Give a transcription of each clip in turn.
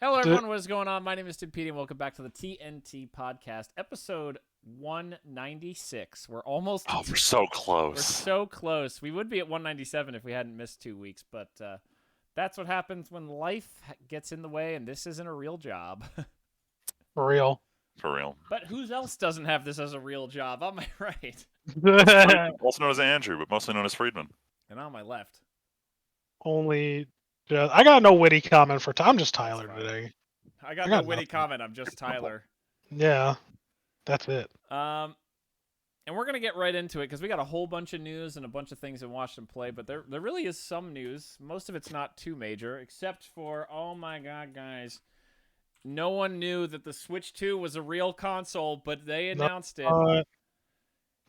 Hello, everyone. What is going on? My name is Timpedia, and welcome back to the TNT Podcast, episode 196. We're almost. Oh, we're so We're close. so close. We would be at 197 if we hadn't missed 2 weeks, but that's what happens when life gets in the way, and this isn't a real job. For real. For real. But who else doesn't have this as a real job? On my right. Also known as Andrew, but mostly known as Friedman. And on my left. Only, I got no witty comment for. I'm just Tyler fine. today. I got I no got witty nothing. comment. I'm just Tyler. Yeah, that's it. And we're going to get right into it because we got a whole bunch of news and a bunch of things in Watch and Play, but there really is some news. Most of it's not too major, except for, oh my god, guys. No one knew that the Switch 2 was a real console, but they announced it.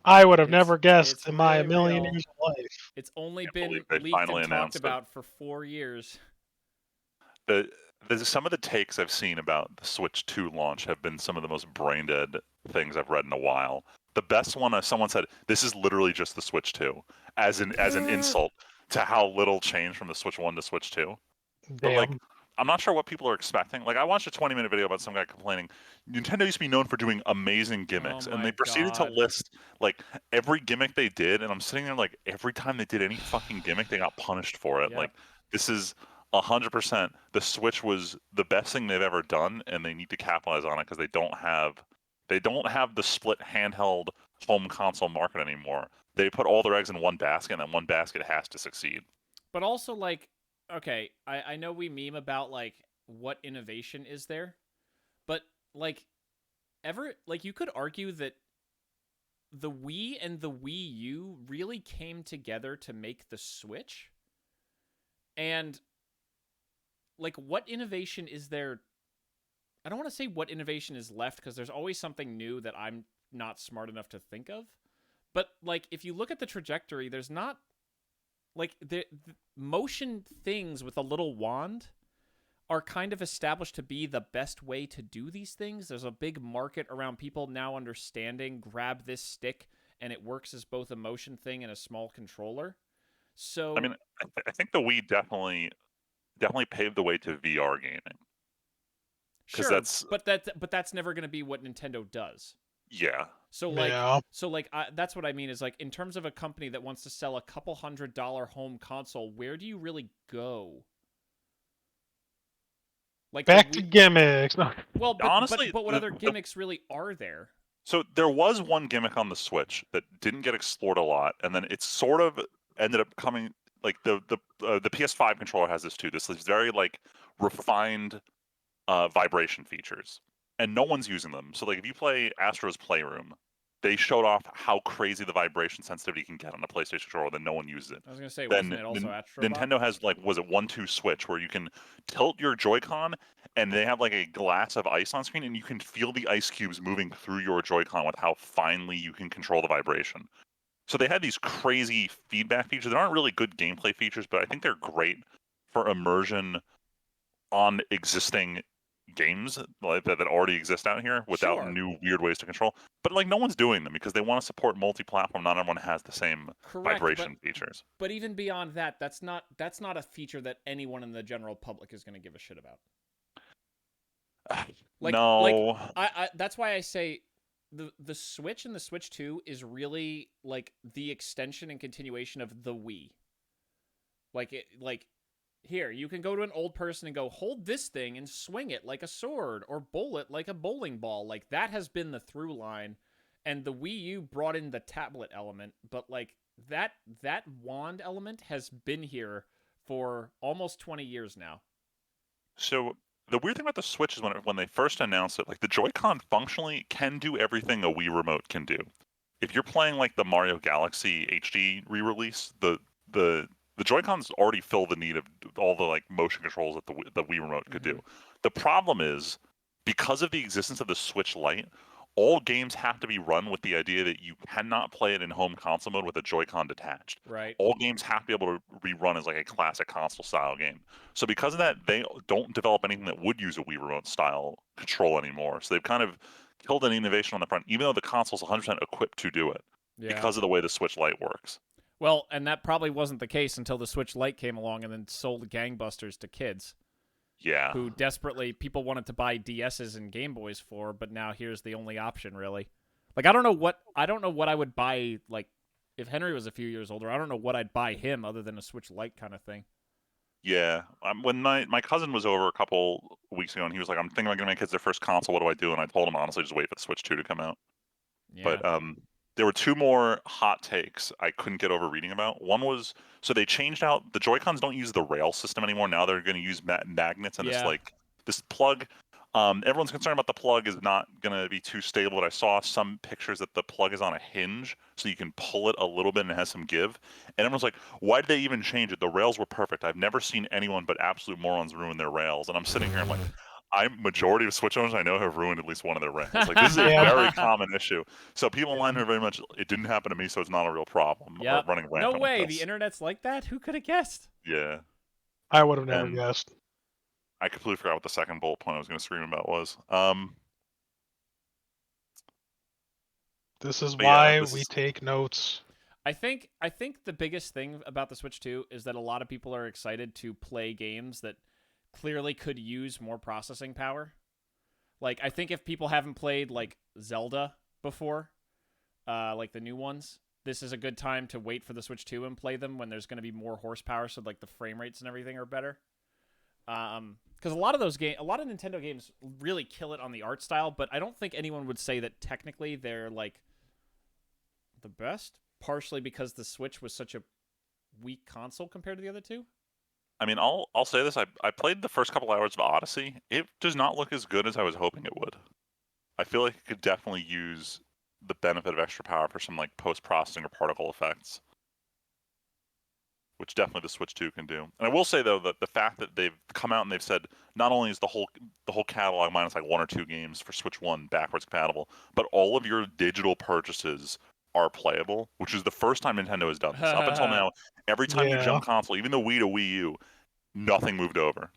I would have never guessed in my really million real. years of life. It's only Can't been believe they leaked finally and talked announced it. about for 4 years. There's some of the takes I've seen about the Switch 2 launch have been some of the most brain dead things I've read in a while. The best one, someone said, "This is literally just the Switch 2," as an insult to how little changed from the Switch 1 to Switch 2. But like, Damn. I'm not sure what people are expecting. Like, I watched a 20-minute video about some guy complaining Nintendo used to be known for doing amazing gimmicks, and my they proceeded God. to list like every gimmick they did, and I'm sitting there like every time they did any fucking gimmick, they got punished for it. Yep. Like, this is 100%. The Switch was the best thing they've ever done, and they need to capitalize on it because they don't have the split handheld home console market anymore. They put all their eggs in one basket, and that one basket has to succeed. But also, like, okay, I know we meme about, like, what innovation is there, but, like, you could argue that the Wii and the Wii U really came together to make the Switch. And, like, what innovation is there? I don't want to say what innovation is left, because there's always something new that I'm not smart enough to think of. But, like, if you look at the trajectory, there's not, like, the motion things with a little wand are kind of established to be the best way to do these things. There's a big market around people now understanding grab this stick and it works as both a motion thing and a small controller. So I mean, I think the Wii definitely paved the way to VR gaming. sure, that's but that's never going to be what Nintendo does. Yeah. So that's what I mean is, like, in terms of a company that wants to sell a couple $100 home console, where do you really go? Like, Back to gimmicks. No. Well, but honestly, but what other gimmicks really are there? So there was one gimmick on the Switch that didn't get explored a lot, and then it sort of ended up coming. Like the PS5 controller has this too. This is very like refined vibration features, and no one's using them. So like if you play Astro's Playroom, they showed off how crazy the vibration sensitivity can get on a PlayStation controller. Then no one uses it. I was gonna say, Then wasn't it also Astro? Nintendo has like, was it 1-2 switch where you can tilt your Joy-Con and they have like a glass of ice on screen and you can feel the ice cubes moving through your Joy-Con with how finely you can control the vibration. So they had these crazy feedback features. They aren't really good gameplay features, but I think they're great for immersion on existing games like that already exist out here without Sure. new weird ways to control. But like no one's doing them because they want to support multi-platform. Not everyone has the same vibration features. But even beyond that, that's not a feature that anyone in the general public is going to give a shit about. No. That's why I say the Switch and the Switch 2 is really like the extension and continuation of the Wii. Here, you can go to an old person and go, hold this thing and swing it like a sword or bowl it like a bowling ball. Like, that has been the through line. And the Wii U brought in the tablet element, but like that wand element has been here for almost 20 years now. So the weird thing about the Switch is when they first announced it, like the Joy-Con functionally can do everything a Wii remote can do. If you're playing like the Mario Galaxy HD re-release, the Joy-Cons already fill the need of all the like motion controls that the Wii remote could do. The problem is, because of the existence of the Switch Lite, all games have to be run with the idea that you cannot play it in home console mode with a Joy-Con detached. Right. All games have to be able to be run as like a classic console style game. So because of that, they don't develop anything that would use a Wii remote style control anymore. So they've kind of killed any innovation on the front, even though the console's 100% equipped to do it, because of the way the Switch Lite works. Well, and that probably wasn't the case until the Switch Lite came along and then sold gangbusters to kids. Yeah. who desperately people wanted to buy DSs and Game Boys for, but now here's the only option really. Like I don't know what I would buy like if Henry was a few years older. I don't know what I'd buy him other than a Switch Lite kind of thing. Yeah. When my cousin was over a couple weeks ago, and he was like, "I'm thinking about getting my kids their first console. What do I do?" And I told him honestly, just wait for the Switch 2 to come out. Yeah. But there were two more hot takes I couldn't get over reading about. One was, so they changed out the Joy-Cons don't use the rail system anymore. Now they're going to use magnets and Yeah. this plug. Everyone's concerned about the plug is not going to be too stable, but I saw some pictures that the plug is on a hinge, so you can pull it a little bit and it has some give. And everyone's like, why did they even change it? The rails were perfect. I've never seen anyone but absolute morons ruin their rails. And I'm sitting here, I'm like, majority of Switch owners I know have ruined at least one of their rails. Like, this is a Yeah. very common issue. So people online are very much, it didn't happen to me, so it's not a real problem. Yeah. Or running No rampant way. with The this. internet's like that. Who could have guessed? Yeah. I would have never And- guessed. I completely forgot what the second bullet point I was going to scream about was. This is But yeah, why this we is- take notes. I think the biggest thing about the Switch 2 is that a lot of people are excited to play games that clearly could use more processing power. Like I think if people haven't played like Zelda before, like the new ones, this is a good time to wait for the Switch 2 and play them when there's going to be more horsepower, so like the frame rates and everything are better. Because a lot of Nintendo games really kill it on the art style, but I don't think anyone would say that technically they're like the best. Partially because the Switch was such a weak console compared to the other two. I mean, I'll say this. I played the first couple hours of Odyssey. It does not look as good as I was hoping it would. I feel like it could definitely use the benefit of extra power for some like post-processing or particle effects, which definitely the Switch 2 can do. And I will say though that the fact that they've come out and they've said not only is the whole catalog minus like one or two games for Switch 1 backwards compatible, but all of your digital purchases are playable, which is the first time Nintendo has done this. Up until now, every time you Yeah. jump console, even the Wii to Wii U, nothing moved over.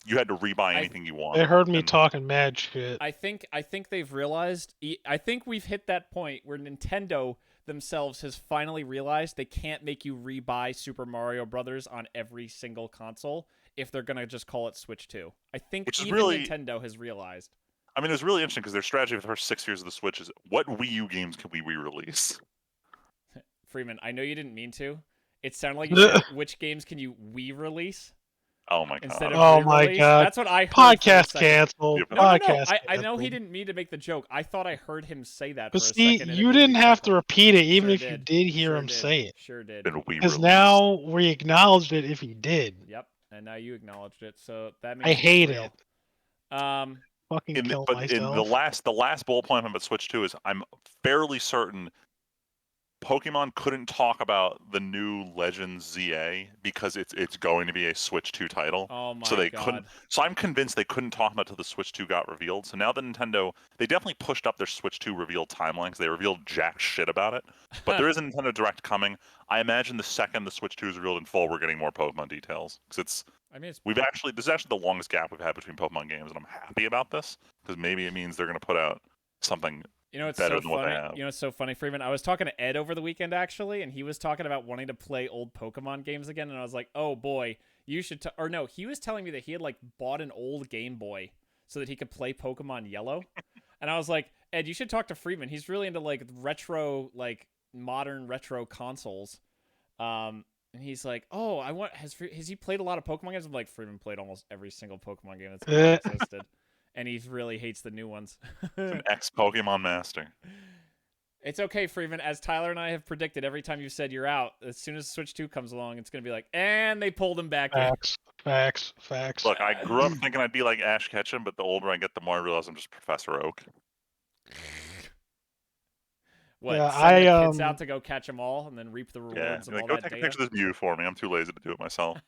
You had to rebuy anything you wanted. They heard me And talking mad shit. I think they've realized. I think we've hit that point where Nintendo themselves has finally realized they can't make you rebuy Super Mario Brothers on every single console if they're gonna just call it Switch 2. I think Which is even really- Nintendo has realized. I mean, it was really interesting because their strategy for the first 6 years of the Switch is what Wii U games can we re-release? Freeman, I know you didn't mean to. It sounded like you said, which games can you re-release Oh my god! instead of Oh my re-release? God. That's what I heard. for a Podcast second. canceled. Yeah, but- No. Podcast I know he canceled. didn't mean to make the joke. I thought I heard him say that But for a see, second. and it you made me didn't have to chuckle. repeat it, even Sure if you did. did hear Sure him did. say it. Sure did. Been Because re-released. now we acknowledged it if he did. Yep, and now you acknowledged it, so that makes I it hate real. it. Fucking in kill the, but in myself. the last bullet point about Switch 2 is I'm fairly certain Pokemon couldn't talk about the new Legends ZA because it's going to be a Switch 2 title. Oh my So they god. couldn't. So I'm convinced they couldn't talk about it until the Switch 2 got revealed. So now that Nintendo, they definitely pushed up their Switch 2 reveal timeline because they revealed jack shit about it. But there is a Nintendo Direct coming. I imagine the second the Switch 2 is revealed in full, we're getting more Pokemon details because I mean, it's this is actually the longest gap we've had between Pokemon games, and I'm happy about this because maybe it means they're going to put out something it's better so than what they funny. have. It's so funny, Freeman. I was talking to Ed over the weekend actually, and he was talking about wanting to play old Pokemon games again, and I was like, "Oh boy, you should." Or no, he was telling me that he had like bought an old Game Boy so that he could play Pokemon Yellow, and I was like, "Ed, you should talk to Freeman. He's really into like retro, like modern retro consoles." And he's like, "Oh, has he played a lot of Pokemon games?" I'm like, "Freeman played almost every single Pokemon game that's ever existed." And he really hates the new ones. An ex-Pokemon master. It's okay, Freeman. As Tyler and I have predicted, every time you've said you're out, as soon as Switch 2 comes along, it's going to be like, and they pulled him back in. Facts. Look, I grew up thinking I'd be like Ash Ketchum, but the older I get, the more I realize I'm just Professor Oak. What, Yeah, send the kids out to go catch them all and then reap the Yeah, rewards of like, all go that take a data? picture of this Mew for me. I'm too lazy to do it myself.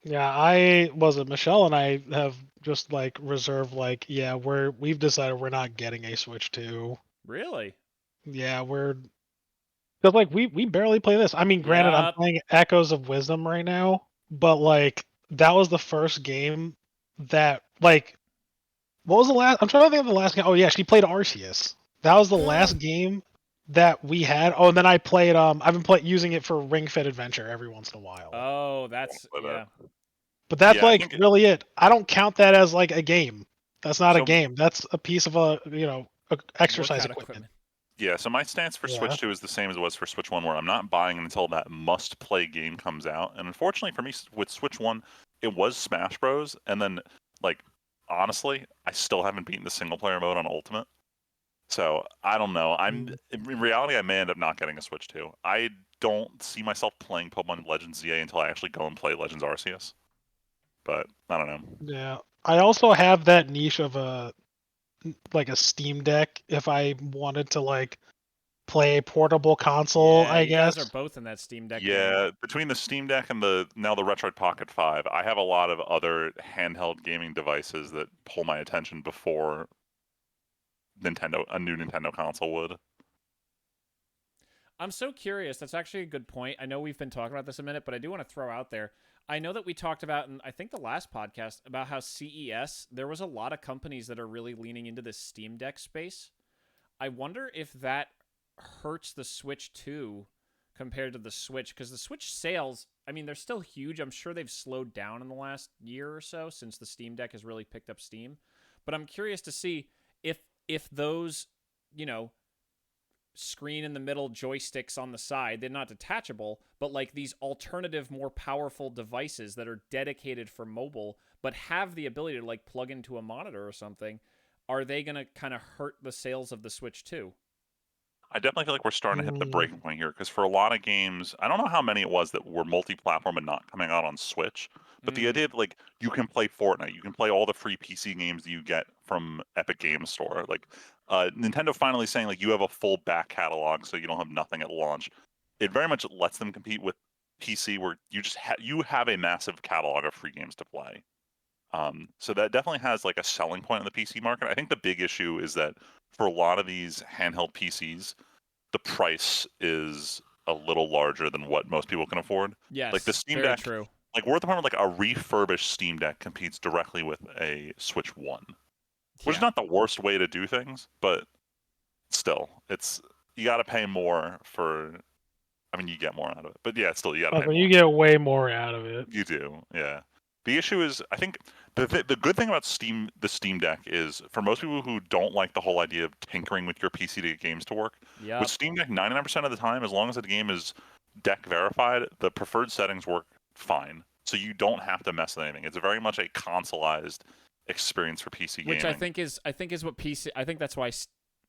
Yeah, I wasn't. Michelle and I have just like reserved like, yeah, we've decided we're not getting a Switch 2. Really? Yeah, because like we barely play this. I mean, granted, I'm Yup. playing Echoes of Wisdom right now, but like that was the first game that like what was the last? I'm trying to think of the last game. Oh yeah, she played Arceus. That was the last game that we had. Oh, and then I played. I've been using it for Ring Fit Adventure every once in a while. Oh, that's, But, yeah. But that's Yeah, I like think really it. I don't count that as like a game. That's not a so. game. That's a piece of exercise Workout equipment. Yeah, so my stance for Yeah. Switch 2 is the same as it was for Switch 1, where I'm not buying until that must-play game comes out. And unfortunately for me, with Switch 1, it was Smash Bros. And then, like, honestly, I still haven't beaten the single-player mode on Ultimate. So I don't know. In reality, I may end up not getting a Switch 2. I don't see myself playing Pokemon Legends ZA until I actually go and play Legends Arceus. But I don't know. Yeah. I also have that niche of a Steam Deck if I wanted to like play a portable console, Yeah, I you guys are guess. both in that Steam Deck gang. Yeah, between the Steam Deck and the Retroid Pocket 5, I have a lot of other handheld gaming devices that pull my attention before a new Nintendo console would. I'm so curious. That's actually a good point. I know we've been talking about this a minute, but I do want to throw out there. I know that we talked about, in I think the last podcast, about how CES, there was a lot of companies that are really leaning into this Steam Deck space. I wonder if that hurts the Switch 2 compared to the Switch, because the Switch sales, I mean, they're still huge. I'm sure they've slowed down in the last year or so since the Steam Deck has really picked up steam. But I'm curious to see if those, you know, screen in the middle, joysticks on the side, they're not detachable, but like these alternative, more powerful devices that are dedicated for mobile, but have the ability to like plug into a monitor or something, are they going to kind of hurt the sales of the Switch too? I definitely feel like we're starting to hit the breaking point here because for a lot of games, I don't know how many it was that were multi-platform and not coming out on Switch, but the idea of like you can play Fortnite, you can play all the free PC games that you get from Epic Games Store. Like Nintendo finally saying like you have a full back catalog, so you don't have nothing at launch. It very much lets them compete with PC, where you just you have a massive catalog of free games to play. So that definitely has like a selling point in the PC market. I think the big issue is that for a lot of these handheld PCs, the price is a little larger than what most people can afford. Like the Yes, Steam very Deck, true. like we're at the point where like a refurbished Steam Deck competes directly with a Switch 1, which is Yeah. not the worst way to do things, but still, it's you got to pay more for. I mean, you get more out of it, but yeah, still you got to pay But more. you get way more out of it. You do, yeah. The issue is, I think the good thing about the Steam Deck is for most people who don't like the whole idea of tinkering with your PC to get games to work. With Yep. Steam Deck, 99% of the time, as long as the game is deck verified, the preferred settings work fine. So you don't have to mess with anything. It's very much a consoleized experience for PC gaming. Which I think is what PC. I think that's why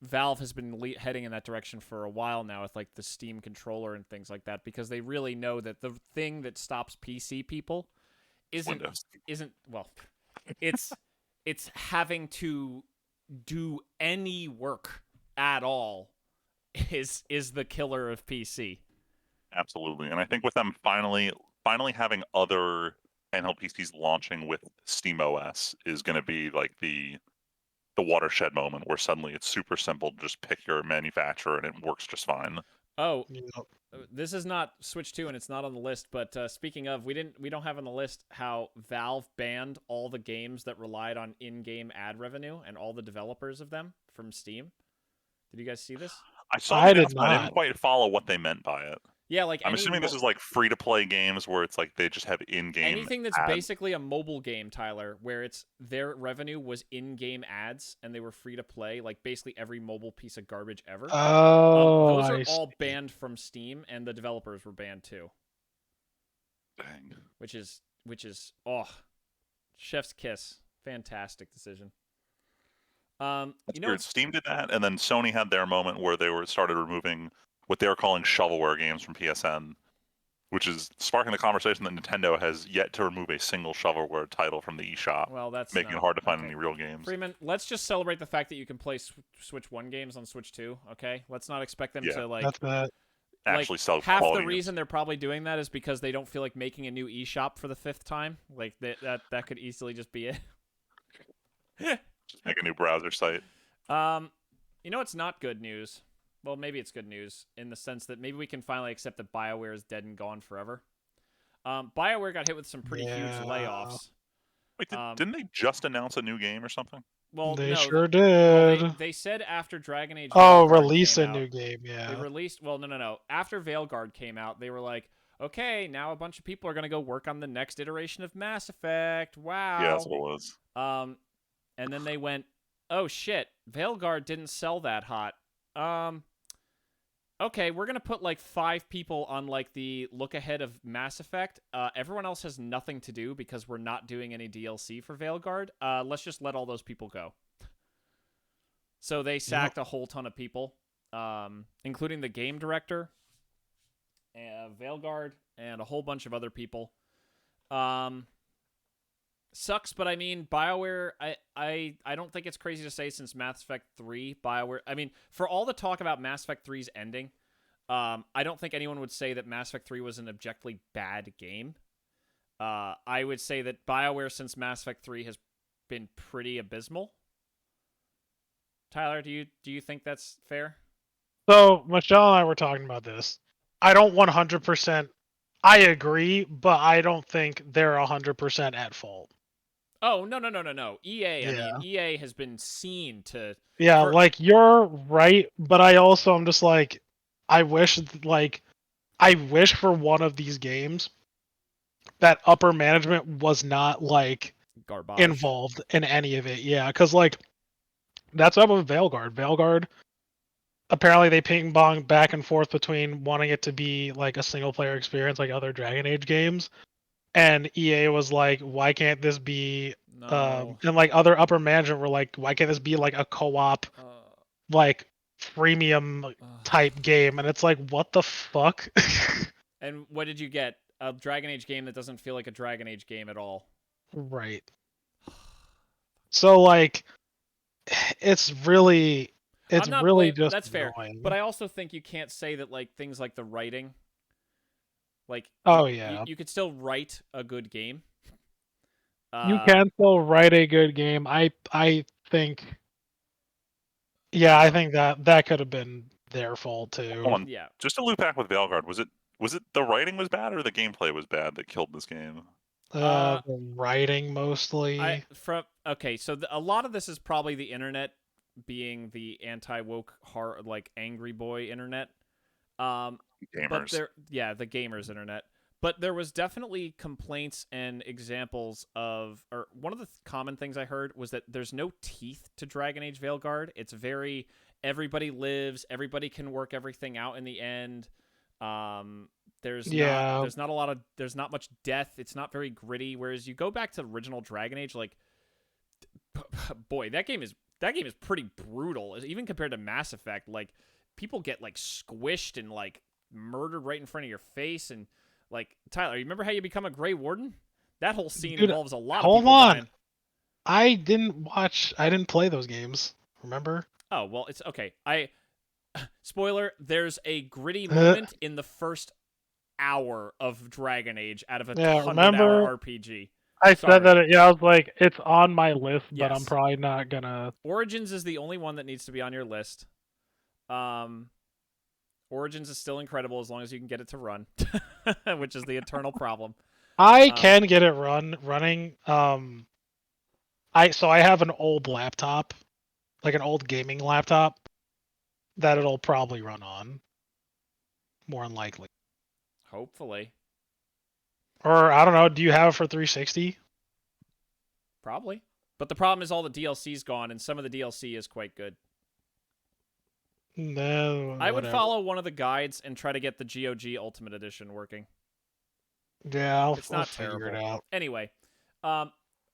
Valve has been heading in that direction for a while now with like the Steam controller and things like that, because they really know that the thing that stops PC people isn't Windows. well, it's having to do any work at all is the killer of PC. Absolutely, and I think with them finally having other handheld PCs launching with SteamOS is going to be like the watershed moment where suddenly it's super simple to just pick your manufacturer and it works just fine. Oh, Yep. this is not Switch 2 and it's not on the list, but speaking of, we don't have on the list how Valve banned all the games that relied on in-game ad revenue and all the developers of them from Steam. Did you guys see this? I saw I the did announcement. I didn't not. quite follow what they meant by it. Yeah, like I'm assuming this is like free-to-play games where it's like they just have in-game anything that's ads. basically a mobile game, Tyler, where it's their revenue was in-game ads and they were free to play, like basically every mobile piece of garbage ever. Oh, Those are I all see. banned from Steam, and the developers were banned too. Dang. Which is chef's kiss. Fantastic decision. That's You know weird. Steam did that, and then Sony had their moment where they started removing what they were calling shovelware games from PSN, which is sparking the conversation that Nintendo has yet to remove a single shovelware title from the eShop, Well, that's making it hard to find any real games. Freeman, let's just celebrate the fact that you can play Switch 1 games on Switch 2, okay? Let's not expect them to like That's bad. Actually sell half quality the reason games. they're probably doing that is because they don't feel like making a new eShop for the 5th time. Like that could easily just be it. Just make a new browser site. You know it's not good news. Well, maybe it's good news in the sense that maybe we can finally accept that BioWare is dead and gone forever. BioWare got hit with some pretty huge layoffs. Wait, didn't they just announce a new game or something? Well, They no, sure did. Well, they said after Dragon Age Oh, Veilguard release came a out, new game, yeah. they released. Well, no. After Veilguard came out, they were like, okay, now a bunch of people are going to go work on the next iteration of Mass Effect. Wow. Yeah, that's what it was. And then they went, oh shit, Veilguard didn't sell that hot. Okay, we're gonna put like 5 people on like the look ahead of Mass Effect. Everyone else has nothing to do because we're not doing any DLC for Veilguard. Let's just let all those people go. So they sacked a whole ton of people, including the game director, Veilguard, and a whole bunch of other people. Sucks, but I mean, BioWare, I don't think it's crazy to say since Mass Effect 3, BioWare, I mean, for all the talk about Mass Effect 3's ending, I don't think anyone would say that Mass Effect 3 was an objectively bad game. I would say that BioWare since Mass Effect 3 has been pretty abysmal. Tyler, do you think that's fair? So Michelle and I were talking about this. I don't 100%. I agree, but I don't think they're 100% at fault. Oh, no. EA, Yeah. I mean, EA has been seen to... Yeah, like, you're right, but I also am just like, I wish for one of these games that upper management was not, like, Garbage. involved in any of it. Yeah, because, like, that's up with Veilguard. Veilguard, apparently they ping-pong back and forth between wanting it to be, like, a single-player experience like other Dragon Age games, and EA was like, why can't this be... No. and, like, other upper management were like, why can't this be, like, a co-op, like, freemium type game? And it's like, what the fuck? And what did you get? A Dragon Age game that doesn't feel like a Dragon Age game at all. Right. So, like, it's really just that's fair. annoying. But I also think you can't say that like things like the writing, like you could still write a good game. You can still write a good game. I think. Yeah, I think that could have been their fault too. Hold on. Yeah. Just to loop back with Veilguard, was it the writing was bad or the gameplay was bad that killed this game? The writing mostly. So a lot of this is probably the internet being the anti-woke, like angry boy internet. Gamers. But the gamers internet. But there was definitely complaints and examples of, or one of the common things I heard was that there's no teeth to Dragon Age Veilguard. It's very, everybody lives, everybody can work everything out in the end. There's not much death. It's not very gritty. Whereas you go back to original Dragon Age, like, boy, that game is pretty brutal, even compared to Mass Effect. Like, people get like squished and like murdered right in front of your face. And like, Tyler, you remember how you become a Grey Warden? That whole scene involves a lot of people dying. I didn't play those games. Remember? Oh well, it's okay. Spoiler: there's a gritty moment in the first hour of Dragon Age out of a 100-hour RPG. I said that. Yeah, I was like, it's on my list, but I'm probably not gonna. Origins is the only one that needs to be on your list. Origins is still incredible as long as you can get it to run, which is the eternal problem. I can get it running. I have an old laptop, like an old gaming laptop, that it'll probably run on. More than likely. Hopefully. Or I don't know. Do you have it for 360? Probably. But the problem is all the DLC's gone, and some of the DLC is quite good. No. I would follow one of the guides and try to get the GOG Ultimate Edition working. Yeah, it's not terrible. Figure it out. Anyway,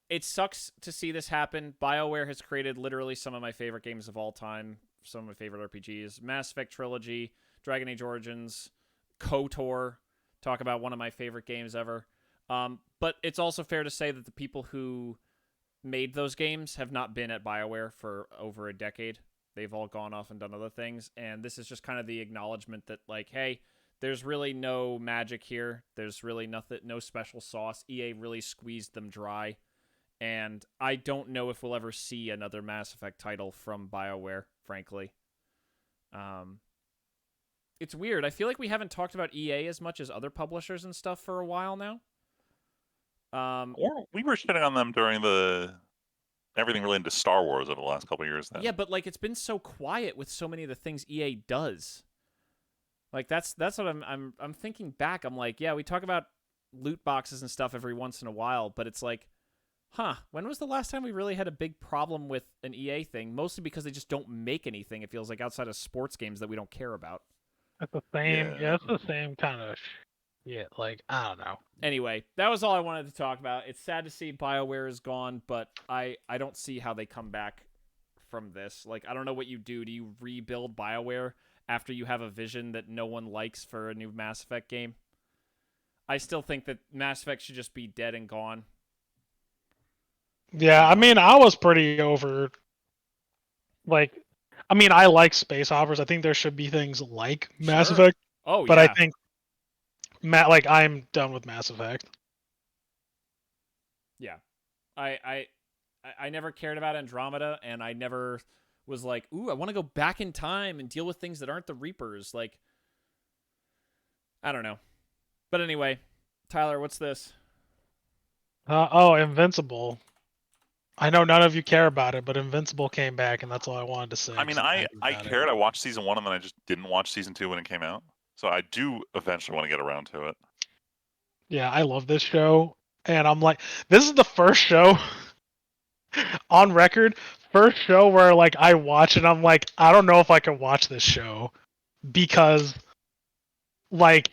it sucks to see this happen. BioWare has created literally some of my favorite games of all time, some of my favorite RPGs. Mass Effect Trilogy, Dragon Age Origins, KOTOR, talk about one of my favorite games ever. But it's also fair to say that the people who made those games have not been at BioWare for over a decade. They've all gone off and done other things, and this is just kind of the acknowledgement that, like, hey, there's really no magic here. There's really no special sauce. EA really squeezed them dry, and I don't know if we'll ever see another Mass Effect title from BioWare, frankly. It's weird. I feel like we haven't talked about EA as much as other publishers and stuff for a while now. We were shitting on them during everything related to Star Wars over the last couple of years. Then. Yeah, but like it's been so quiet with so many of the things EA does. Like that's what I'm thinking back. I'm like, yeah, we talk about loot boxes and stuff every once in a while, but it's like, when was the last time we really had a big problem with an EA thing? Mostly because they just don't make anything, it feels like, outside of sports games that we don't care about. It's the same. Yeah. Yeah, it's the same kind of shit. Like, I don't know. Anyway, that was all I wanted to talk about. It's sad to see BioWare is gone, but I don't see how they come back from this. Like, I don't know what you do. Do you rebuild BioWare after you have a vision that no one likes for a new Mass Effect game? I still think that Mass Effect should just be dead and gone. Yeah, I mean, I was pretty over. Like, I mean, I like space operas. I think there should be things like Mass Sure. Effect, Oh, but yeah. I think like I'm done with Mass Effect. Yeah. I never cared about Andromeda, and I never was like, ooh, I want to go back in time and deal with things that aren't the Reapers. Like, I don't know. But anyway, Tyler, what's this? Invincible. I know none of you care about it, but Invincible came back, and that's all I wanted to say. I mean, 'cause I'm I happy about it. cared. I watched season 1 and then I just didn't watch season 2 when it came out. So I do eventually want to get around to it. Yeah, I love this show, and I'm like, this is the first show on record, first show where like I watch and I'm like, I don't know if I can watch this show because like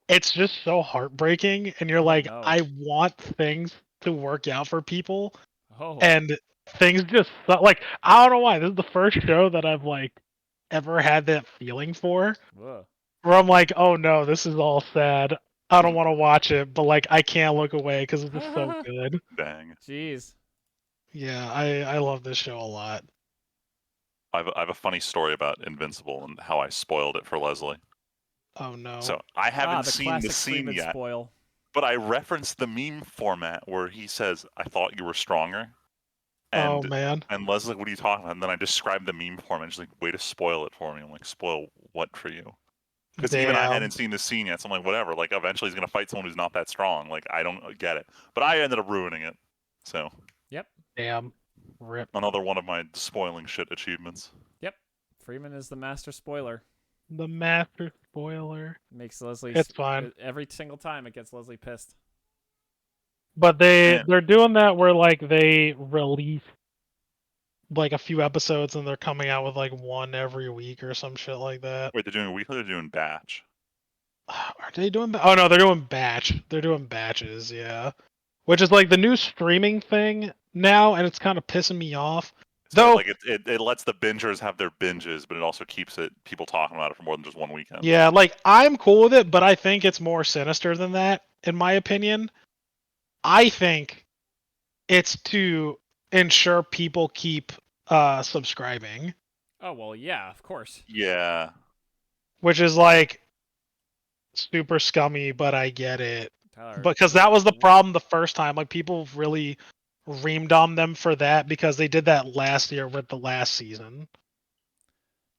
it's just so heartbreaking, and you're like, no. I want things to work out for people, Oh. and things just like I don't know why. This is the first show that I've like ever had that feeling for, Whoa. where I'm like, oh no, this is all sad. I don't want to watch it, but like I can't look away because it's just so good. Dang. Jeez. Yeah, I love this show a lot. I have a funny story about Invincible and how I spoiled it for Leslie. Oh no. So I haven't the seen the classic scene Freeman yet, spoil. but I referenced the meme format where he says, "I thought you were stronger," Oh and man. Leslie, what are you talking about? And then I described the meme format. And she's like, "Way to spoil it for me." I'm like, "Spoil what for you?" Because even I Damn. hadn't seen the scene yet, so I'm like, whatever. Like, eventually he's gonna fight someone who's not that strong. Like, I don't get it, but I ended up ruining it. So Yep. Damn. Rip. another one of my spoiling shit achievements. Yep. Freeman is the master spoiler. The master spoiler. Makes Leslie. It's fine. Every single time it gets Leslie pissed. But Man. they're doing that where like they release like a few episodes and they're coming out with like one every week or some shit like that. Wait, they're doing weekly or they're doing batch? Are they doing oh no, they're doing batch. They're doing batches, yeah. Which is like the new streaming thing now, and it's kind of pissing me off. So Though like it lets the bingers have their binges, but it also keeps people talking about it for more than just one weekend. yeah, like I'm cool with it, but I think it's more sinister than that, in my opinion. I think it's to ensure people keep subscribing, Oh well, yeah, of course. Yeah. which is like super scummy, but I get it. Tyler, Because that was the problem the first time. Like people really reamed on them for that because they did that last year with the last season.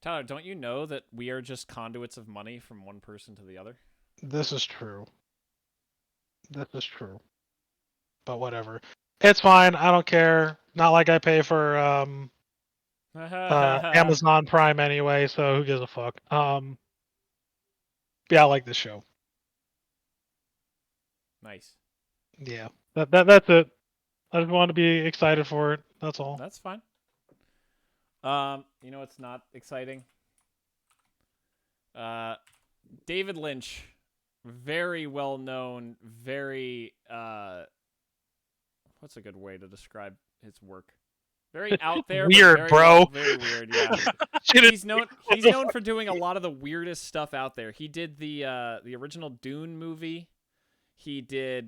Tyler, don't you know that we are just conduits of money from one person to the other? This is true. This is true. But whatever. It's fine. I don't care. Not like I pay for Amazon Prime anyway, so who gives a fuck? Yeah, I like this show. Nice. Yeah. That's it. I just wanted to be excited for it. That's all. That's fine. You know what's not exciting? David Lynch, very well known, very what's a good way to describe his work? Very out there, Weird, but bro. very weird, yeah. He's known for doing a lot of the weirdest stuff out there. He did the original Dune movie. He did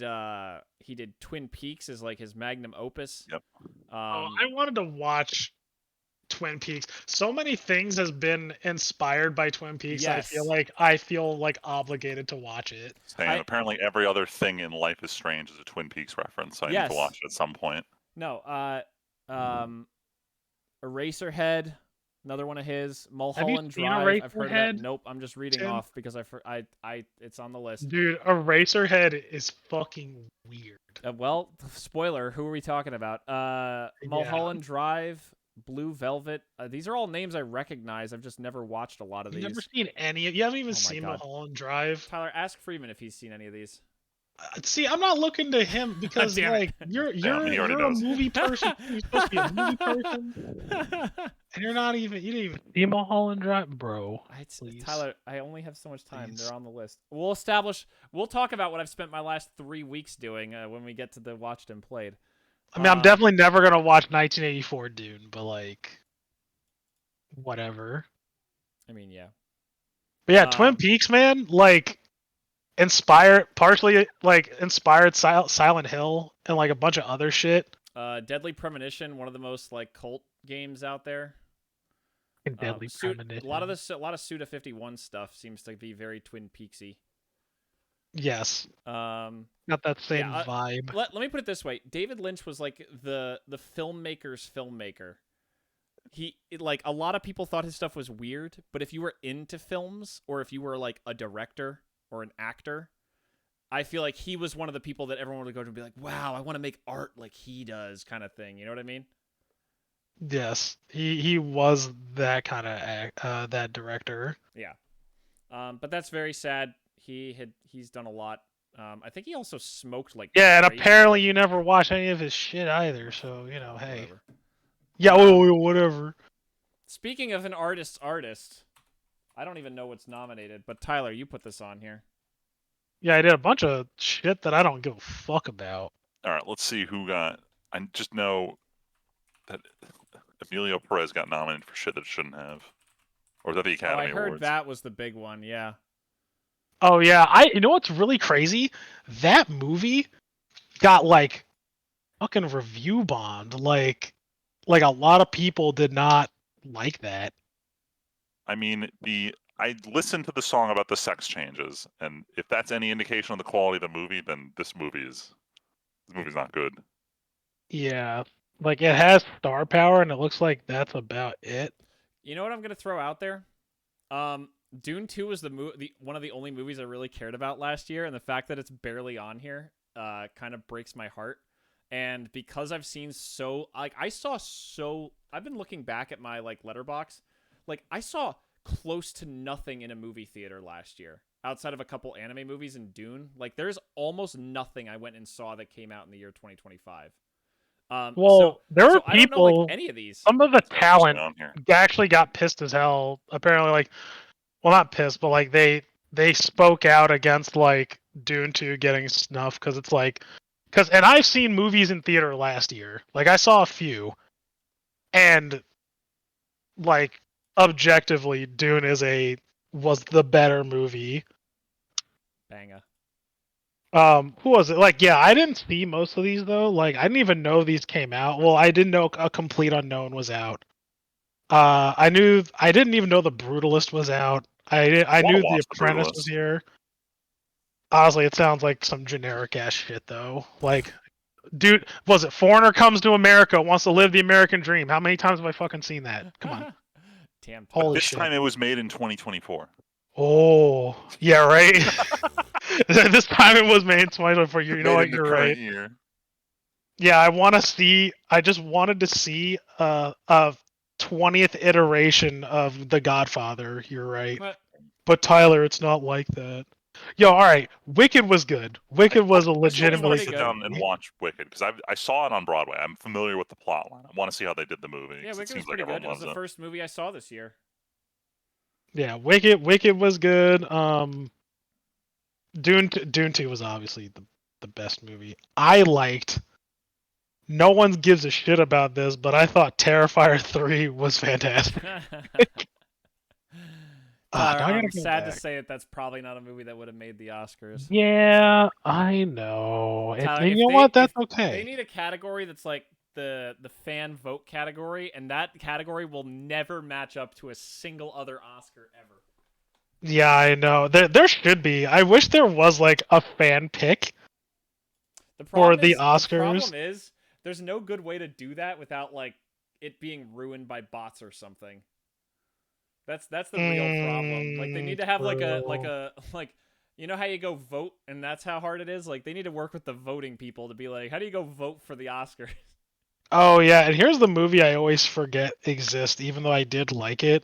Twin Peaks as like his magnum opus. Yep. I wanted to watch Twin Peaks. So many things has been inspired by Twin Peaks. Yes. I feel like obligated to watch it. Same. Apparently every other thing in Life is Strange is a Twin Peaks reference. So I need to watch it at some point. No, Eraserhead, another one of his. Mulholland Drive. I've heard of that. Nope, I'm just reading off because it's on the list. Dude, Eraserhead is fucking weird. Well, spoiler. Who are we talking about? Mulholland Drive, Blue Velvet. These are all names I recognize. I've just never watched a lot of You've these. never seen any of. You haven't even Oh my seen God. Mulholland Drive. Tyler, ask Freeman if he's seen any of these. See, I'm not looking to him because Damn it. you're he already you're a knows. movie person. You're supposed to be a movie person, and you didn't even see Mulholland Drive, bro. Please. Tyler, I only have so much time. Please. They're on the list. We'll talk about what I've spent my last 3 weeks doing when we get to the watched and played. I mean, I'm definitely never gonna watch 1984 Dune, but like, whatever. I mean, yeah. But yeah, Twin Peaks, man, like, partially inspired Silent Hill and like a bunch of other shit. Deadly Premonition, one of the most like cult games out there. Deadly Premonition. A lot of Suda 51 stuff seems to be very Twin Peaksy. Yes. Not that same vibe. Let me put it this way: David Lynch was like the filmmaker's filmmaker. Like a lot of people thought his stuff was weird, but if you were into films or if you were like a director or an actor, I feel like he was one of the people that everyone would go to and be like, "Wow, I want to make art like he does," kind of thing. You know what I mean? Yes, he was that kind of that director. Yeah. But that's very sad. He's done a lot. I think he also smoked like and crazy. Apparently you never watch any of his shit either. So you know, hey, Whatever. yeah, whatever. Speaking of an artist, I don't even know what's nominated, but Tyler, you put this on here. Yeah, I did a bunch of shit that I don't give a fuck about. All right, let's see who got. I just know that Emilio Perez got nominated for shit that it shouldn't have, or that the Academy I heard Awards. that was the big one. Yeah. Oh yeah, you know what's really crazy? That movie got like fucking review bombed. Like a lot of people did not like that. I mean, I listened to the song about the sex changes, and if that's any indication of the quality of the movie, then this movie's not good. Yeah, like it has star power, and it looks like that's about it. You know what I'm gonna throw out there? Dune 2 was one of the only movies I really cared about last year, and the fact that it's barely on here kind of breaks my heart. And because I've seen I've been looking back at my like letterbox, like I saw close to nothing in a movie theater last year outside of a couple anime movies and Dune. Like there's almost nothing I went and saw that came out in the year 2025. There were I people. don't know, like, any of these. Some of the talent actually got pissed as hell. Apparently, like, well, not pissed, but like they spoke out against like Dune 2 getting snuffed because it's like, and I've seen movies in theater last year. Like I saw a few, and like objectively, Dune was the better movie. Banger. Who was it? Like, yeah, I didn't see most of these though. Like, I didn't even know these came out. Well, I didn't know A Complete Unknown was out. I didn't even know The Brutalist was out. I knew The Apprentice was here. Honestly, it sounds like some generic ass shit though. Like, dude, was it Foreigner Comes to America, wants to live the American dream? How many times have I fucking seen that? Come on. Damn. Holy shit. This time it was made in 2024. Oh, yeah, right. This time it was made in 2024. You know what? You're right. Year. Yeah, I just wanted to see a 20th iteration of The Godfather. You're right. But Tyler, it's not like that. Yo, all right. Wicked was good. Wicked was a legitimately good. I sit down and watch Wicked because I saw it on Broadway. I'm familiar with the plot line. I want to see how they did the movie. Yeah, Wicked was pretty good. It was the first movie I saw this year. Yeah, Wicked was good. Dune 2 was obviously the best movie. I liked. No one gives a shit about this, but I thought Terrifier 3 was fantastic. I'm sad to say it. That's probably not a movie that would have made the Oscars. Yeah, I know. Tyler, you know what? That's okay. They need a category that's like the fan vote category, and that category will never match up to a single other Oscar ever. Yeah, I know. There should be. I wish there was like a fan pick for the Oscars. The problem is there's no good way to do that without like it being ruined by bots or something. That's the real problem. Like they need to have like you know how you go vote and that's how hard it is? Like they need to work with the voting people to be like, how do you go vote for the Oscars? Oh yeah, and here's the movie I always forget exists, even though I did like it.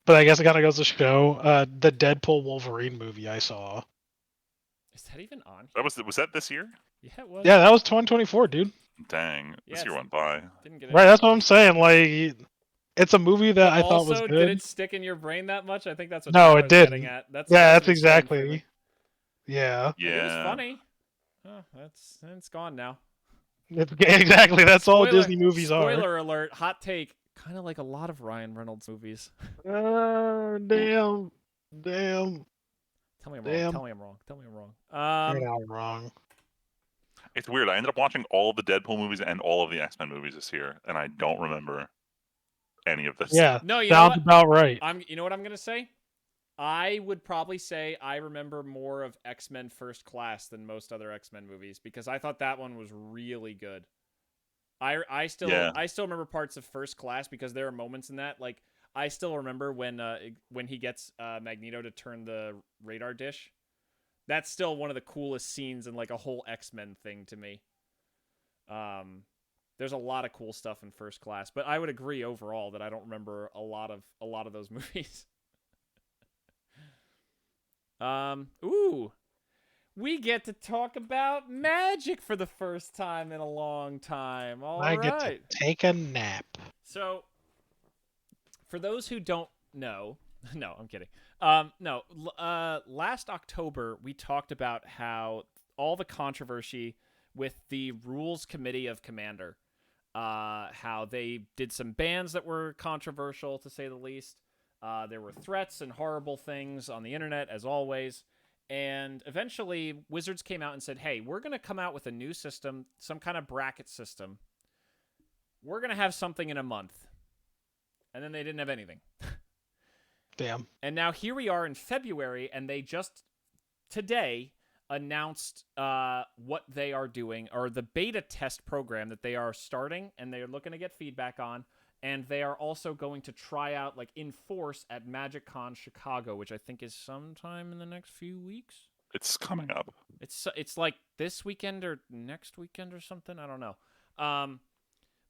But I guess it kind of goes to show the Deadpool Wolverine movie I saw. Is that even on That here? was that this year? Yeah, it was. Yeah, that was 2024, dude. Dang, Yeah, this year it's- went by. Didn't get Right, any that's what love. I'm saying. Like, it's a movie that But I thought was also, did good. it stick in your brain that much? I think that's what No, it Tyler's getting didn't. at. That's Yeah, that's insane, Freeman. exactly. Yeah, Like, it was Yeah. funny. Oh, it's gone now. exactly. That's all Disney movies are. Spoiler alert. Hot take. Kind of like a lot of Ryan Reynolds movies. Damn, damn, Tell me I'm wrong. damn. Tell me I'm wrong. Tell me I'm wrong. You're not wrong. It's weird. I ended up watching all of the Deadpool movies and all of the X-Men movies this year, and I don't remember any of this. Yeah, No, you know sounds what? about right. You know what I'm gonna say? I would probably say I remember more of X-Men First Class than most other X-Men movies because I thought that one was really good. I still Yeah. I still remember parts of First Class because there are moments in that like I still remember when he gets Magneto to turn the radar dish. That's still one of the coolest scenes in like a whole X-Men thing to me. There's a lot of cool stuff in First Class, but I would agree overall that I don't remember a lot of those movies. Ooh. We get to talk about magic for the first time in a long time. All I right. get to take a nap. So, for those who don't know, no, I'm kidding. Last October we talked about how all the controversy with the Rules Committee of Commander, how they did some bans that were controversial to say the least. There were threats and horrible things on the internet, as always. And eventually, Wizards came out and said, hey, we're going to come out with a new system, some kind of bracket system. We're going to have something in a month. And then they didn't have anything. Damn. And now here we are in February, and they just today announced what they are doing, or the beta test program that they are starting, and they are looking to get feedback on. And they are also going to try out, like, in force at MagicCon Chicago, which I think is sometime in the next few weeks. It's coming up. It's like this weekend or next weekend or something. I don't know.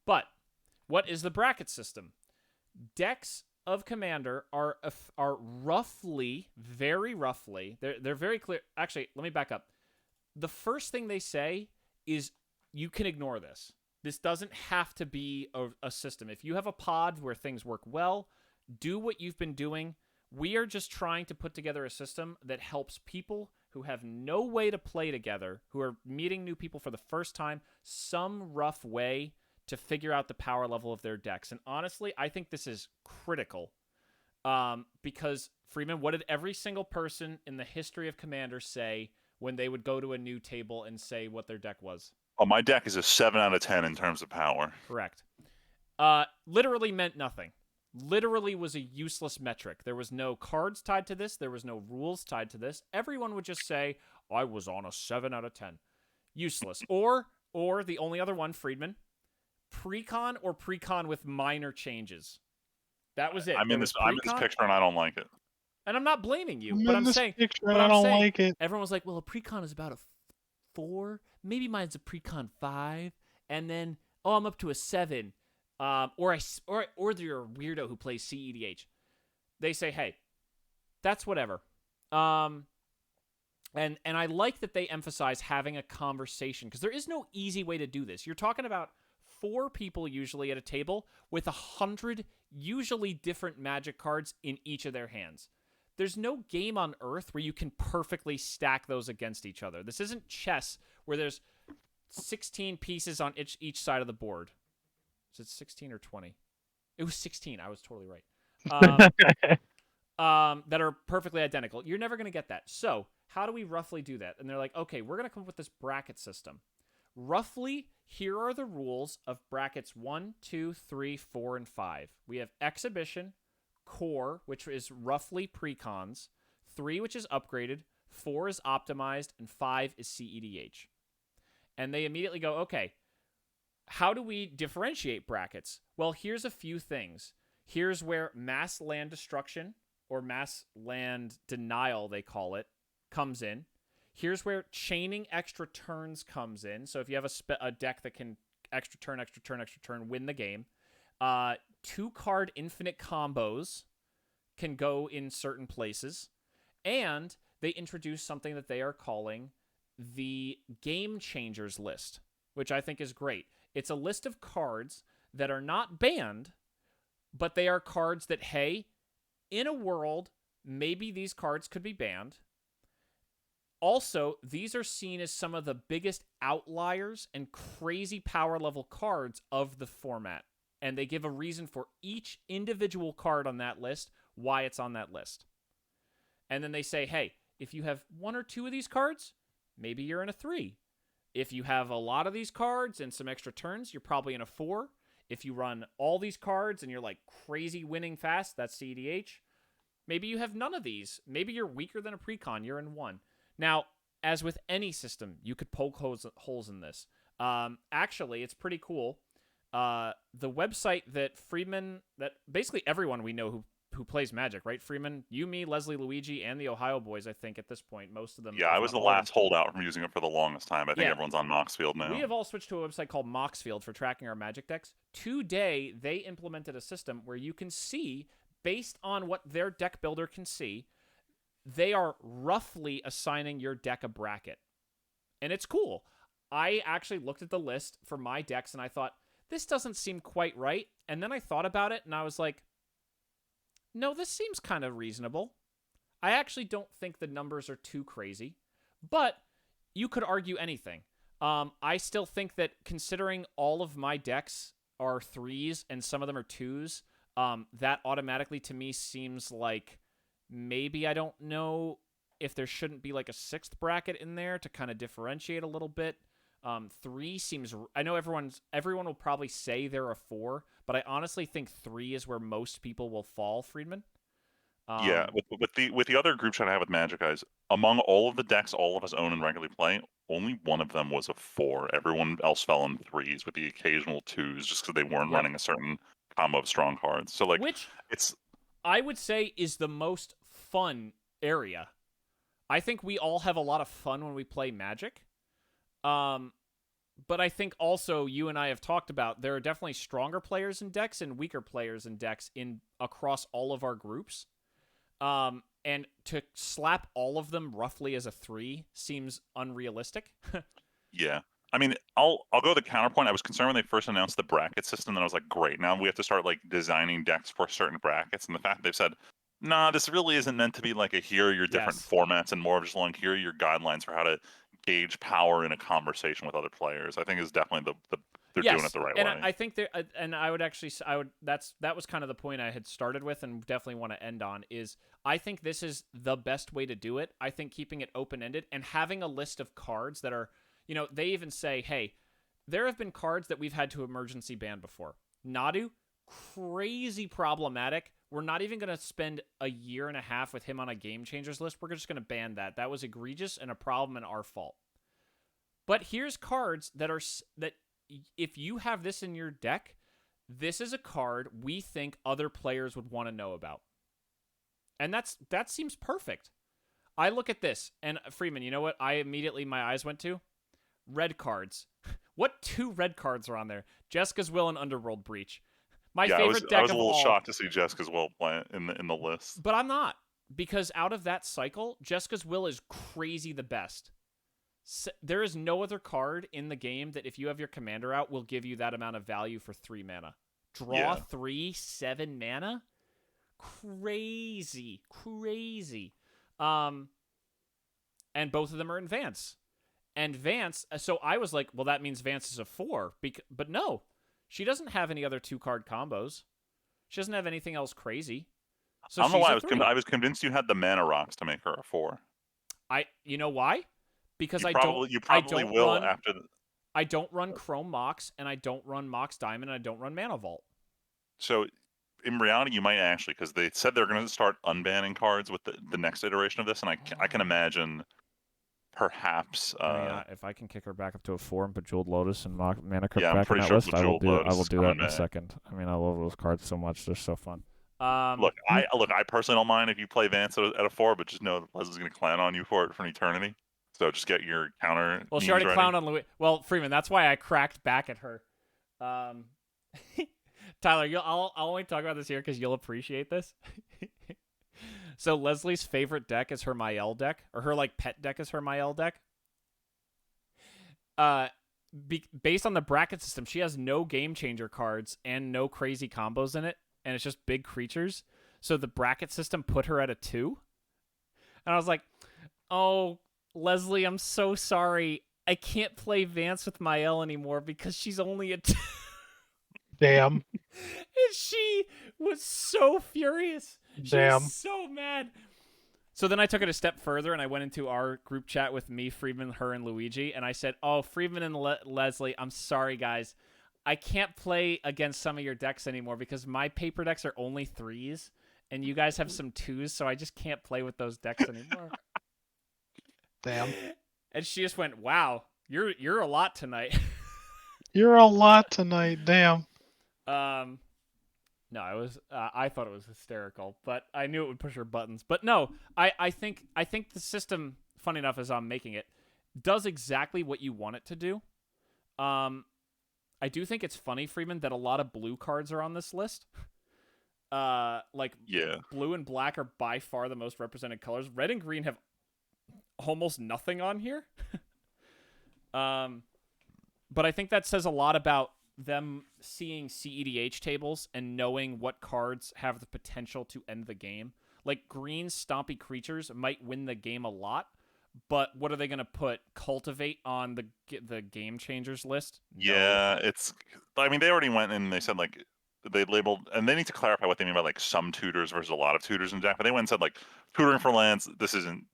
But what is the bracket system? Decks of Commander are roughly, very roughly, they're very clear. Actually, let me back up. The first thing they say is you can ignore this. This doesn't have to be a system. If you have a pod where things work well, do what you've been doing. We are just trying to put together a system that helps people who have no way to play together, who are meeting new people for the first time, some rough way to figure out the power level of their decks. And honestly, I think this is critical. Because, Freeman, what did every single person in the history of Commander say when they would go to a new table and say what their deck was? Oh, my deck is a 7 out of 10 in terms of power. Correct. Literally meant nothing. Literally was a useless metric. There was no cards tied to this. There was no rules tied to this. Everyone would just say, I was on a 7 out of 10. Useless. Or the only other one, Friedman, precon or precon with minor changes. That was it. I'm in this picture and I don't like it. And I'm not blaming you, I'm but in I'm this saying, picture but and I I'm don't saying, like it. everyone was like, well, a precon is about a 4. Maybe mine's a precon 5. And then, oh, I'm up to a 7. Or you're a weirdo who plays CEDH. They say, hey, that's whatever. And I like that they emphasize having a conversation, because there is no easy way to do this. You're talking about 4 people usually at a table with 100 usually different Magic cards in each of their hands. There's no game on Earth where you can perfectly stack those against each other. This isn't chess where there's 16 pieces on each side of the board. Is it 16 or 20? It was 16. I was totally right. That are perfectly identical. You're never going to get that. So how do we roughly do that? And they're like, okay, we're going to come up with this bracket system. Roughly, here are the rules of brackets 1, 2, 3, 4, and 5. We have Exhibition, Core, which is roughly precons, 3, which is upgraded, 4 is optimized, and 5 is CEDH. And they immediately go, okay, how do we differentiate brackets? Well, here's a few things. Here's where mass land destruction, or mass land denial, they call it, comes in. Here's where chaining extra turns comes in. So if you have a deck that can extra turn, extra turn, extra turn, win the game. 2-card infinite combos can go in certain places. And they introduced something that they are calling the Game Changers list, which I think is great. It's a list of cards that are not banned, but they are cards that, hey, in a world, maybe these cards could be banned. Also, these are seen as some of the biggest outliers and crazy power level cards of the format. And they give a reason for each individual card on that list, why it's on that list. And then they say, hey, if you have 1 or 2 of these cards, maybe you're in a 3. If you have a lot of these cards and some extra turns, you're probably in a 4. If you run all these cards and you're like crazy winning fast, that's CDH. Maybe you have none of these. Maybe you're weaker than a precon, you're in 1. Now, as with any system, you could poke holes in this. Actually, it's pretty cool. The website that Freeman, that basically everyone we know who plays Magic, right? Freeman, you, me, Leslie, Luigi, and the Ohio boys, I think, at this point. Most of them. Yeah, I was the last holdout from using it for the longest time. I think everyone's on Moxfield now. We have all switched to a website called Moxfield for tracking our Magic decks. Today, they implemented a system where you can see, based on what their deck builder can see, they are roughly assigning your deck a bracket. And it's cool. I actually looked at the list for my decks, and I thought, this doesn't seem quite right. And then I thought about it, and I was like, no, this seems kind of reasonable. I actually don't think the numbers are too crazy, but you could argue anything. I still think that considering all of my decks are 3s and some of them are 2s, that automatically to me seems like maybe I don't know if there shouldn't be like a 6th bracket in there to kind of differentiate a little bit. 3 seems, I know everyone will probably say they're a 4, but I honestly think 3 is where most people will fall, Friedman. Yeah, with the other group chat I have with Magic guys, among all of the decks all of us own and regularly play, only one of them was a 4. Everyone else fell in 3s with the occasional 2s just because they weren't running a certain combo of strong cards. So like, which it's, I would say is the most fun area. I think we all have a lot of fun when we play Magic. But I think also you and I have talked about there are definitely stronger players in decks and weaker players in decks across all of our groups. And to slap all of them roughly as a 3 seems unrealistic. yeah. I mean, I'll go the counterpoint. I was concerned when they first announced the bracket system, and I was like, great, now we have to start like designing decks for certain brackets. And the fact that they've said, nah, this really isn't meant to be like a here are your different formats and more of just like here are your guidelines for how to gauge power in a conversation with other players, I think is definitely they're doing it the right way. And I think that was kind of the point I had started with and definitely want to end on is I think this is the best way to do it. I think keeping it open-ended and having a list of cards that are, they even say, hey, there have been cards that we've had to emergency ban before. Nadu, crazy problematic. We're not even going to spend a year and a half with him on a Game Changers list. We're just going to ban that. That was egregious and a problem and our fault. But here's cards that if you have this in your deck, this is a card we think other players would want to know about. And that seems perfect. I look at this, and Freeman, you know what? My eyes went to? Red cards. What 2 red cards are on there? Jessica's Will and Underworld Breach. My favorite deck of all. I was a little shocked to see Jessica's Will play in the list. But I'm not, because out of that cycle, Jessica's Will is crazy the best. There is no other card in the game that if you have your commander out will give you that amount of value for 3 mana. Draw 3, 7 mana? Crazy. And both of them are in Vance. And Vance, so I was like, well, that means Vance is a 4. But no. She doesn't have any other 2-card combos. She doesn't have anything else crazy. So I don't know why I was convinced you had the mana rocks to make her a 4. You know why? Because you probably will after I don't run Chrome Mox, and I don't run Mox Diamond, and I don't run Mana Vault. So in reality, you might actually, because they said they're going to start unbanning cards with the next iteration of this, and I can imagine perhaps if I can kick her back up to a 4 and put Jeweled Lotus and Mana Crypt back in that sure list, I will do that in a back. second. I mean, I love those cards so much; they're so fun. Look, I personally don't mind if you play Vance at a 4, but just know that Leslie's going to clown on you for it for an eternity. So just get your counter. Well, she already clowned on Louis. Well, Freeman, that's why I cracked back at her. Tyler, I'll only talk about this here because you'll appreciate this. So Leslie's favorite deck is her Mael deck, or her like pet deck is her Mael deck. Based on the bracket system, she has no game changer cards and no crazy combos in it, and it's just big creatures. So the bracket system put her at a 2. And I was like, oh, Leslie, I'm so sorry. I can't play Vance with Mael anymore because she's only a 2. Damn. And she was so furious. She was so mad. So then I took it a step further, and I went into our group chat with me, Friedman, her, and Luigi, and I said, oh, Friedman and Leslie, I'm sorry, guys. I can't play against some of your decks anymore because my paper decks are only 3s, and you guys have some 2s, so I just can't play with those decks anymore. Damn. And she just went, wow, you're a lot tonight. You're a lot tonight. Damn. No, I thought it was hysterical, but I knew it would push her buttons. But no, I think the system, funny enough, as I'm making it, does exactly what you want it to do. I do think it's funny, Freeman, that a lot of blue cards are on this list. Blue and black are by far the most represented colors. Red and green have almost nothing on here. But I think that says a lot about them seeing CEDH tables and knowing what cards have the potential to end the game. Like, green stompy creatures might win the game a lot, but what are they going to put? Cultivate on the game changers list? Yeah, I mean, they already went and they said, like, they labeled, and they need to clarify what they mean by, like, some tutors versus a lot of tutors in the deck, but they went and said, like, tutoring for lands, this isn't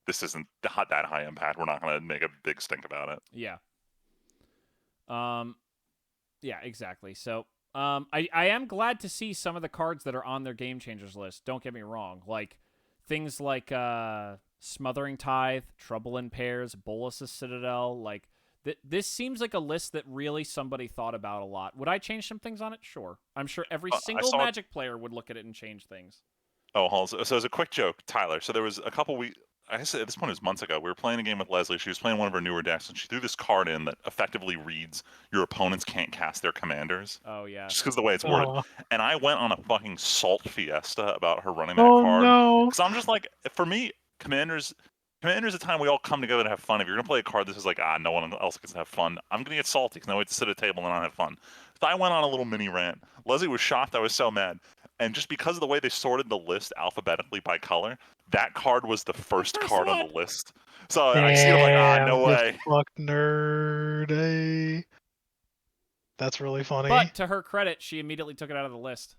that high impact. We're not going to make a big stink about it. Yeah. Yeah, exactly. So, I am glad to see some of the cards that are on their Game Changers list. Don't get me wrong. Like, things like Smothering Tithe, Trouble in Pairs, Bolus's Citadel. Like, this seems like a list that really somebody thought about a lot. Would I change some things on it? Sure. I'm sure every single Magic player would look at it and change things. Oh, so as a quick joke, Tyler. So there was a couple weeks. I guess at this point it was months ago. We were playing a game with Leslie. She was playing one of her newer decks, and she threw this card in that effectively reads your opponents can't cast their commanders. Oh, yeah. Just because the way it's worded. And I went on a fucking salt fiesta about her running that card. No. Because I'm just like, for me, commanders is a time we all come together to have fun. If you're going to play a card this is like, no one else gets to have fun, I'm going to get salty because I wait to sit at a table and not have fun. So I went on a little mini rant. Leslie was shocked. I was so mad. And just because of the way they sorted the list alphabetically by color, that card was the first card on the list. So I see it, I'm like, no way. Fuck nerd. That's really funny. But to her credit, she immediately took it out of the list.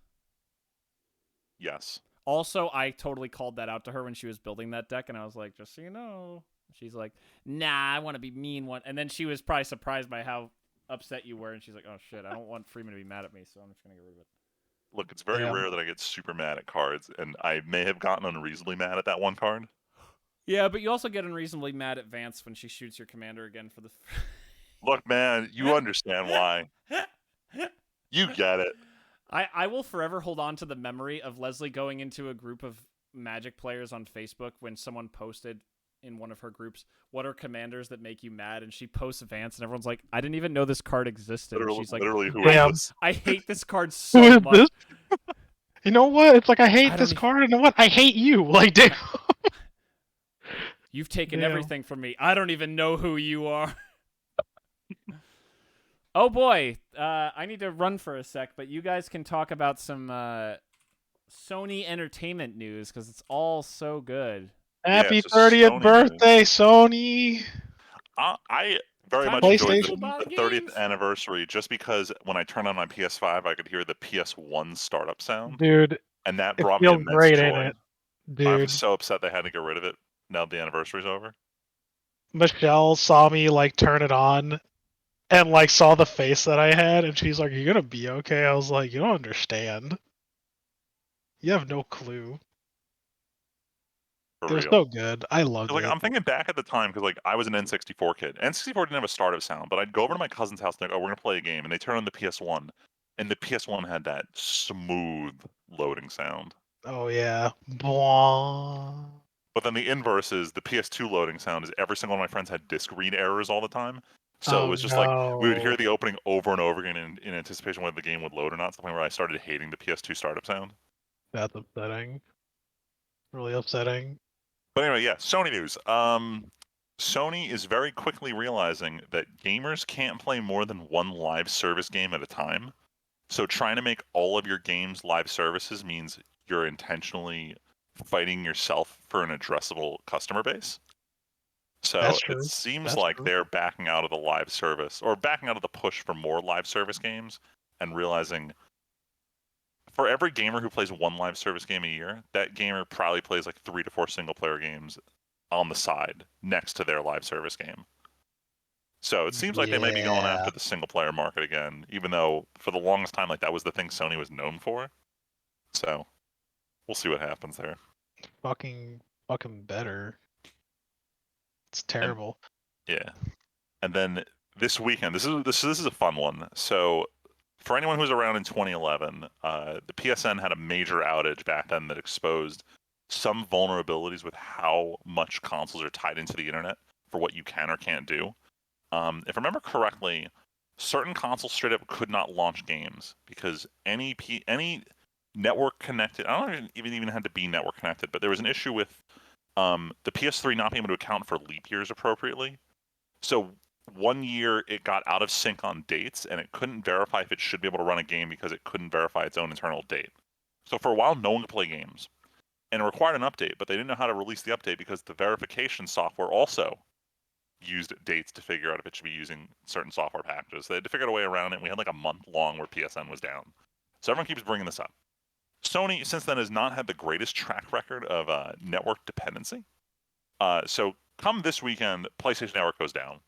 Yes. Also, I totally called that out to her when she was building that deck, and I was like, just so you know. She's like, nah, I want to be mean one. And then she was probably surprised by how upset you were, and she's like, oh shit, I don't want Freeman to be mad at me, so I'm just going to get rid of it. Look, it's very rare that I get super mad at cards, and I may have gotten unreasonably mad at that one card. Yeah, but you also get unreasonably mad at Vance when she shoots your commander again for the... Look, man, you understand why. You get it. I will forever hold on to the memory of Leslie going into a group of Magic players on Facebook when someone posted in one of her groups, what are commanders that make you mad? And she posts Vance, and everyone's like, I didn't even know this card existed. She's like, literally, who is this? I hate this card so much. This? You know what? It's like, I hate this card, and you know what? I hate you. Like, damn. You've taken everything from me. I don't even know who you are. Oh boy, I need to run for a sec, but you guys can talk about some Sony Entertainment news, because it's all so good. Happy 30th birthday, Sony! I very much enjoyed the 30th anniversary just because when I turned on my PS5, I could hear the PS1 startup sound. Dude, and that brought me immense great, joy. ain't it? Dude. I was so upset they had to get rid of it now the anniversary's over. Michelle saw me, like, turn it on and, like, saw the face that I had, and she's like, are you gonna be okay? I was like, you don't understand. You have no clue. It was so good. I loved it. I'm thinking back at the time because I was an N64 kid. N64 didn't have a startup sound, but I'd go over to my cousin's house and we're gonna play a game, and they turn on the PS1, and the PS1 had that smooth loading sound. Oh yeah. Blah. But then the inverse is the PS2 loading sound is every single one of my friends had disc read errors all the time. So it Oh was just like we would hear no, the opening over and over again in anticipation whether the game would load or not. To the point where I started hating the PS2 startup sound. that's upsetting. Really upsetting. But anyway, yeah, Sony news. Sony is very quickly realizing that gamers can't play more than one live service game at a time. So trying to make all of your games live services means you're intentionally fighting yourself for an addressable customer base. So That's it true. seems That's like true. they're backing out of the live service or backing out of the push for more live service games and realizing for every gamer who plays one live service game a year, that gamer probably plays like 3 to 4 single player games on the side next to their live service game. So it seems like they may be going Yeah. after the single player market again, even though for the longest time, like that was the thing Sony was known for. So we'll see what happens there. Fucking better. It's And terrible. yeah, and then this weekend, this is a fun one. So for anyone who was around in 2011, the PSN had a major outage back then that exposed some vulnerabilities with how much consoles are tied into the internet for what you can or can't do. If I remember correctly, certain consoles straight up could not launch games because any network connected. I don't even had to be network connected, but there was an issue with the PS3 not being able to account for leap years appropriately. So one year it got out of sync on dates and it couldn't verify if it should be able to run a game because it couldn't verify its own internal date. So for a while, no one could play games. And it required an update, but they didn't know how to release the update because the verification software also used dates to figure out if it should be using certain software packages. They had to figure out a way around it. And we had like a month long where PSN was down. So everyone keeps bringing this up. Sony, since then, has not had the greatest track record of network dependency. So come this weekend, PlayStation Network goes down.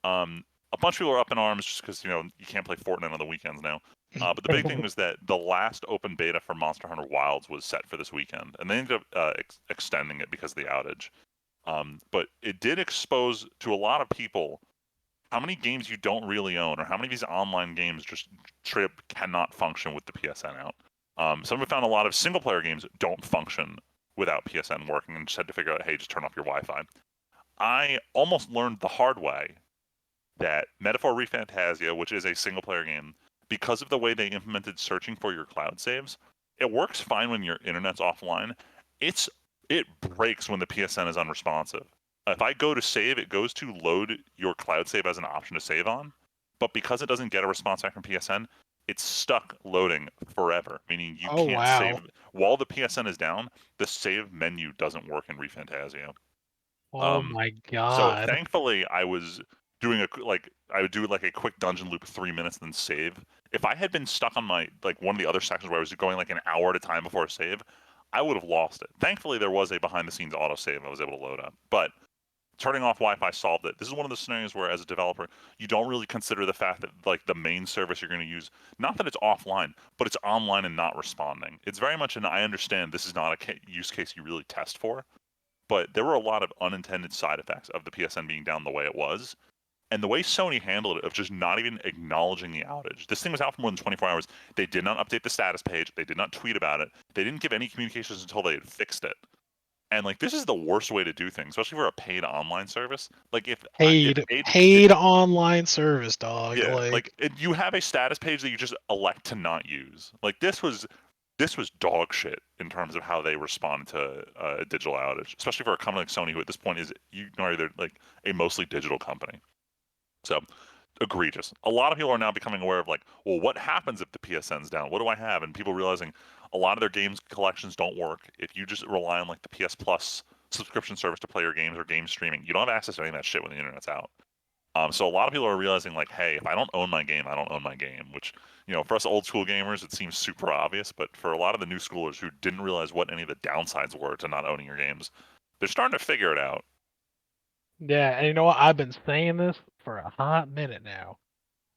A bunch of people are up in arms just because you can't play Fortnite on the weekends now. But the big thing was that the last open beta for Monster Hunter Wilds was set for this weekend, and they ended up extending it because of the outage. But it did expose to a lot of people how many games you don't really own, or how many of these online games just straight up cannot function with the PSN out. Some have found a lot of single player games don't function without PSN working, and just had to figure out, hey, just turn off your Wi-Fi. I almost learned the hard way that Metaphor Refantazio, which is a single player game, because of the way they implemented searching for your cloud saves, it works fine when your internet's offline. It breaks when the PSN is unresponsive. If I go to save, it goes to load your cloud save as an option to save on, but because it doesn't get a response back from PSN, it's stuck loading forever, meaning you Oh can't save wow. while the PSN is down. The save menu doesn't work in Refantazio. Oh Um, my so god. thankfully, I was doing I would do like a quick dungeon loop, 3 minutes, then save. If I had been stuck on my like one of the other sections where I was going like an hour at a time before a save, I would have lost it. Thankfully, there was a behind the scenes autosave I was able to load up. But turning off Wi-Fi solved it. This is one of the scenarios where, as a developer, you don't really consider the fact that like the main service you're going to use, not that it's offline, but it's online and not responding. It's very much an I understand this is not a use case you really test for, but there were a lot of unintended side effects of the PSN being down the way it was. And the way Sony handled it of just not even acknowledging the outage. This thing was out for more than 24 hours. They did not update the status page. They did not tweet about it. They didn't give any communications until they had fixed it. And like this is the worst way to do things, especially for a paid online service. Like if Paid online service, dog. yeah, Like like you have a status page that you just elect to not use. Like this was dog shit in terms of how they respond to a digital outage, especially for a company like Sony, who at this point is either like a mostly digital company. So egregious. A lot of people are now becoming aware of like, well, what happens if the PSN's down? What do I have? And people realizing a lot of their games collections don't work if you just rely on like the PS Plus subscription service to play your games or game streaming. You don't have access to any of that shit when the internet's out. So a lot of people are realizing like, hey, if I don't own my game, I don't own my game. Which for us old school gamers, it seems super obvious, but for a lot of the new schoolers who didn't realize what any of the downsides were to not owning your games, they're starting to figure it out. yeah, and you know what? I've been saying this for a hot minute now.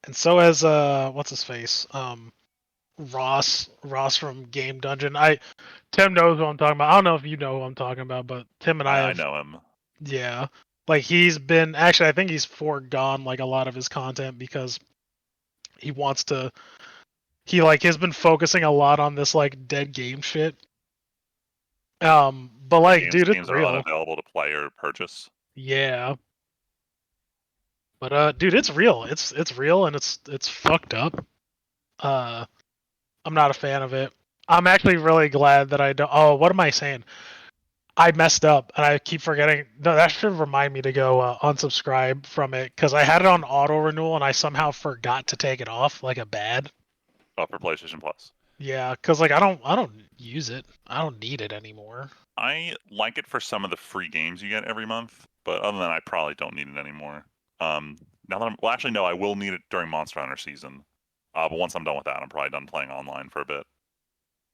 And so has what's his face? Ross from Game Dungeon. Tim knows what I'm talking about. I don't know if you know who I'm talking about, but Tim and I I have, know him. yeah. Like he's been actually I think he's foregone like a lot of his content because he wants to he like has been focusing a lot on this like dead game shit. But like Games dude, it's games are real. unavailable to play or purchase. Yeah. But dude, it's real. It's real and it's fucked up. I'm not a fan of it. I'm actually really glad that I don't. Oh, what am I saying? I messed up and I keep forgetting. No, that should remind me to go unsubscribe from it because I had it on auto renewal and I somehow forgot to take it off like a bad. Oh, for PlayStation Plus. Yeah, because like I don't use it. I don't need it anymore. I like it for some of the free games you get every month, but other than that, I probably don't need it anymore. Now that well, actually, no, I will need it during Monster Hunter season. But once I'm done with that, I'm probably done playing online for a bit.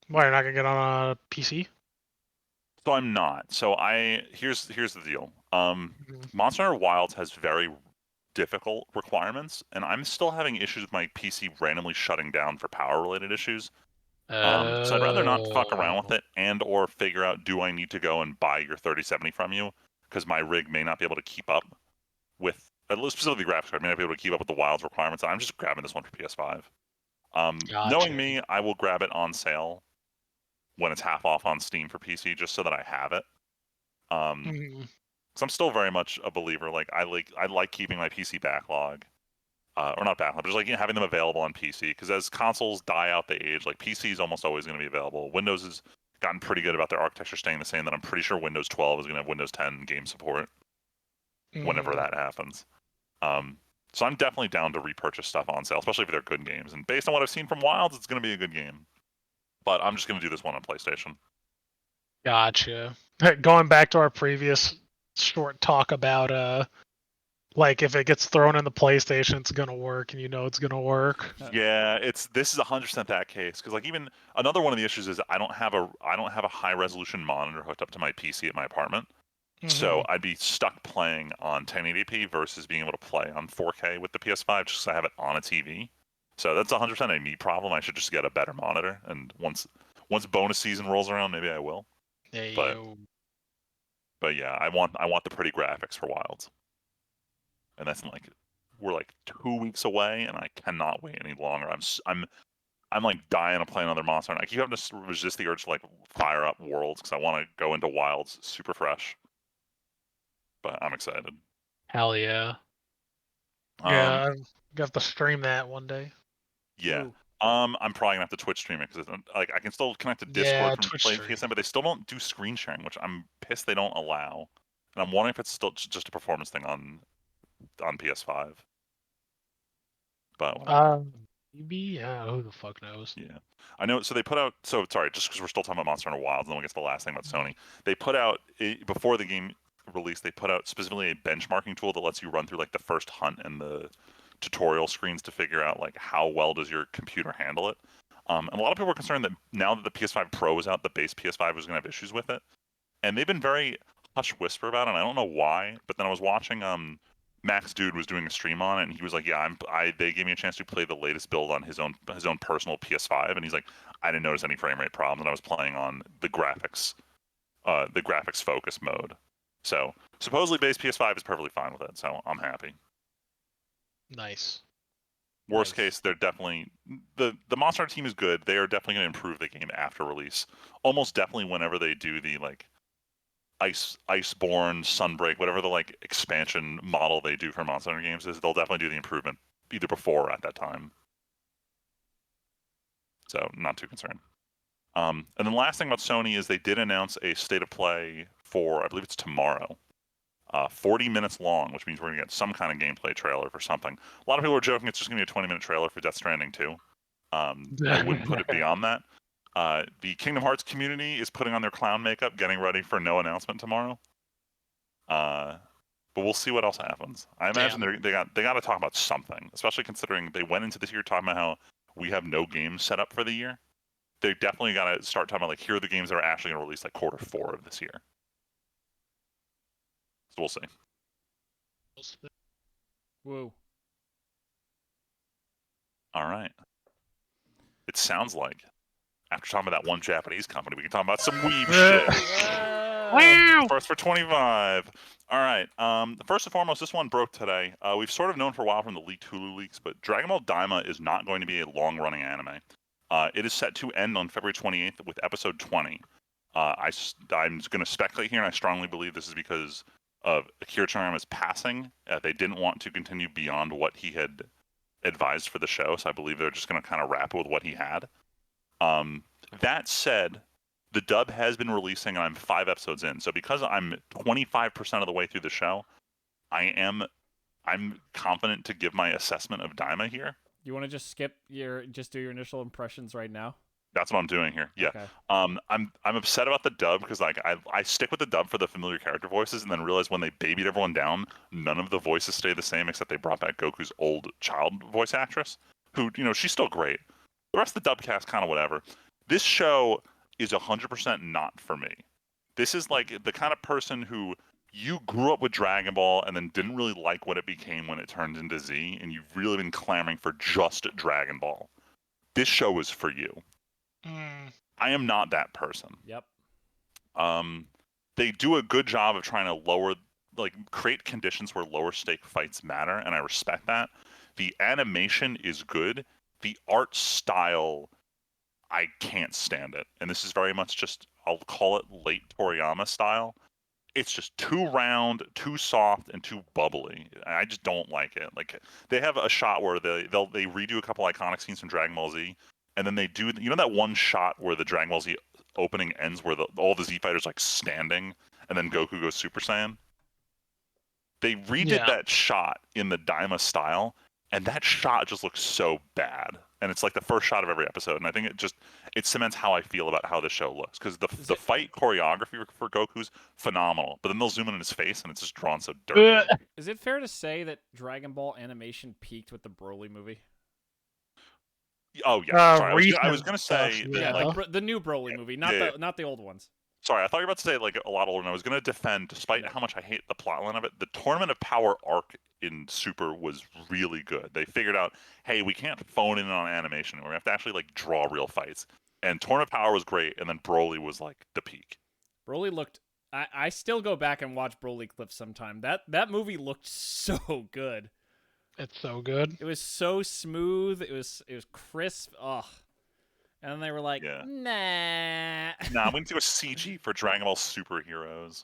Why you're not gonna get on a PC? So I'm not. So here's the deal. Mhm. Monster Hunter Wilds has very difficult requirements, and I'm still having issues with my PC randomly shutting down for power related issues. So I'd rather not fuck around with it and or figure out, do I need to go and buy your 3070 from you, because my rig may not be able to keep up with, specifically the graphics card, may not be able to keep up with the Wilds requirements. I'm just grabbing this one for PS5. Knowing Gotcha. me, I will grab it on sale when it's half off on Steam for PC, just so that I have it. Mhm. Because I'm still very much a believer. Like I like keeping my PC backlog. Or not backlog, but just like having them available on PC. Because as consoles die out, they age. Like PC is almost always going to be available. Windows has gotten pretty good about their architecture staying the same. That I'm pretty sure Windows 12 is going to have Windows 10 game support whenever Mhm. that happens. Um, so I'm definitely down to repurchase stuff on sale, especially if they're good games. And based on what I've seen from Wilds, it's going to be a good game. But I'm just going to do this one on PlayStation. Gotcha. Going back to our previous short talk about like if it gets thrown in the PlayStation, it's gonna work, and you know it's gonna work. Yeah, this is 100% that case, because like even another one of the issues is I don't have a high resolution monitor hooked up to my PC at my apartment. Hmm. So I'd be stuck playing on 1080p versus being able to play on 4K with the PS5 just because I have it on a TV. So that's 100% a me problem. I should just get a better monitor, and once bonus season rolls around, maybe I will. Hey But yo. yeah, I want the pretty graphics for Wilds, and that's in like we're like 2 weeks away, and I cannot wait any longer. I'm like dying to play another Monster, and I keep having to resist the urge to like fire up Worlds because I want to go into Wilds super fresh. But I'm excited. Hell yeah. Um, Yeah, I'm gonna have to stream that one day. yeah. Ooh. I'm probably gonna have to Twitch stream it because like I can still connect to Discord Yeah, from Twitch play stream. PSN, but they still don't do screen sharing, which I'm pissed they don't allow. And I'm wondering if it's still just a performance thing on PS5. But whatever. Um, maybe. Yeah, who the fuck knows? Yeah, I know. So they put out. So sorry, just because we're still talking about Monster Hunter Wilds, and then we'll get to the last thing about Mhm. Sony. They put out before the game release. They put out specifically a benchmarking tool that lets you run through like the first hunt and the tutorial screens to figure out like how well does your computer handle it. And a lot of people were concerned that now that the PS5 Pro is out, the base PS5 was going to have issues with it, and they've been very hush whisper about it. And I don't know why, but then I was watching Max Dude was doing a stream on it, and he was like, "Yeah, they gave me a chance to play the latest build on his own personal PS5, and he's like, I didn't notice any frame rate problems, and I was playing on the graphics focus mode. So supposedly base PS5 is perfectly fine with it, so I'm happy. Nice. Worst Nice. case, they're definitely the Monster Hunter team is good. They are definitely going to improve the game after release. Almost definitely whenever they do the like Iceborne, Sunbreak, whatever the like expansion model they do for Monster Hunter games is, they'll definitely do the improvement either before or at that time. So not too concerned. And then the last thing about Sony is they did announce a state of play for, I believe it's tomorrow, 40 minutes long, which means we're going to get some kind of gameplay trailer for something. A lot of people are joking it's just going to be a 20-minute trailer for Death Stranding 2. I wouldn't put it beyond that. The Kingdom Hearts community is putting on their clown makeup, getting ready for no announcement tomorrow. But we'll see what else happens. I imagine Damn. they got to talk about something, especially considering they went into this year talking about how we have no games set up for the year. They definitely got to start talking about like here are the games that are actually going to release like quarter 4 of this year. So we'll see. Woo. All right. It sounds like after talking about that one Japanese company, we can talk about some weeb shit. Wow. First for 25. All right. First and foremost, this one broke today. We've sort of known for a while from the leaked Hulu leaks, but Dragon Ball Daima is not going to be a long-running anime. It is set to end on February 28th with episode 20. I'm going to speculate here, and I strongly believe this is because of Akira Toriyama's passing. They didn't want to continue beyond what he had advised for the show, so I believe they're just going to kind of wrap it with what he had. That said, the dub has been releasing, and I'm 5 episodes in. So because I'm 25% of the way through the show, I'm confident to give my assessment of Daima here. You want to just just do your initial impressions right now? That's what I'm doing here. Yeah. Okay. I'm upset about the dub because like I stick with the dub for the familiar character voices, and then realize when they babied everyone down, none of the voices stay the same except they brought back Goku's old child voice actress, who she's still great. The rest of the dub cast kind of whatever. This show is 100% not for me. This is like the kind of person who you grew up with Dragon Ball and then didn't really like what it became when it turned into Z, and you've really been clamoring for just Dragon Ball. This show is for you. I am not that person. Yep. They do a good job of trying to create conditions where lower stake fights matter, and I respect that. The animation is good. The art style, I can't stand it. And this is very much just, I'll call it late Toriyama style. It's just too round, too soft, and too bubbly. I just don't like it. Like, they have a shot where they redo a couple iconic scenes from Dragon Ball Z, and then they do, that one shot where the Dragon Ball Z opening ends where all the Z fighters like standing, and then Goku goes Super Saiyan. They redid that shot in the Daima style, and that shot just looks so bad. And it's like the first shot of every episode, and I think it cements how I feel about how the show looks, because the fight choreography for Goku's phenomenal, but then they'll zoom in on his face and it's just drawn so dirty. Is it fair to say that Dragon Ball animation peaked with the Broly movie? Oh yeah, sorry. I was gonna say the new Broly movie, not the old ones. Sorry, I thought you were about to say like a lot older, and I was gonna defend, despite how much I hate the plotline of it, the Tournament of Power arc in Super was really good. They figured out, hey, we can't phone in on animation anymore. We have to actually like draw real fights. And Tournament of Power was great, and then Broly was like the peak. Broly looked. I still go back and watch Broly clips sometime. That movie looked so good. It's so good. It was so smooth. It was crisp. Ugh. And then they were like, nah. Nah, we need to do a CG for Dragon Ball superheroes.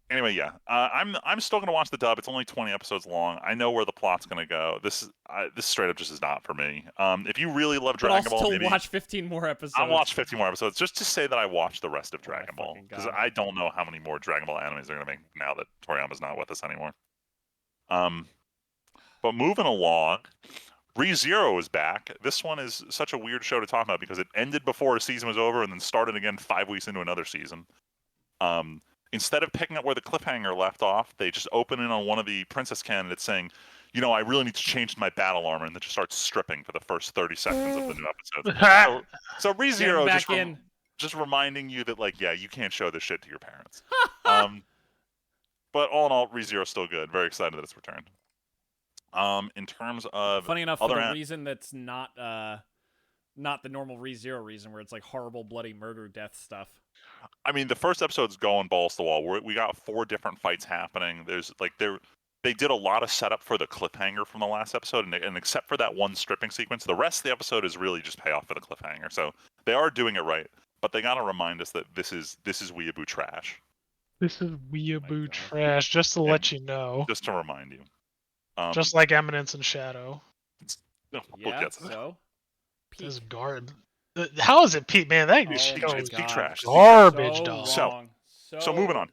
Anyway, yeah. I'm still gonna watch the dub. It's only 20 episodes long. I know where the plot's gonna go. This straight up just is not for me. If you really love Dragon Ball, maybe watch 15 more episodes. I'll watch 15 more episodes just to say that I watched the rest of Dragon Ball, because I don't know how many more Dragon Ball animes they're gonna make now that Toriyama's not with us anymore. But moving along, ReZero is back. This one is such a weird show to talk about because it ended before a season was over and then started again 5 weeks into another season. Instead of picking up where the cliffhanger left off, they just open in on one of the princess candidates saying, I really need to change my battle armor, and then just starts stripping for the first 30 seconds of the new episode. so ReZero just reminding you that, like, yeah, you can't show this shit to your parents. But all in all, ReZero's still good. Very excited that it's returned. In terms of funny enough, for the reason that's not the normal ReZero reason, where it's like horrible, bloody murder, death stuff. I mean, the first episode's going balls to the wall. We got 4 different fights happening. There's like they did a lot of setup for the cliffhanger from the last episode, and except for that one stripping sequence, the rest of the episode is really just payoff for the cliffhanger. So they are doing it right, but they gotta remind us that this is weeaboo trash. This is weeaboo trash, just to let you know. Just to remind you. Just like Eminence and Shadow. So? This is garbage. How is it, Pete? Man, that is it's peak trash. Garbage, dog. So moving on.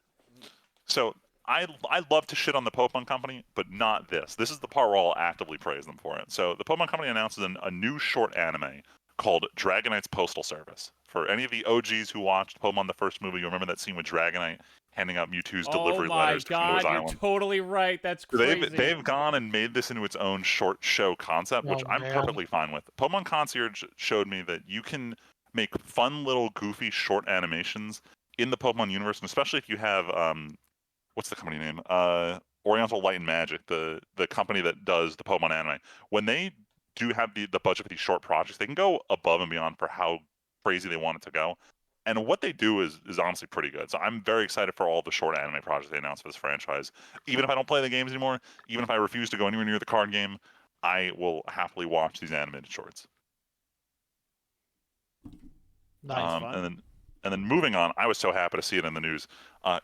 So I love to shit on the Pokemon Company, but not this. This is the part where I'll actively praise them for it. So the Pokemon Company announces a new short anime called Dragonite's Postal Service. For any of the OGs who watched Pokemon the first movie, you remember that scene with Dragonite handing out Mewtwo's delivery letters to Kano's Island. You're totally right. That's crazy. They've gone and made this into its own short show concept, which I'm perfectly fine with. Pokemon Concierge showed me that you can make fun little goofy short animations in the Pokemon universe, and especially if you have what's the company name? Oriental Light and Magic, the company that does the Pokemon anime. When they do have the budget for these short projects, they can go above and beyond for how crazy they want it to go. And what they do is honestly pretty good. So I'm very excited for all the short anime projects they announced for this franchise. Even if I don't play the games anymore, even if I refuse to go anywhere near the card game, I will happily watch these animated shorts. Nice, and then moving on, I was so happy to see it in the news.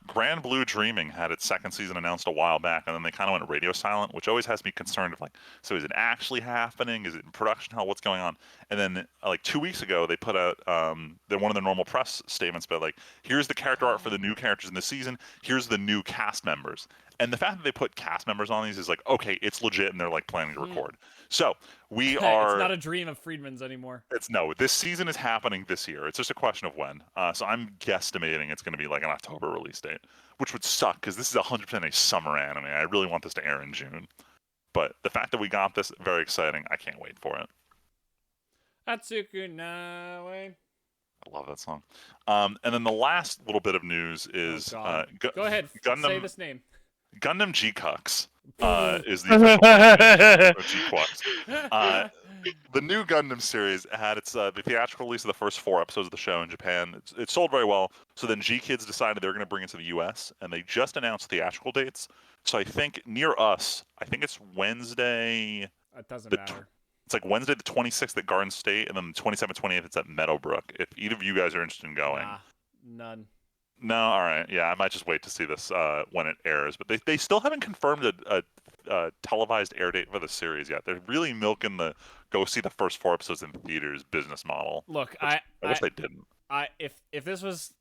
Grand Blue Dreaming had its second season announced a while back, and then they kind of went radio silent, which always has me concerned of like, so is it actually happening? Is it in production hell? What's going on? And then like 2 weeks ago, they put out one of their normal press statements, but like, here's the character art for the new characters in the season. Here's the new cast members. And the fact that they put cast members on these is like, okay, it's legit, and they're like planning to record. So we are. It's not a dream of Friedman's anymore. This season is happening this year. It's just a question of when. So I'm guesstimating it's going to be like an October release date, which would suck because this is 100% a summer anime. I really want this to air in June. But the fact that we got this, very exciting. I can't wait for it. Atsuku Nawe. I love that song. And then the last little bit of news is Go ahead. Say this name. Gundam G-Cux is the official G-Cux. The new Gundam series had its the theatrical release of the first 4 episodes of the show in Japan. It sold very well, so then G-Kids decided they were going to bring it to the U.S., and they just announced theatrical dates. So I think near us, I think it's Wednesday. It doesn't matter. It's like Wednesday the 26th at Garden State, and then the 27th, 28th, it's at Meadowbrook. If either of you guys are interested in going. None. No, all right. Yeah, I might just wait to see this when it airs. But they still haven't confirmed a televised air date for the series yet. They're really milking the go see the first 4 episodes in theaters business model. Look, I wish they didn't. If this was...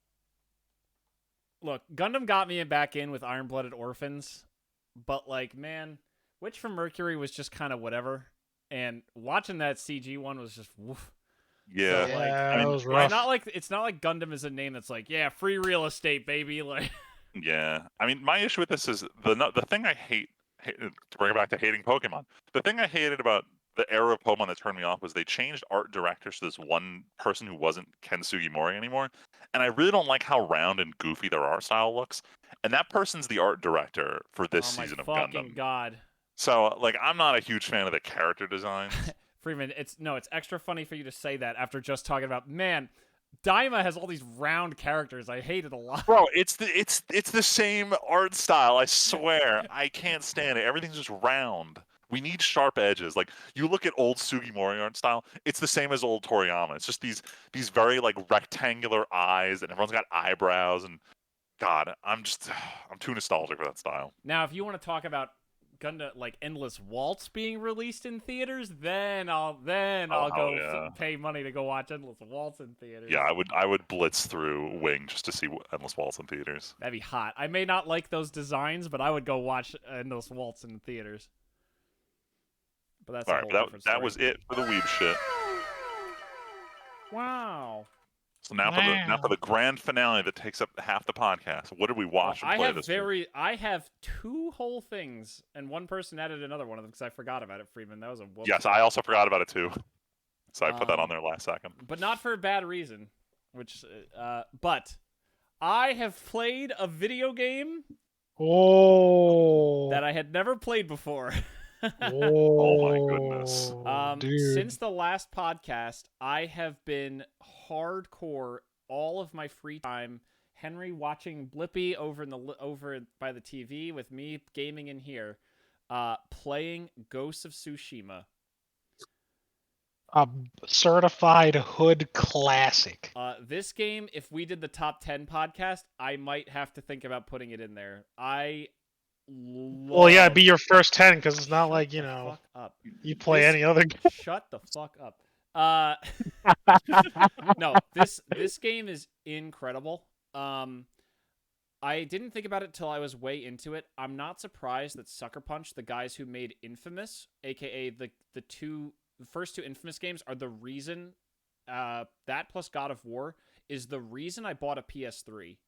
Look, Gundam got me back in with Iron-Blooded Orphans, but like, man, Witch from Mercury was just kind of whatever. And watching that CG one was just woof. Yeah, so, like, that was rough. It's not like Gundam is a name that's like, yeah, free real estate, baby. Like, yeah. I mean, my issue with this is the thing I hate to bring it back to hating Pokemon. The thing I hated about the era of Pokemon that turned me off was they changed art directors to this one person who wasn't Ken Sugimori anymore, and I really don't like how round and goofy their art style looks. And that person's the art director for this season of Gundam. Oh my fucking god! So, like, I'm not a huge fan of the character designs. Freeman, it's extra funny for you to say that after just talking about, man, Daima has all these round characters. I hate it a lot. Bro, it's the same art style, I swear. I can't stand it. Everything's just round. We need sharp edges. Like, you look at old Sugimori art style, it's the same as old Toriyama. It's just these very like rectangular eyes, and everyone's got eyebrows, and God, I'm too nostalgic for that style. Now, if you want to talk about Gundam, like Endless Waltz being released in theaters, then I'll go pay money to go watch Endless Waltz in theaters. Yeah, I would blitz through Wing just to see Endless Waltz in theaters. That'd be hot. I may not like those designs, but I would go watch Endless Waltz in theaters. But that's all right. That was it for the Weeb shit. Wow. So now for the grand finale that takes up half the podcast. What did we watch and play this week? I have 2 whole things, and one person added another one of them because I forgot about it, Freeman. That was a whoop. Yes, I also forgot about it too. So I put that on there last second. But not for a bad reason. But I have played a video game that I had never played before. Oh my goodness. Dude. Since the last podcast, I have been hardcore all of my free time. Henry watching Blippi over by the TV with me gaming in here, playing Ghosts of Tsushima. A certified hood classic. This game, if we did the top 10 podcast, I might have to think about putting it in there. Well, yeah, it'd be your first 10 because it's not like, you know, you play any other game. Shut the fuck up. No, this game is incredible. I didn't think about it till I was way into it. I'm not surprised that Sucker Punch, the guys who made Infamous, aka the first 2 Infamous games, are the reason that plus God of War is the reason I bought a PS3.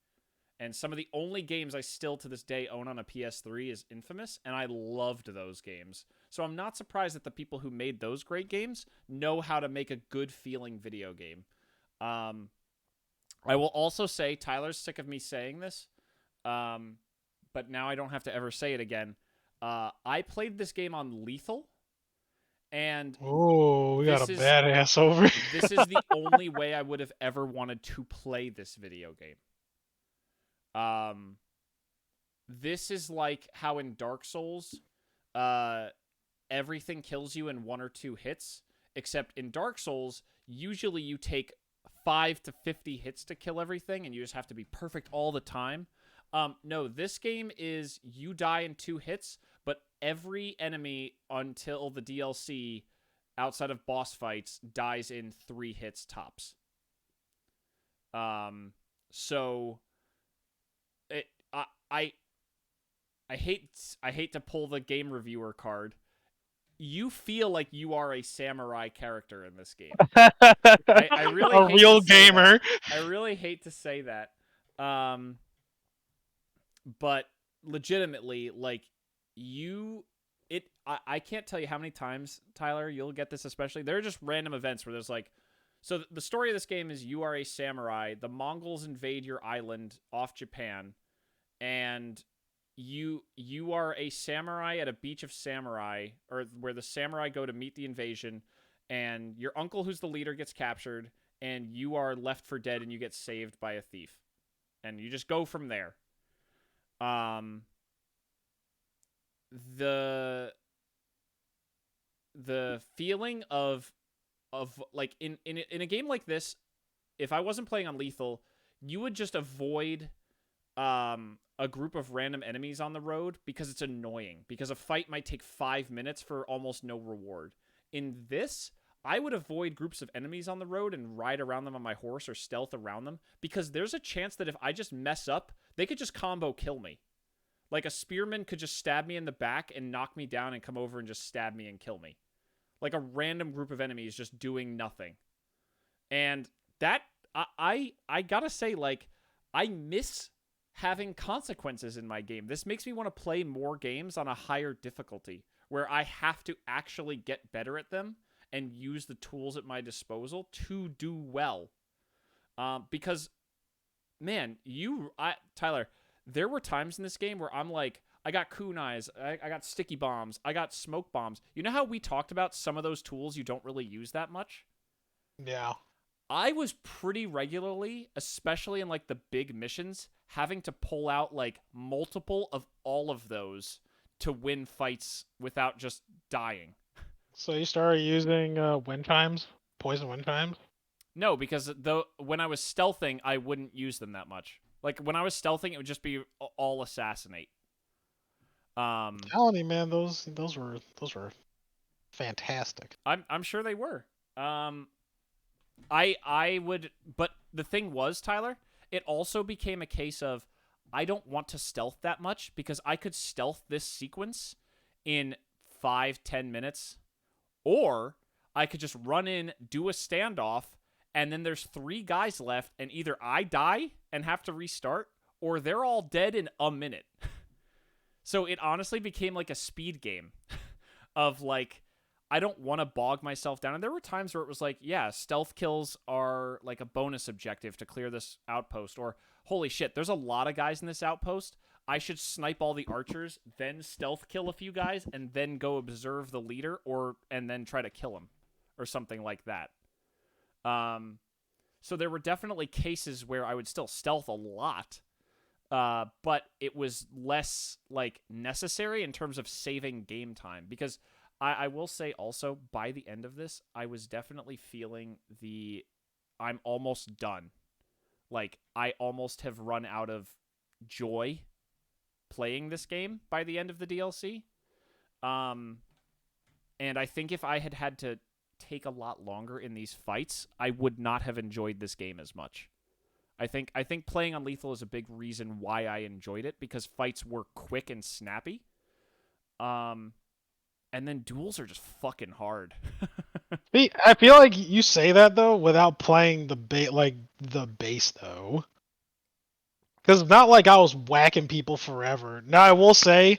And some of the only games I still to this day own on a PS3 is Infamous, and I loved those games. So I'm not surprised that the people who made those great games know how to make a good-feeling video game. I will also say, Tyler's sick of me saying this, but now I don't have to ever say it again. I played this game on Lethal, and we got a badass over. This is the only way I would have ever wanted to play this video game. This is like how in Dark Souls, everything kills you in 1 or 2 hits, except in Dark Souls, usually you take 5 to 50 hits to kill everything, and you just have to be perfect all the time. No, this game is you die in 2 hits, but every enemy until the DLC, outside of boss fights, dies in 3 hits tops. So it I hate to pull the game reviewer card. You feel like you are a samurai character in this game. I really a hate real to say gamer. that. I really hate to say that. But legitimately, like I can't tell you how many times, Tyler, you'll get this especially. There are just random events where there's like, so the story of this game is you are a samurai. The Mongols invade your island off Japan, and you are a samurai at a beach of samurai, or where the samurai go to meet the invasion, and your uncle, who's the leader, gets captured, and you are left for dead, and you get saved by a thief, and you just go from there. The feeling of like in a game like this, if I wasn't playing on lethal, you would just avoid a group of random enemies on the road because it's annoying, because a fight might take 5 minutes for almost no reward. In this, I would avoid groups of enemies on the road and ride around them on my horse or stealth around them, because there's a chance that if I just mess up, they could just combo kill me. Like a spearman could just stab me in the back and knock me down and come over and just stab me and kill me. Like a random group of enemies just doing nothing. And that, I gotta say, like, I miss having consequences in my game. This makes me want to play more games on a higher difficulty, where I have to actually get better at them and use the tools at my disposal to do well. Because, man, Tyler, there were times in this game where I'm like, I got kunais, I got sticky bombs, I got smoke bombs. You know how we talked about some of those tools you don't really use that much? Yeah. I was pretty regularly, especially in like the big missions, having to pull out like multiple of all of those to win fights without just dying. So you started using wind chimes, poison wind chimes? No, because when I was stealthing, I wouldn't use them that much. Like when I was stealthing, it would just be all assassinate. Telling you, man, those were fantastic. I'm sure they were. I would, but the thing was, Tyler, it also became a case of I don't want to stealth that much, because I could stealth this sequence in 5-10 minutes, or I could just run in, do a standoff, and then there's 3 guys left, and either I die and have to restart, or they're all dead in a minute. So it honestly became like a speed game of like, I don't want to bog myself down. And there were times where it was like, yeah, stealth kills are like a bonus objective to clear this outpost. Or, holy shit, there's a lot of guys in this outpost. I should snipe all the archers, then stealth kill a few guys, and then go observe the leader, and then try to kill him, or something like that. So there were definitely cases where I would still stealth a lot, but it was less like necessary in terms of saving game time, because I will say also, by the end of this, I was definitely feeling I'm almost done. Like, I almost have run out of joy playing this game by the end of the DLC. And I think if I had to take a lot longer in these fights, I would not have enjoyed this game as much. I think playing on lethal is a big reason why I enjoyed it, because fights were quick and snappy. And then duels are just fucking hard. See, I feel like you say that though without playing the base though. Because it's not like I was whacking people forever. Now I will say,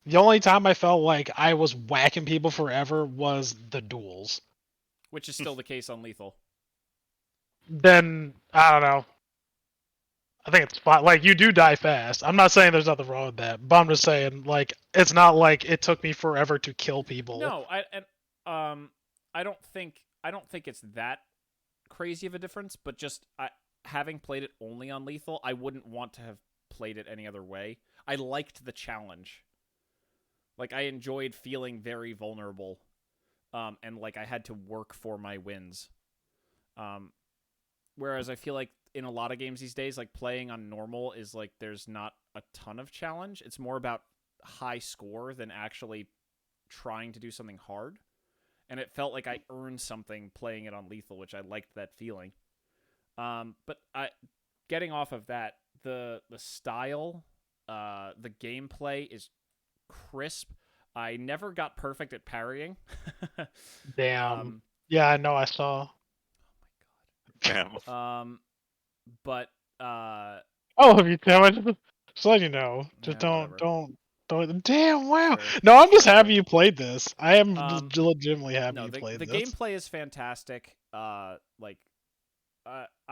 the only time I felt like I was whacking people forever was the duels. Which is still the case on lethal. Then I don't know. I think it's fine. Like, you do die fast. I'm not saying there's nothing wrong with that, but I'm just saying, like, it's not like it took me forever to kill people. No, I don't think it's that crazy of a difference, but just having played it only on lethal, I wouldn't want to have played it any other way. I liked the challenge. Like, I enjoyed feeling very vulnerable, and like I had to work for my wins. Whereas I feel like in a lot of games these days, like playing on normal is like there's not a ton of challenge. It's more about high score than actually trying to do something hard. And it felt like I earned something playing it on lethal, which I liked that feeling. But getting off of that, the style, the gameplay is crisp. I never got perfect at parrying. Damn. Yeah, I know. I saw. Damn. But Oh, you damn it! Just let you know. Just yeah, whatever. don't. Damn! Wow. Sure. No, I'm just Whatever. happy you played this. I am legitimately happy No, you played the this. gameplay is fantastic. I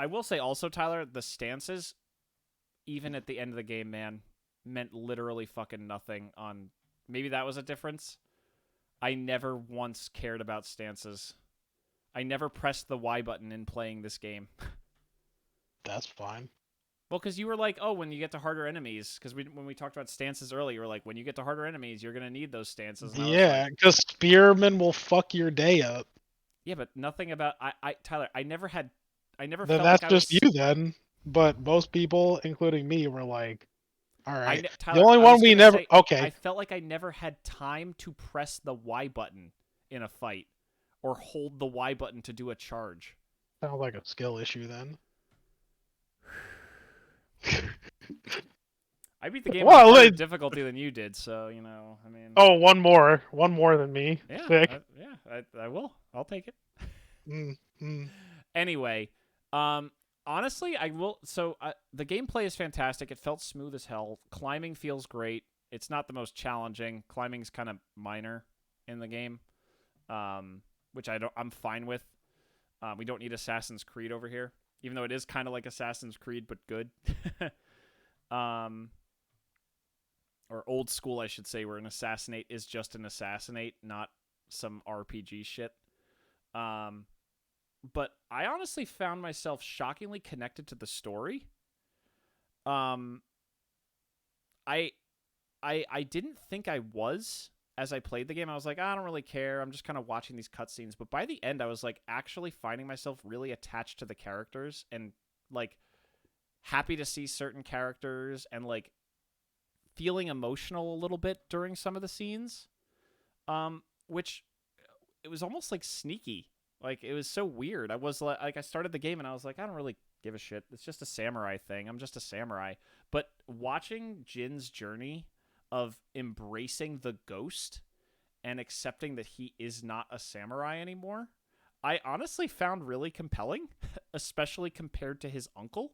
will say also, Tyler, the stances, even at the end of the game, man, meant literally fucking nothing. On maybe that was a difference. I never once cared about stances. I never pressed the Y button in playing this game. That's fine. Well, because you were like, oh, when you get to harder enemies, because when we talked about stances earlier, you were like, when you get to harder enemies, you're gonna need those stances. And Yeah, because Spearman will fuck your day up. yeah, but nothing about Tyler. I never Then felt that's like I just was. you then. But most people, including me, were like, "All right." The Tyler, only I one was we gonna never. say I Okay, felt like I never had time to press the Y button in a fight, or hold the Y button to do a charge. sounds like a skill issue then. I beat the game on Well, harder difficulty than you did, so I mean. oh, one more than me. Yeah, Sick. I will. I'll take it. Mm, mm. Anyway, honestly, I will. So the gameplay is fantastic. It felt smooth as hell. Climbing feels great. It's not the most challenging. Climbing's kind of minor in the game, which I'm fine with. We don't need Assassin's Creed over here, even though it is kind of like Assassin's Creed but good. Or old school, I should say, where an assassinate is just an assassinate, not some RPG shit. But I honestly found myself shockingly connected to the story. I didn't think I was as I played the game. I was like, I don't really care. I'm just kind of watching these cutscenes. But by the end, I was like actually finding myself really attached to the characters and like happy to see certain characters and like feeling emotional a little bit during some of the scenes. Which it was almost like sneaky. Like it was so weird. I was like I started the game and I was like, I don't really give a shit. It's just a samurai thing. I'm just a samurai. But watching Jin's journey of embracing the ghost and accepting that he is not a samurai anymore, I honestly found really compelling, especially compared to his uncle.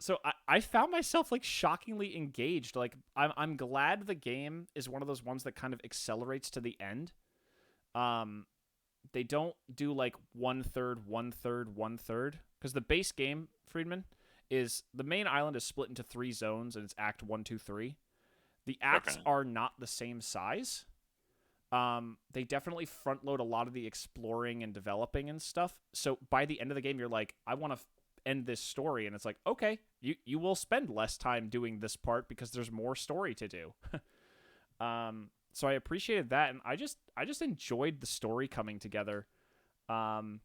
So I found myself like shockingly engaged. Like I'm glad the game is one of those ones that kind of accelerates to the end. They don't do like 1/3, 1/3, 1/3, because the base game, Friedman, is the main island is split into 3 zones and it's Act 1, 2, 3. The acts are not the same size. They definitely front load a lot of the exploring and developing and stuff. So by the end of the game, you're like, I want to end this story, and it's like, okay, you will spend less time doing this part because there's more story to do. So I appreciated that, and I just enjoyed the story coming together. I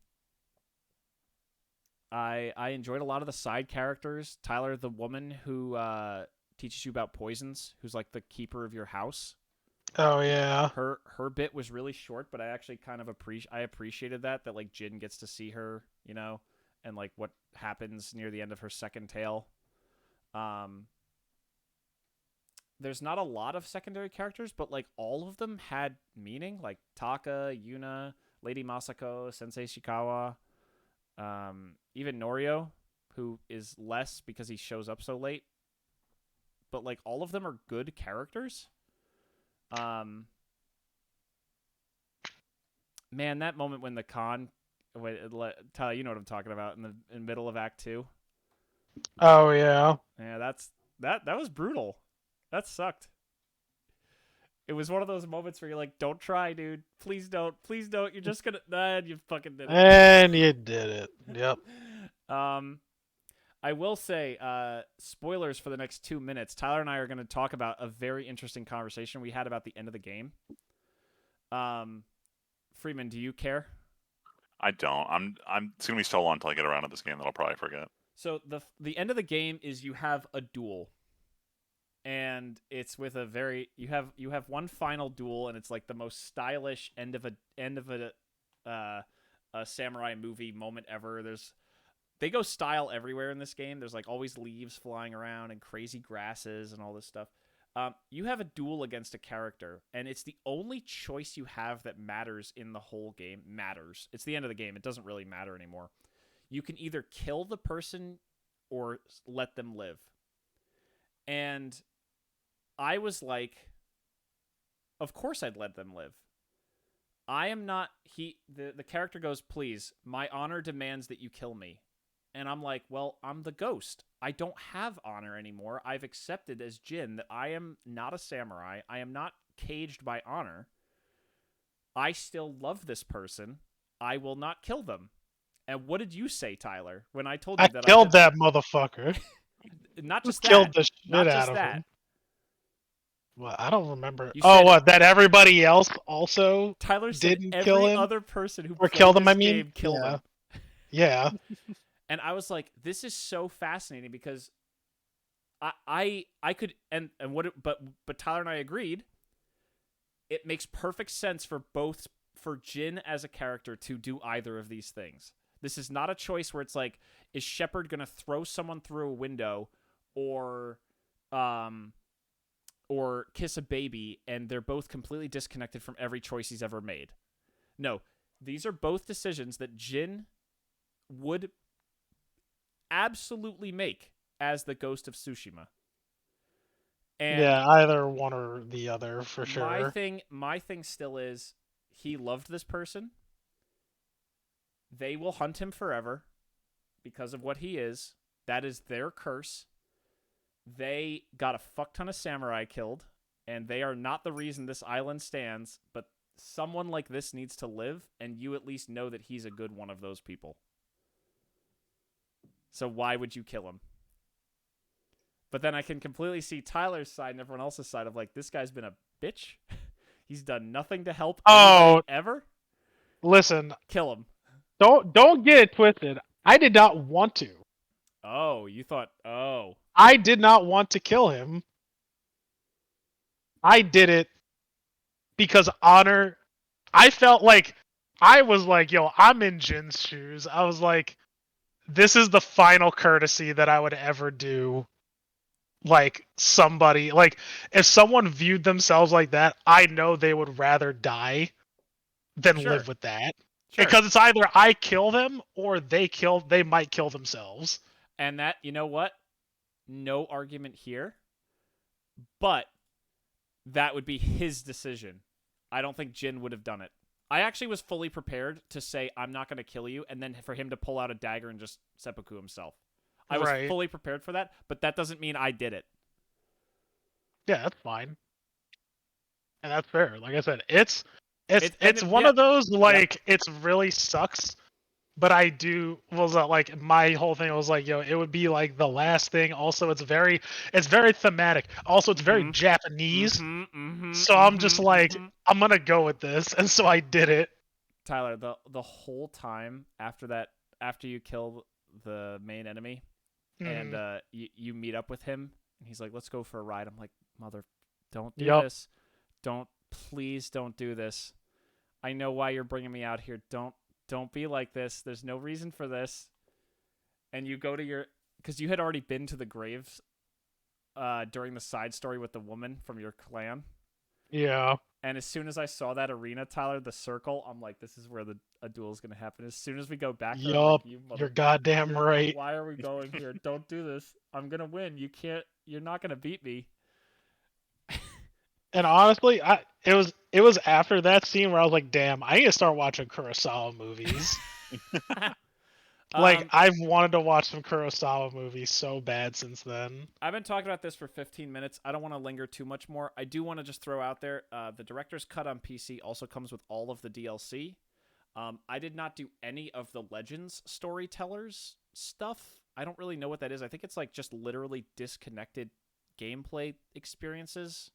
enjoyed a lot of the side characters. Tyler, the woman who teaches you about poisons, who's like the keeper of your house. Oh yeah. Her bit was really short, but I actually kind of appreciated that like Jin gets to see her, and like what happens near the end of her second tale. There's not a lot of secondary characters, but like all of them had meaning. Like Taka, Yuna, Lady Masako, Sensei Shikawa, even Norio, who is less because he shows up so late. But like all of them are good characters. Man, that moment when the Khan, Tyler, you know what I'm talking about, in the middle of Act 2. Oh yeah. Yeah, that was brutal. That sucked. It was one of those moments where you're like, don't try, dude. Please don't. Please don't. You're just gonna... Nah, you fucking did it. And you did it. Yep. I will say, spoilers for the next 2 minutes. Tyler and I are going to talk about a very interesting conversation we had about the end of the game. Freeman, do you care? I don't. It's gonna be so long until I get around to this game that I'll probably forget. So the end of the game is you have a duel, and it's with a very you have one final duel, and it's like the most stylish end of a samurai movie moment ever. They go style everywhere in this game. There's like always leaves flying around and crazy grasses and all this stuff. You have a duel against a character, and it's the only choice you have that matters in the whole game. Matters. It's the end of the game. It doesn't really matter anymore. You can either kill the person or let them live. And I was like, of course I'd let them live. I am not the character goes, "Please, my honor demands that you kill me." And I'm like, "Well, I'm the ghost. I don't have honor anymore. I've accepted as Jin that I am not a samurai. I am not caged by honor. I still love this person. I will not kill them." And what did you say, Tyler, when I told you I that killed I that motherfucker. did not just Killed that. the shit Not out just of that. him. Well, I don't remember. You Oh, said what? That everybody else also Tyler said didn't kill every him other person who or played killed him. this I mean, game killed yeah, him. yeah. And I was like, this is so fascinating because I could and what it, but Tyler and I agreed it makes perfect sense for Jin as a character to do either of these things. This is not a choice where it's like, is Shepard gonna throw someone through a window or kiss a baby, and they're both completely disconnected from every choice he's ever made. No, these are both decisions that Jin would absolutely make as the Ghost of Tsushima. And Yeah, either one or the other for my sure. thing still is he loved this person. They will hunt him forever because of what he is. That is their curse. They got a fuck ton of samurai killed, and they are not the reason this island stands, but someone like this needs to live, and you at least know that he's a good one of those people. So why would you kill him? But then I can completely see Tyler's side and everyone else's side of like, this guy's been a bitch. He's done nothing to help anybody ever. Listen, Kill him. don't get it twisted. I did not want to. Oh, you thought, oh. I did not want to kill him. I did it because honor. I felt like I was like, yo, I'm in Jin's shoes. I was like, this is the final courtesy that I would ever do. Like somebody, like if someone viewed themselves like that, I know they would rather die than Sure. live with that. Sure. Because it's either I kill them or they might kill themselves. And that, you know what? No argument here. But that would be his decision. I don't think Jin would have done it. I actually was fully prepared to say, I'm not going to kill you, and then for him to pull out a dagger and just seppuku himself. I was fully prepared for that, but that doesn't mean I did it. Yeah, that's fine. And that's fair. Like I said, it's one of those, like, it really sucks. But I do was like my whole thing was like, yo, it would be like the last thing. Also, it's very thematic. Also, it's very Japanese. So I'm just like, I'm gonna go with this, and so I did it. Tyler, the whole time after you kill the main enemy, and you meet up with him, and he's like, let's go for a ride. I'm like, mother, don't do this. Please don't do this. I know why you're bringing me out here. Don't be like this. There's no reason for this. And you go to because you had already been to the graves during the side story with the woman from your clan. Yeah. And as soon as I saw that arena, Tyler, the circle, I'm like, this is where a duel is going to happen. As soon as we go back there, I'm like, you're goddamn right. Why are we going here? Don't do this. I'm going to win. You're not going to beat me. And honestly, it was after that scene where I was like, damn, I need to start watching Kurosawa movies. Like, I've wanted to watch some Kurosawa movies so bad since then. I've been talking about this for 15 minutes. I don't want to linger too much more. I do want to just throw out there, the director's cut on PC also comes with all of the DLC. I did not do any of the Legends storytellers stuff. I don't really know what that is. I think it's like just literally disconnected gameplay experiences.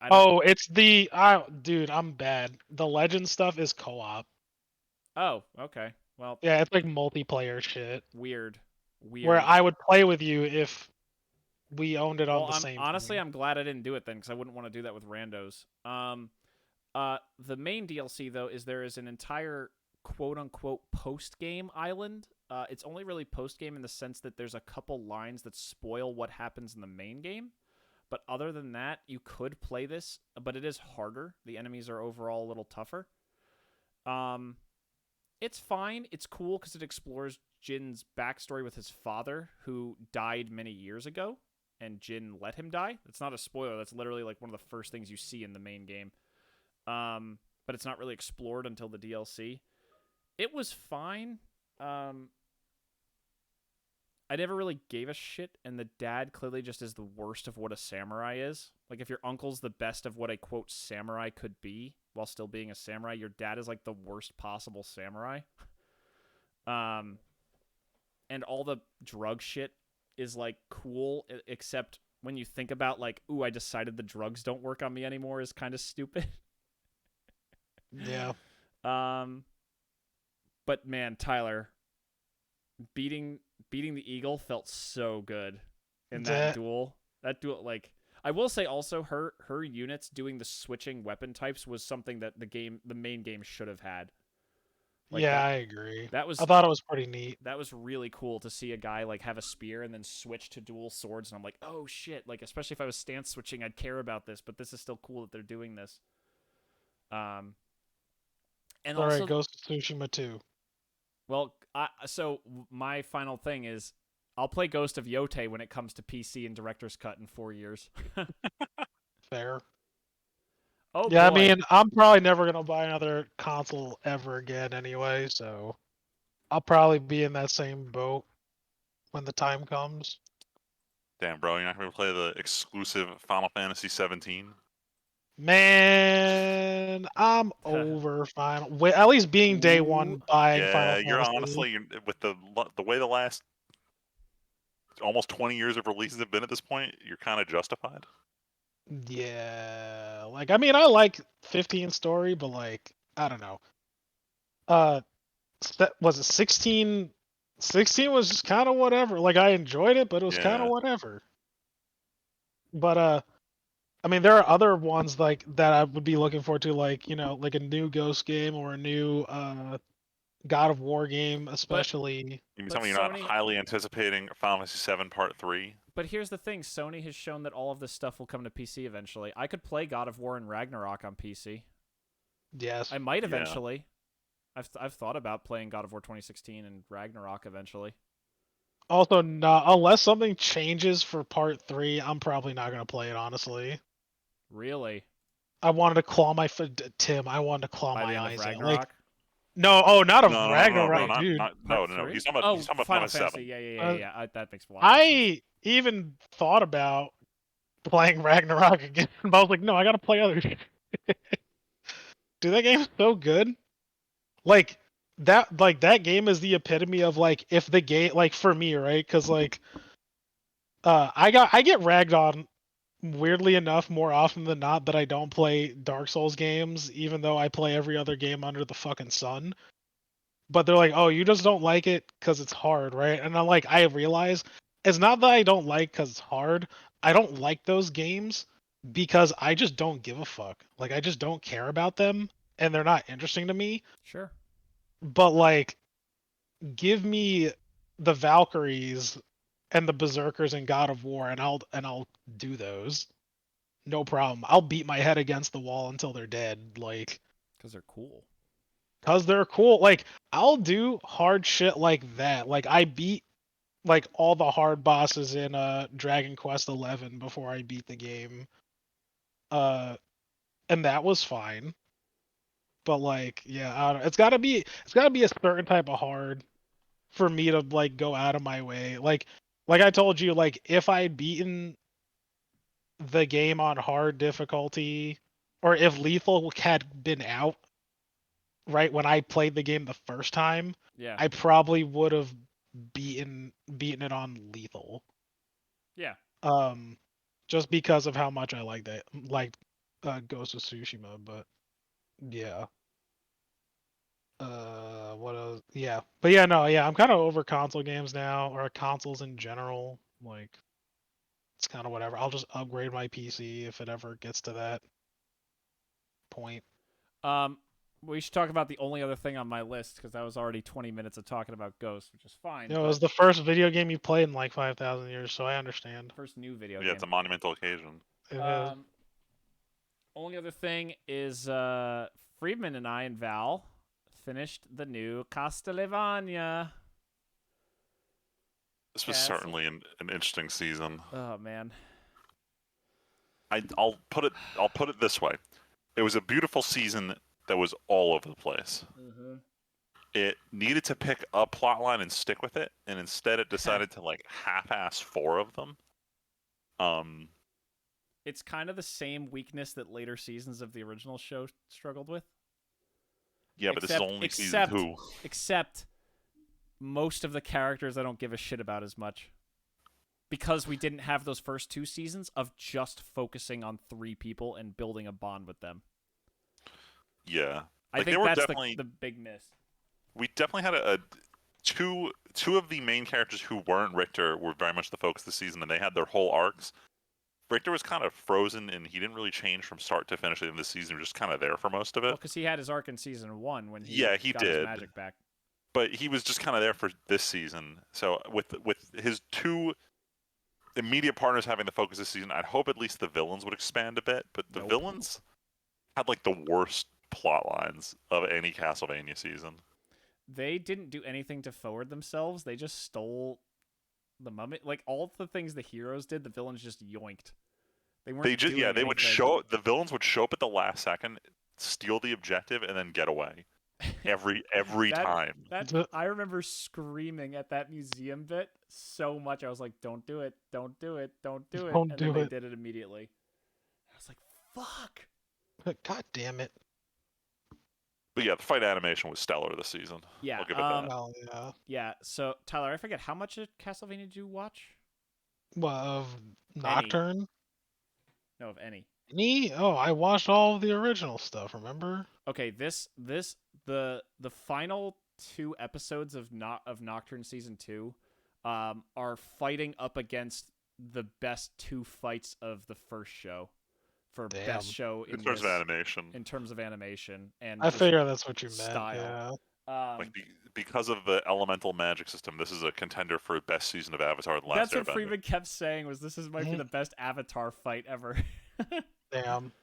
It's the dude, I'm bad. The Legend stuff is co-op. Oh, okay. Well, Yeah, it's like multiplayer shit weird. where Weird. I would play with you if we owned it on Well, the same honestly thing. I'm glad I didn't do it then because I wouldn't want to do that with randos. The main DLC though is there is an entire quote unquote post game island. It's only really post game in the sense that there's a couple lines that spoil what happens in the main game. But other than that, you could play this, but it is harder. The enemies are overall a little tougher. Um, it's fine. It's cool because it explores Jin's backstory with his father, who died many years ago, and Jin let him die. That's not a spoiler. That's literally like one of the first things you see in the main game. But it's not really explored until the DLC. It was fine. Um, I never really gave a shit, and the dad clearly just is the worst of what a samurai is. Like, if your uncle's the best of what a quote samurai could be while still being a samurai, your dad is like the worst possible samurai. Um, and all the drug shit is like cool, except when you think about like, ooh, I decided the drugs don't work on me anymore is kind of stupid. Yeah. Um, but man, Tyler, beating beating the eagle felt so good in that That duel. That duel, like, I will say also her units doing the switching weapon types was something that the main game should have had. Like yeah, I agree. that I was thought it was pretty neat. that was really cool to see a guy like have a spear and then switch to dual swords, and I'm like, oh shit! Like, especially if I was stance switching, I'd care about this, but this is still cool that they're doing this. Um, and All right, also, Ghost of Tsushima 2. well, so my final thing is I'll play Ghost of Yote when it comes to PC and Director's Cut in 4 years. Fair. Oh Yeah, I boy. mean, I'm probably never gonna buy another console ever again anyway, so I'll probably be in that same boat when the time comes. Damn, bro, you're not gonna play the exclusive Final Fantasy 17? Man, I'm over Final. At least being day Ooh, one buying Final Yeah, you're Fantasy. honestly with the way the last almost 20 years of releases have been at this point, you're kind of justified. Yeah, like I mean, I like 15 story, but like I don't know. Uh, was it 16? 16 was just kind of whatever. Like I enjoyed it, but it was kind of Yeah, whatever. But I mean, there are other ones like that I would be looking forward to, like like a new Ghost game or a new God of War game, but especially. you mean but something you're not Sony highly anticipating Final Fantasy 7 Part 3? but here's the thing, Sony has shown that all of this stuff will come to PC eventually. I could play God of War and Ragnarok on PC. Yes. I might Yeah. eventually. I've thought about playing God of War 2016 and Ragnarok eventually. Also, not unless something changes for part 3, I'm probably not gonna play it. Honestly, Really? I wanted to claw my foot, Tim. I wanted to claw By the my end of eyes out. Like, Ragnarok? no, oh, not of No, bro, Ragnarok, Wait, dude. no. part He's 3? talking Oh, about Final Final Fantasy Fantasy. 7. Yeah. That makes a lot more sense. I even thought about playing Ragnarok again, but I was like, no, I gotta play other shit. Dude, that game's so good. Like that game is the epitome of like if the game like for me, right? Because like I get ragged on weirdly enough more often than not that I don't play Dark Souls games, even though I play every other game under the fucking sun. But they're like, oh, you just don't like it because it's hard, right? And I'm like, I realize it's not that I don't like because it's hard. I don't like those games because I just don't give a fuck. Like I just don't care about them and they're not interesting to me. Sure. But like, give me the Valkyries and the Berserkers and God of War, and I'll do those. No problem. I'll beat my head against the wall until they're dead. Like, Because they're cool. cause they're cool. Like, I'll do hard shit like that. Like, I beat like all the hard bosses in Dragon Quest 11 before I beat the game. Uh, and that was fine. But like, yeah, I don't know. It's gotta be a certain type of hard for me to like go out of my way. Like I told you, like if I had beaten the game on hard difficulty, or if lethal had been out right when I played the game the first time, Yeah. I probably would have beaten it on lethal. Yeah. Um, just because of how much I like Ghost of Tsushima. But yeah, What else? Yeah, but yeah, no, yeah, I'm kind of over console games now, or consoles in general. Like, it's kind of whatever. I'll just upgrade my PC if it ever gets to that point. We should talk about the only other thing on my list because that was already 20 minutes of talking about Ghost, which is fine. You know, it But was the first video game you played in like 5,000 years, so I understand. first new video Yeah, it's a game. monumental occasion. It is. Only other thing is Friedman and I and Val finished the new Castlevania. This was certainly an interesting season. Oh man. I'll put it this way: it was a beautiful season that was all over the place. Mm-hmm. It needed to pick a plot line and stick with it, and instead it decided to like half-ass 4 of them. It's kind of the same weakness that later seasons of the original show struggled with. Yeah, but this is only season 2. Except most of the characters I don't give a shit about as much. Because we didn't have those first 2 seasons of just focusing on 3 people and building a bond with them. Yeah. I think that's the big miss. We definitely had two of the main characters who weren't Richter were very much the focus of the season, and they had their whole arcs. Richter was kind of frozen, and he didn't really change from start to finish in this season. He was just kind of there for most of it. Well, because he had his arc in season 1 when he he got did. his magic back. But he was just kind of there for this season. So with his 2 immediate partners having the focus this season, I'd hope at least the villains would expand a bit. But the villains had like the worst plot lines of any Castlevania season. They didn't do anything to forward themselves. They just stole the mummy. Like all the things the heroes did, the villains just yoinked. They weren't. They would show the villains would show up at the last second, steal the objective, and then get away. Every time. I remember screaming at that museum bit so much. I was like, "Don't do it! Don't do it! Don't do it!" And then they did it immediately. I was like, "Fuck!" God damn it. But yeah, the fight animation was stellar this season. Yeah, I'll give it that. Oh, yeah. Yeah. So Tyler, I forget how much of Castlevania did you watch? What, of Nocturne? No, of any. Me? Oh, I watched all of the original stuff. Remember? Okay, the final 2 episodes of Nocturne season 2, are fighting up against the best 2 fights of the first show. For best show in terms of animation. In terms of animation, and I figure that's what you meant. Style. Yeah. Because of the elemental magic system, this is a contender for best season of Avatar: The Last Airbender. That's what Freeman kept saying was might be the best Avatar fight ever. Damn.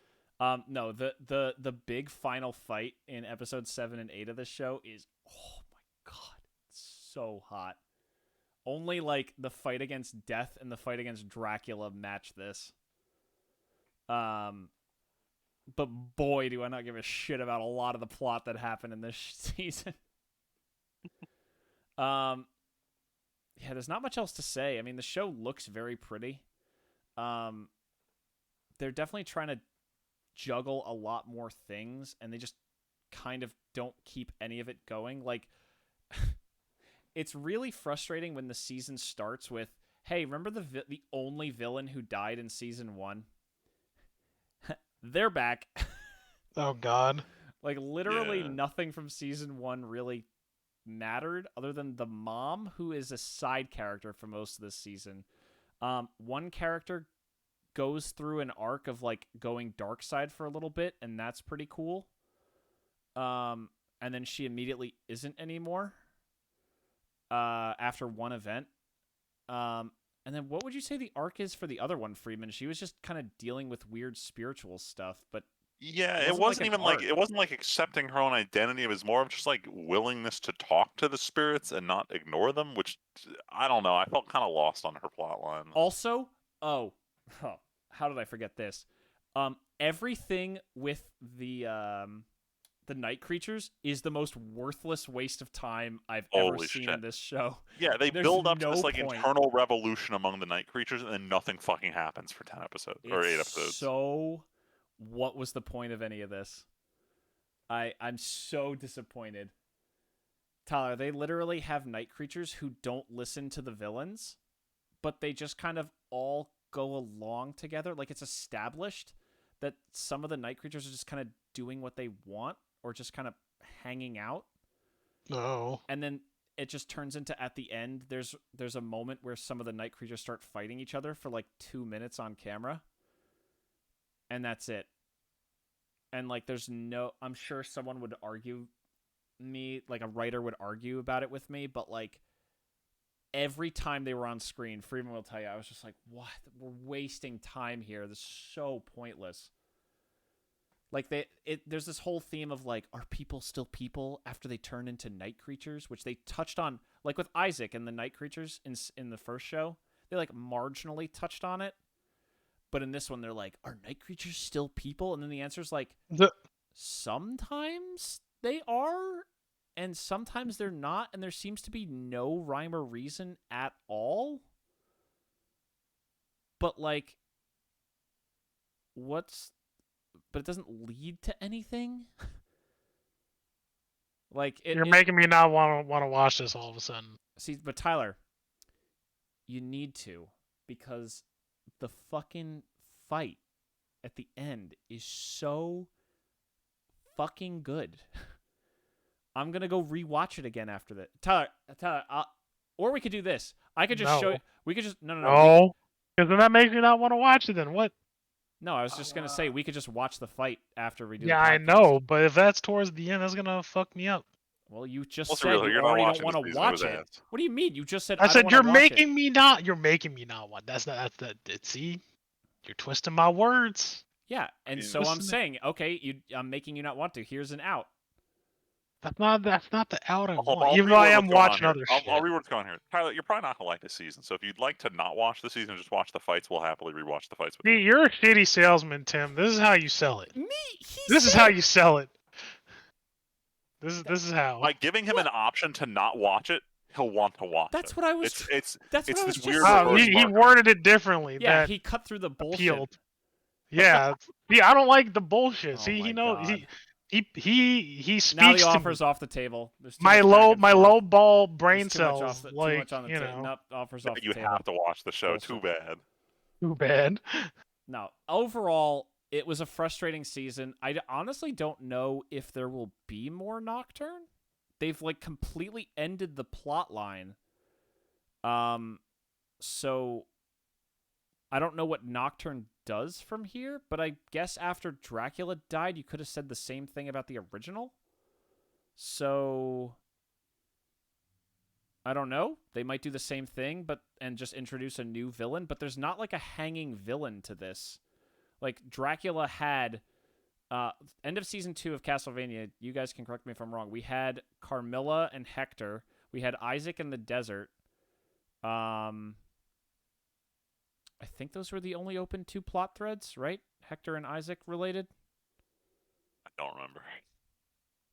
No, the big final fight in episodes 7 and 8 of this show is, oh my god, it's so hot. Only like the fight against Death and the fight against Dracula match this. But boy, do I not give a shit about a lot of the plot that happened in this season. Yeah, there's not much else to say. I mean, the show looks very pretty. They're definitely trying to juggle a lot more things, and they just kind of don't keep any of it going. Like, it's really frustrating when the season starts with, hey, remember the only villain who died in season 1? They're back. Oh, God. Like, literally nothing from season 1 really mattered other than the mom, who is a side character for most of this season. One character goes through an arc of, like, going dark side for a little bit, and that's pretty cool. And then she immediately isn't anymore after one event. And then what would you say the arc is for the other one, Freeman? She was just kind of dealing with weird spiritual stuff, but yeah, it wasn't like accepting her own identity. It was more of just like willingness to talk to the spirits and not ignore them, which I don't know. I felt kind of lost on her plot line. Also, how did I forget this? Everything with the night creatures is the most worthless waste of time I've ever seen in this show. Yeah, they build up to this like internal revolution among the night creatures, and then nothing fucking happens for 10 episodes or 8 episodes. So, what was the point of any of this? I'm so disappointed. Tyler, they literally have night creatures who don't listen to the villains, but they just kind of all go along together. Like, it's established that some of the night creatures are just kind of doing what they want, or just kind of hanging out. No. And then it just turns into, at the end, there's a moment where some of the night creatures start fighting each other for like 2 minutes on camera. And that's it. And like there's no, I'm sure someone would argue me, like a writer would argue about it with me, but like every time they were on screen, Freeman will tell you, I was just like, what? We're wasting time here. This is so pointless. Like there's this whole theme of like, are people still people after they turn into night creatures, which they touched on, like with Isaac and the night creatures in the first show. They like marginally touched on it, but in this one they're like, are night creatures still people? And then the answer is like, sometimes they are, and sometimes they're not, and there seems to be no rhyme or reason at all. But like, but it doesn't lead to anything. Like You're making me not want to watch this all of a sudden. See, but Tyler, you need to, because the fucking fight at the end is so fucking good. I'm gonna go rewatch it again after that. Tyler, or we could do this. I could just show you. We could just no, because then that makes me not want to watch it. Then what? No, I was just gonna say we could just watch the fight after we do. Yeah, I know, but if that's towards the end, that's gonna fuck me up. Well, you just said you already don't want to watch it. What do you mean? You just said I said you're making me not. You're making me not want. That's see, you're twisting my words. Yeah, and so I'm saying, okay, I'm making you not want to. Here's an out. That's not the out I want. Even though I am watching other shit. I'll read what's going here. Tyler, you're probably not gonna like this season. So if you'd like to not watch the season, just watch the fights. We'll happily rewatch the fights with you. You're a shitty salesman, Tim. This is how you sell it. Me? This is how you sell it. This is how. By giving him an option to not watch it, he'll want to watch it. That's what I was. It's that's what I was this weird. He worded it differently. Yeah, he cut through the bullshit. Appealed. Yeah, I don't like the bullshit. See, he knows God. he speaks. Now the offer's off the table. My low ball brain cells, too like much on the table. Nope, offers off the table. You have to watch the show. Too bad. Too bad. No, overall, it was a frustrating season. I honestly don't know if there will be more Nocturne. They've like completely ended the plot line. So I don't know what Nocturne does from here, but I guess after Dracula died, you could have said the same thing about the original. So I don't know. They might do the same thing, and just introduce a new villain, but there's not like a hanging villain to this. Like Dracula had end of season 2 of Castlevania, you guys can correct me if I'm wrong. We had Carmilla and Hector. We had Isaac in the desert. I think those were the only open 2 plot threads, right? Hector and Isaac related? I don't remember.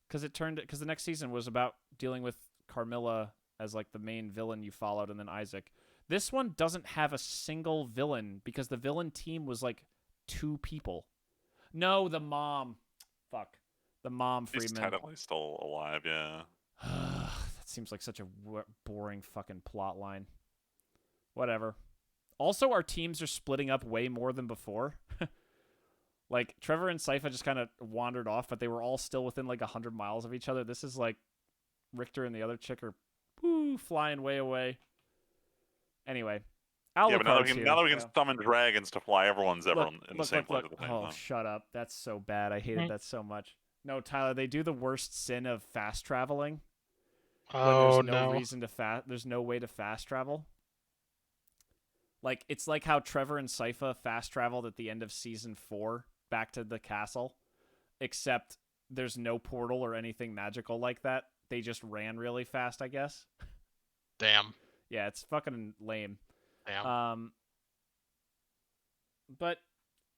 Because the next season was about dealing with Carmilla as like the main villain you followed, and then Isaac. This one doesn't have a single villain because the villain team was like 2 people. No, the mom. Fuck. The mom, Freeman. He's technically still alive, yeah. That seems like such a boring fucking plot line. Whatever. Also, our teams are splitting up way more than before. Like, Trevor and Sypha just kind of wandered off, but they were all still within like 100 miles of each other. This is like Richter and the other chick are flying way away. Anyway. Yeah, but now that we can summon dragons to fly, everyone's in the same place at the same time. Oh, shut up. That's so bad. I hated that so much. No, Tyler, they do the worst sin of fast traveling. Oh, There's no way to fast travel. Like, it's like how Trevor and Sypha fast traveled at the end of season 4 back to the castle, except there's no portal or anything magical like that. They just ran really fast, I guess. Damn. Yeah, it's fucking lame. Damn. But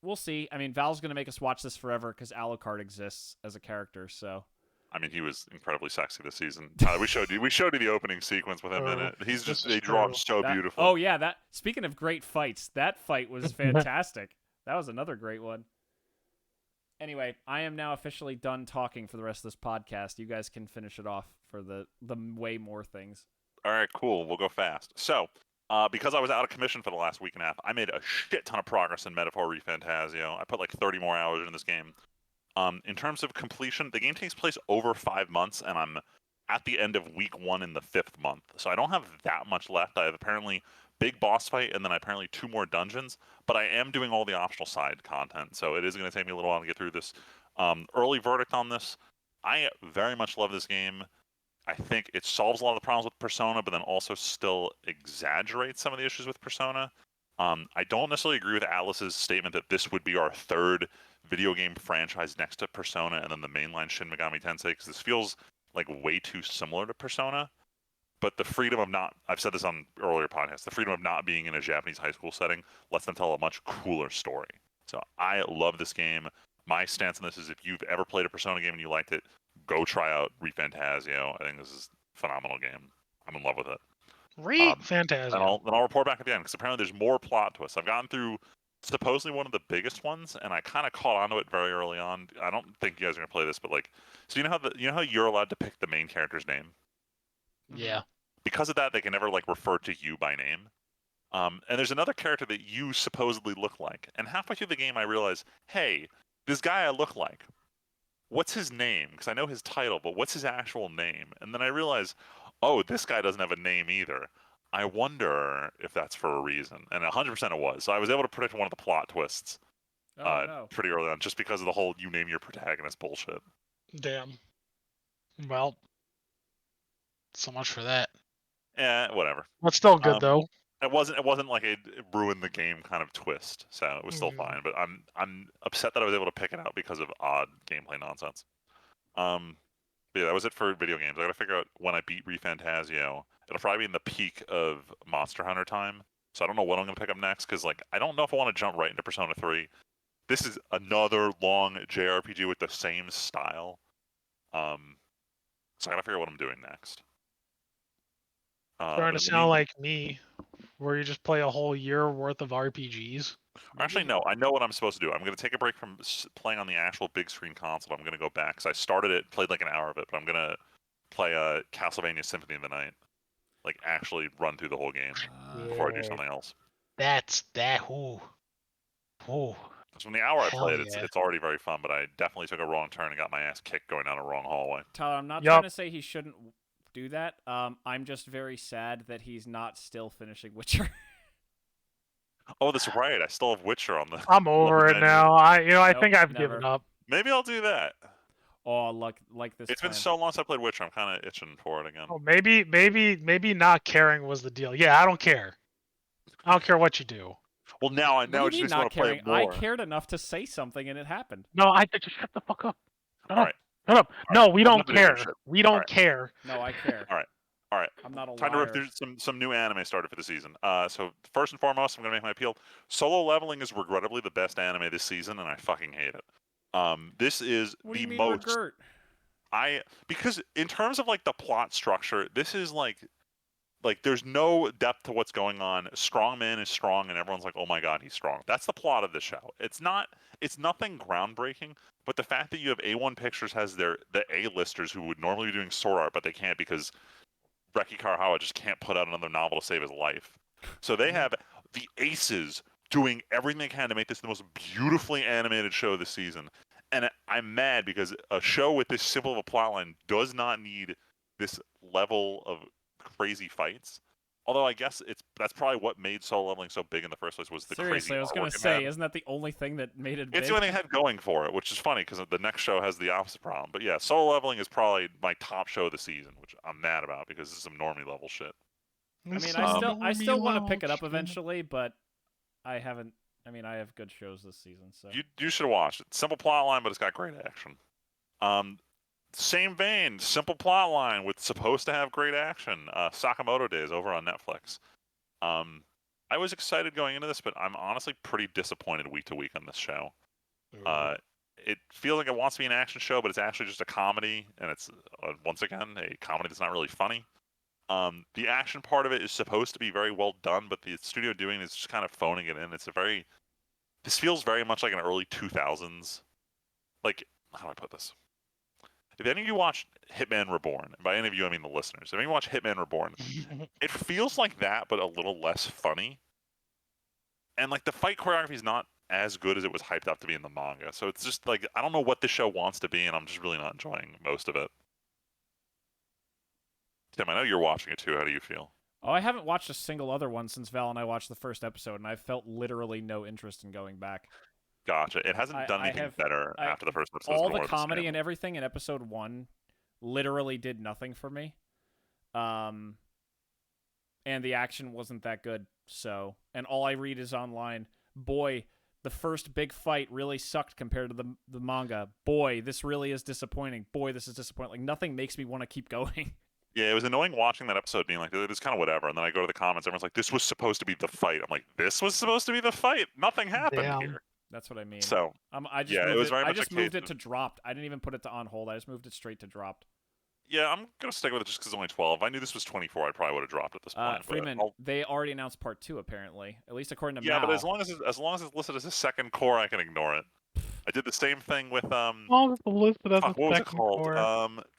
we'll see. I mean, Valve's going to make us watch this forever because Alucard exists as a character, so... I mean, he was incredibly sexy this season. We showed you the opening sequence with him in it. They draw him so beautiful. Oh yeah, speaking of great fights, that fight was fantastic. That was another great one. Anyway, I am now officially done talking for the rest of this podcast. You guys can finish it off for the way more things. All right, cool. We'll go fast. So, because I was out of commission for the last week and a half, I made a shit ton of progress in Metaphor Refantazio. I put like 30 more hours into this game. In terms of completion, the game takes place over 5 months, and I'm at the end of week 1 in the 5th month. So I don't have that much left. I have apparently big boss fight and then apparently 2 more dungeons, but I am doing all the optional side content. So it is going to take me a little while to get through this. Early verdict on this. I very much love this game. I think it solves a lot of the problems with Persona, but then also still exaggerates some of the issues with Persona. I don't necessarily agree with Atlas's statement that this would be our 3rd video game franchise next to Persona and then the mainline Shin Megami Tensei, because this feels like way too similar to Persona. But the freedom of not, I've said this on earlier podcasts, the freedom of not being in a Japanese high school setting lets them tell a much cooler story. So I love this game. My stance on this is if you've ever played a Persona game and you liked it, go try out Refantazio. I think this is a phenomenal game. I'm in love with it. Fantastic. And I'll report back at the end, because apparently there's more plot twists. I've gotten through supposedly one of the biggest ones, and I kind of caught onto it very early on. I don't think you guys are gonna play this, but like, so you know how you're allowed to pick the main character's name? Yeah. Because of that, they can never like refer to you by name. And there's another character that you supposedly look like. And halfway through the game, I realize, hey, this guy I look like, what's his name? Because I know his title, but what's his actual name? And then I realize, oh, this guy doesn't have a name either. I wonder if that's for a reason. And 100% it was. So I was able to predict one of the plot twists pretty early on, just because of the whole you name your protagonist bullshit. Damn. Well, so much for that. Yeah, whatever. But still good though. It wasn't like it ruined the game kind of twist, so it was still Mhm. fine. But I'm upset that I was able to pick it out because of odd gameplay nonsense. But yeah, that was it for video games. I gotta figure out when I beat Refantazio. It'll probably be in the peak of Monster Hunter time. So I don't know what I'm gonna pick up next, because like I don't know if I want to jump right into Persona 3. This is another long JRPG with the same style. So I gotta figure out what I'm doing next. Starting to sound like me, where you just play a whole year worth of RPGs. Actually, no. I know what I'm supposed to do. I'm going to take a break from playing on the actual big screen console. I'm going to go back, because I started it, played like an hour of it, but I'm going to play Castlevania Symphony of the Night. Like, actually run through the whole game before I do something else. That's that. Ooh. Because from the hour I played, yeah. it's already very fun, but I definitely took a wrong turn and got my ass kicked going down a wrong hallway. Tyler, I'm not trying to say he shouldn't do that. I'm just very sad that he's not still finishing Witcher. Oh, that's right. I still have Witcher on the. I'm over it now. I think I've never. given up. Maybe I'll do that. Oh, like this. It's been so long since I played Witcher. I'm kind of itching for it again. Oh, maybe not caring was the deal. Yeah, I don't care. I don't care what you do. Well, now I What do you just mean want not to play caring? it more. I cared enough to say something, and it happened. No, I just shut the fuck up. All right. Shut up. All No, right. we I'm don't not doing your care. shit. We don't All right. care. No, I care. All right. I'm not a Time to liar. rip through some new anime started for the season. So first and foremost, I'm gonna make my appeal. Solo Leveling is regrettably the best anime this season, and I fucking hate it. This is What do the you mean most. regret? Because in terms of like the plot structure, this is like there's no depth to what's going on. Strongman is strong, and everyone's like, oh my god, he's strong. That's the plot of the show. It's nothing groundbreaking, but the fact that you have A1 Pictures has the A-listers who would normally be doing sword art, but they can't because Reki Karahawa just can't put out another novel to save his life. So they have the aces doing everything they can to make this the most beautifully animated show this season. And I'm mad because a show with this simple of a plotline does not need this level of crazy fights. Although I guess that's probably what made Solo Leveling so big in the first place, was the Seriously, crazy I was gonna say, isn't that the only thing that made it big? It's the only thing it had going for it, which is funny because the next show has the opposite problem. But yeah, Solo Leveling is probably my top show of the season, which I'm mad about because this is some normie level shit. I mean, I still want to pick it up eventually, but I haven't. I mean, I have good shows this season, so You should watch it. Simple plot line, but it's got great action. Same vein, simple plot line with supposed to have great action. Sakamoto Days over on Netflix. I was excited going into this, but I'm honestly pretty disappointed week to week on this show. It feels like it wants to be an action show, but it's actually just a comedy, and it's once again a comedy that's not really funny. The action part of it is supposed to be very well done, but the studio doing it is just kind of phoning it in. This feels very much like an early 2000s. Like, how do I put this? If any of you watch Hitman Reborn, and by any of you I mean the listeners, if any of you watch Hitman Reborn, it feels like that, but a little less funny. And like the fight choreography is not as good as it was hyped up to be in the manga. So it's just like, I don't know what this show wants to be, and I'm just really not enjoying most of it. Tim, I know you're watching it too. How do you feel? Oh, I haven't watched a single other one since Val and I watched the first episode, and I felt literally no interest in going back. Gotcha. It hasn't done I anything have better after the first episode. It's all been the more of the comedy same. and everything in episode 1 literally did nothing for me. And the action wasn't that good. So, and all I read is online. Boy, the first big fight really sucked compared to the manga. Boy, this really is disappointing. Boy, this is disappointing. Like, nothing makes me want to keep going. Yeah, it was annoying watching that episode, being like, it was kind of whatever. And then I go to the comments, everyone's like, this was supposed to be the fight. I'm like, this was supposed to be the fight. Nothing happened Damn. here. That's what I mean. So, I just yeah, moved it was very I much just a moved case it to dropped. I didn't even put it to on hold. I just moved it straight to dropped. yeah, I'm going to stick with it just because it's only 12. If I knew this was 24, I probably would have dropped at this point. Freeman, But they already announced part 2, apparently. At least according to yeah, Mal. but as long as it's listed as a second core, I can ignore it. I did the same thing with Oh, it's listed as a fuck, what was it second called? core.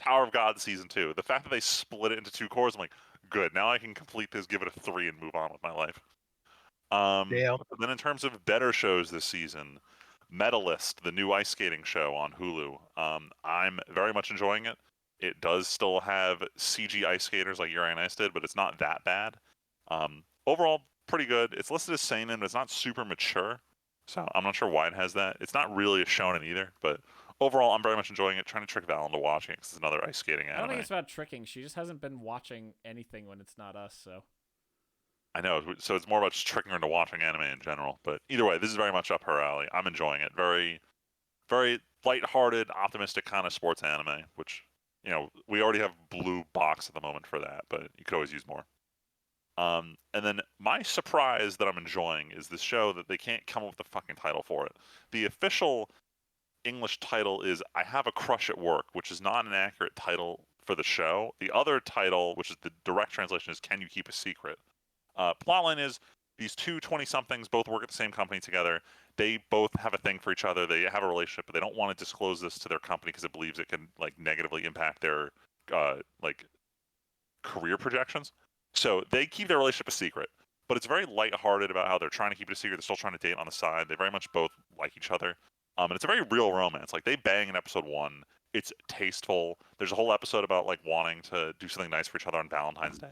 Tower of God season 2. The fact that they split it into 2 cores, I'm like, good. Now I can complete this, give it a 3, and move on with my life. Damn. But then in terms of better shows this season, Medalist, the new ice skating show on Hulu. I'm very much enjoying it. It does still have CG ice skaters like Yuri on Ice did, but it's not that bad. Overall, pretty good. It's listed as seinen, but it's not super mature, so I'm not sure why it has that. It's not really a shonen either, but overall, I'm very much enjoying it. Trying to trick Val into watching it because it's another ice skating anime. I don't think it's about tricking. She just hasn't been watching anything when it's not us, so. I know, so it's more about just tricking her into watching anime in general. But either way, this is very much up her alley. I'm enjoying it. Very, very lighthearted, optimistic kind of sports anime, which, we already have Blue Box at the moment for that, but you could always use more. And then my surprise that I'm enjoying is this show that they can't come up with a fucking title for it. The official English title is I Have a Crush at Work, which is not an accurate title for the show. The other title, which is the direct translation, is Can You Keep a Secret? Plotline is these two 20-somethings both work at the same company together. They both have a thing for each other. They have a relationship, but they don't want to disclose this to their company because it believes it can negatively impact their career projections. So they keep their relationship a secret, but it's very lighthearted about how they're trying to keep it a secret. They're still trying to date on the side. They very much both like each other. And it's a very real romance. Like, they bang in episode 1. It's tasteful. There's a whole episode about wanting to do something nice for each other on Valentine's Day.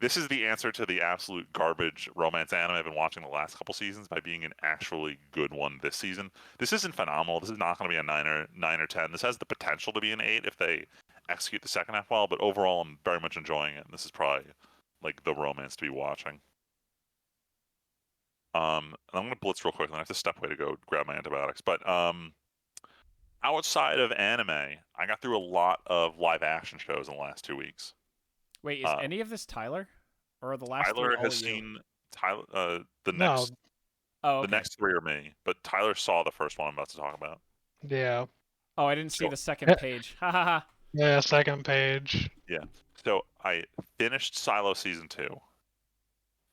This is the answer to the absolute garbage romance anime I've been watching the last couple seasons by being an actually good one this season. This isn't phenomenal. This is not going to be a 9 or 10. This has the potential to be an 8 if they execute the second half well, but overall I'm very much enjoying it, and this is probably the romance to be watching. And I'm going to blitz real quick, and I have to step away to go grab my antibiotics. But outside of anime, I got through a lot of live action shows in the last 2 weeks. Wait, is any of this Tyler? Or are the last Tyler three all has of you? seen Tyler. The No. next 3 are me, but Tyler saw the first one I'm about to talk about. Yeah. Oh, I didn't see the second page. Ha ha ha. Yeah, second page. Yeah. So I finished Silo season 2.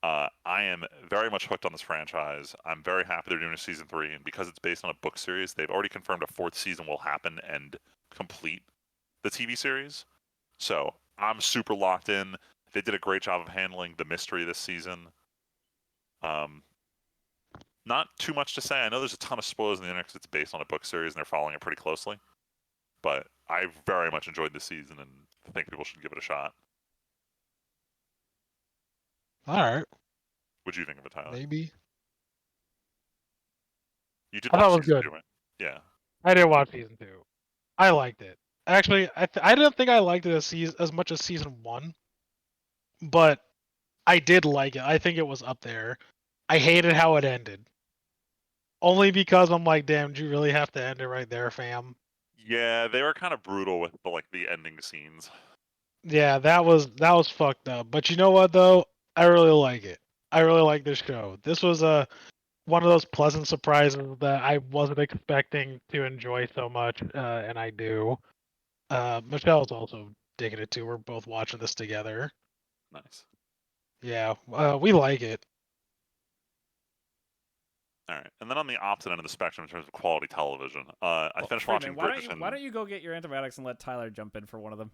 I am very much hooked on this franchise. I'm very happy they're doing a season 3, and because it's based on a book series, they've already confirmed a 4th season will happen and complete the TV series. So I'm super locked in. They did a great job of handling the mystery this season. Not too much to say. I know there's a ton of spoilers on the internet because it's based on a book series and they're following it pretty closely. But I very much enjoyed this season and think people should give it a shot. All right. What'd you think of it, Tyler? Maybe. You did I thought watch it was season good. 2, right? Yeah. I did watch season 2. I liked it. Actually, I didn't think I liked it as much as season 1, but I did like it. I think it was up there. I hated how it ended. Only because I'm like, damn, do you really have to end it right there, fam? Yeah, they were kind of brutal with the ending scenes. Yeah, that was fucked up. But you know what though? I really like it. I really like this show. This was one of those pleasant surprises that I wasn't expecting to enjoy so much, and I do. Michelle's also digging it too. We're both watching this together. Nice. Yeah, we like it. All right, and then on the opposite end of the spectrum in terms of quality television, I finished Freeman, watching Bridgerton. why don't you go get your antibiotics and let Tyler jump in for one of them?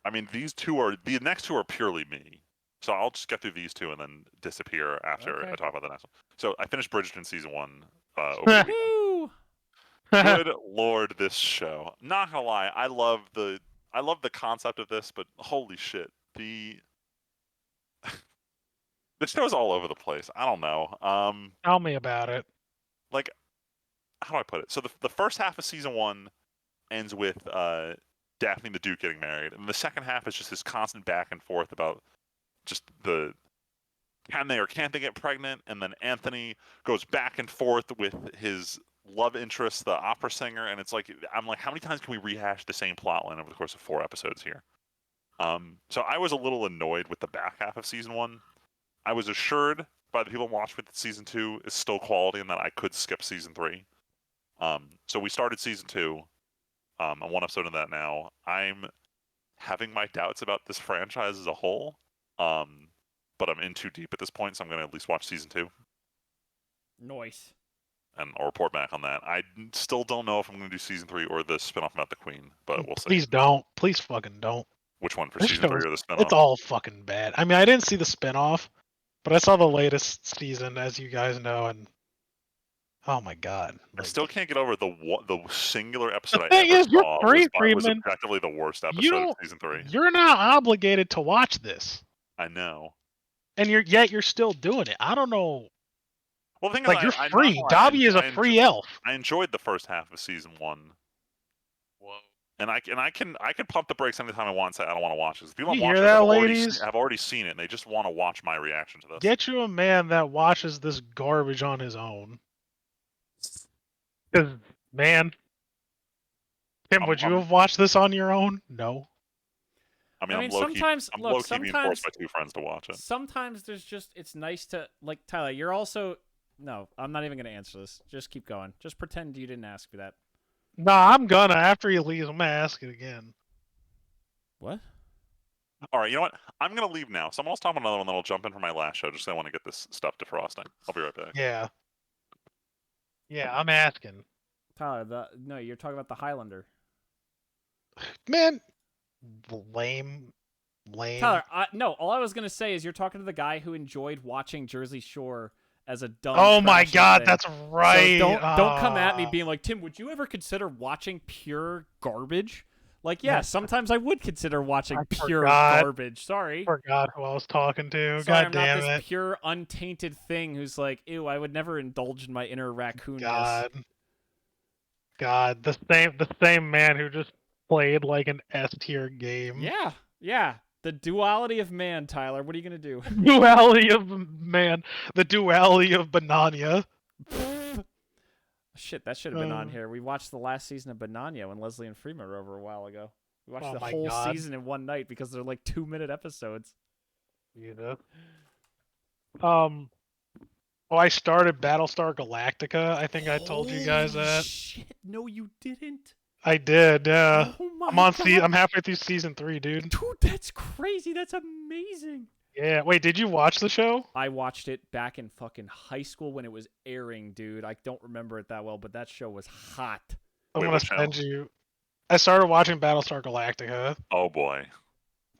I mean, the next 2 are purely me. So I'll just get through these 2 and then disappear after I talk about the next one. So I finished Bridgerton season 1 over the weekend. Woo! Good lord, this show. Not gonna lie, I love the love the concept of this, but holy shit, the show's all over the place. I don't know. Tell me about it. Like, how do I put it? So the first half of season 1 ends with Daphne and the Duke getting married, and the second half is just this constant back and forth about just the can they or can't they get pregnant, and then Anthony goes back and forth with his love interest, the opera singer, and it's like I'm like, how many times can we rehash the same plot line over the course of 4 episodes here? So I was a little annoyed with the back half of season 1. I was assured by the people watching with season 2 is still quality and that I could skip season 3. So we started season 2. I'm 1 episode of that now. I'm having my doubts about this franchise as a whole. But I'm in too deep at this point, so I'm going to at least watch season 2. Nice. And I'll report back on that. I still don't know if I'm going to do season 3 or the spinoff about the Queen, but we'll see. Please don't. Please fucking don't. Which one, for This season show 3 or the spinoff? It's all fucking bad. I mean, I didn't see the spinoff, but I saw the latest season, as you guys know, and oh my god! I still can't get over the singular episode I thing ever is, you're saw free, was Freeman. objectively the worst episode of season 3. You're not obligated to watch this, I know. and you're still doing it. I don't know. Well, the thing Like, is, you're I'm not free. gonna lie, Dobby is a free elf. I enjoyed the first half of season 1. Whoa. And I can pump the brakes anytime I want. Say I don't want to watch this. People You watch hear it that, have ladies? already seen it, and they just want to watch my reaction to this. Get you a man that watches this garbage on his own. Because, man, Tim, would you have watched this on your own? No. I mean, I'm sometimes low-key being forced by 2 friends to watch it. Sometimes it's nice to, like, Tyler, you're also... No, I'm not even going to answer this. Just keep going. Just pretend you didn't ask me that. Nah, I'm gonna. After he leaves, I'm gonna ask it again. What? All right, you know what? I'm going to leave now. Someone else talk about another one, then I'll jump in for my last show, just so I want to get this stuff defrosting. I'll be right back. Yeah. Yeah, I'm asking. Tyler, no, you're talking about the Highlander. Man, lame. Tyler, no, all I was going to say is you're talking to the guy who enjoyed watching Jersey Shore as a dumb. Oh my trashy god, thing. that's right. So don't come at me being like, Tim, would you ever consider watching pure garbage? Like, yeah, sometimes I would consider watching pure garbage. Sorry. Forgot who I was talking to. Sorry, God I'm damn not it. this pure, untainted thing who's like, ew, I would never indulge in my inner raccoonness. God, the same man who just played like an S tier game. Yeah. The duality of man, Tyler. What are you gonna do? Duality of man. The duality of Banania. Shit, that should have been on here. We watched the last season of Banania when Leslie and Freeman were over a while ago. We watched the whole season in one night because they're like 2-minute episodes. Yeah. Oh, I started Battlestar Galactica. I think I told you guys that. Shit, no, you didn't. I did, yeah. Oh my I'm on God. I'm halfway through season 3, dude. Dude, that's crazy. That's amazing. Yeah, wait, did you watch the show? I watched it back in fucking high school when it was airing, dude. I don't remember it that well, but that show was hot. I'm gonna send you. I started watching Battlestar Galactica. Oh boy.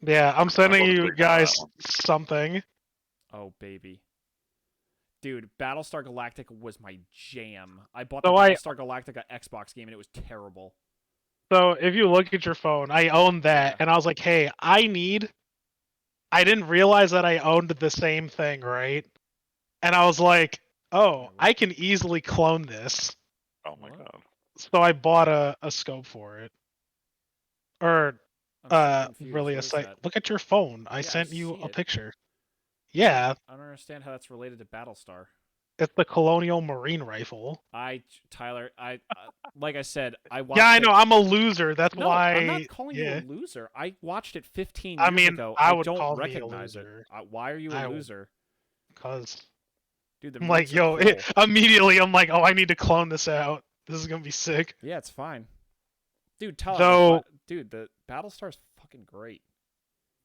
Yeah, I'm sending you guys something. Oh baby. Dude, Battlestar Galactica was my jam. I bought the Battlestar Galactica Xbox game and it was terrible. So if you look at your phone, I own that, and I was like, hey, I didn't realize that I owned the same thing, right? And I was like, oh, I can easily clone this. Oh my god. So I bought a scope for it. Or really a site. Look at your phone. I sent you a picture. Yeah. I don't understand how that's related to Battlestar. It's the Colonial Marine Rifle. Tyler, like I said, I watched. Yeah, I know. I'm a loser. That's why. I'm not calling you a loser. I watched it 15 years ago. I would don't call recognize me a loser. it. Why are you a loser? Because, dude, I'm like, yo, cool. Immediately I'm like, oh, I need to clone this out. This is gonna be sick. Yeah, it's fine. Dude, Tyler, the Battlestar's fucking great.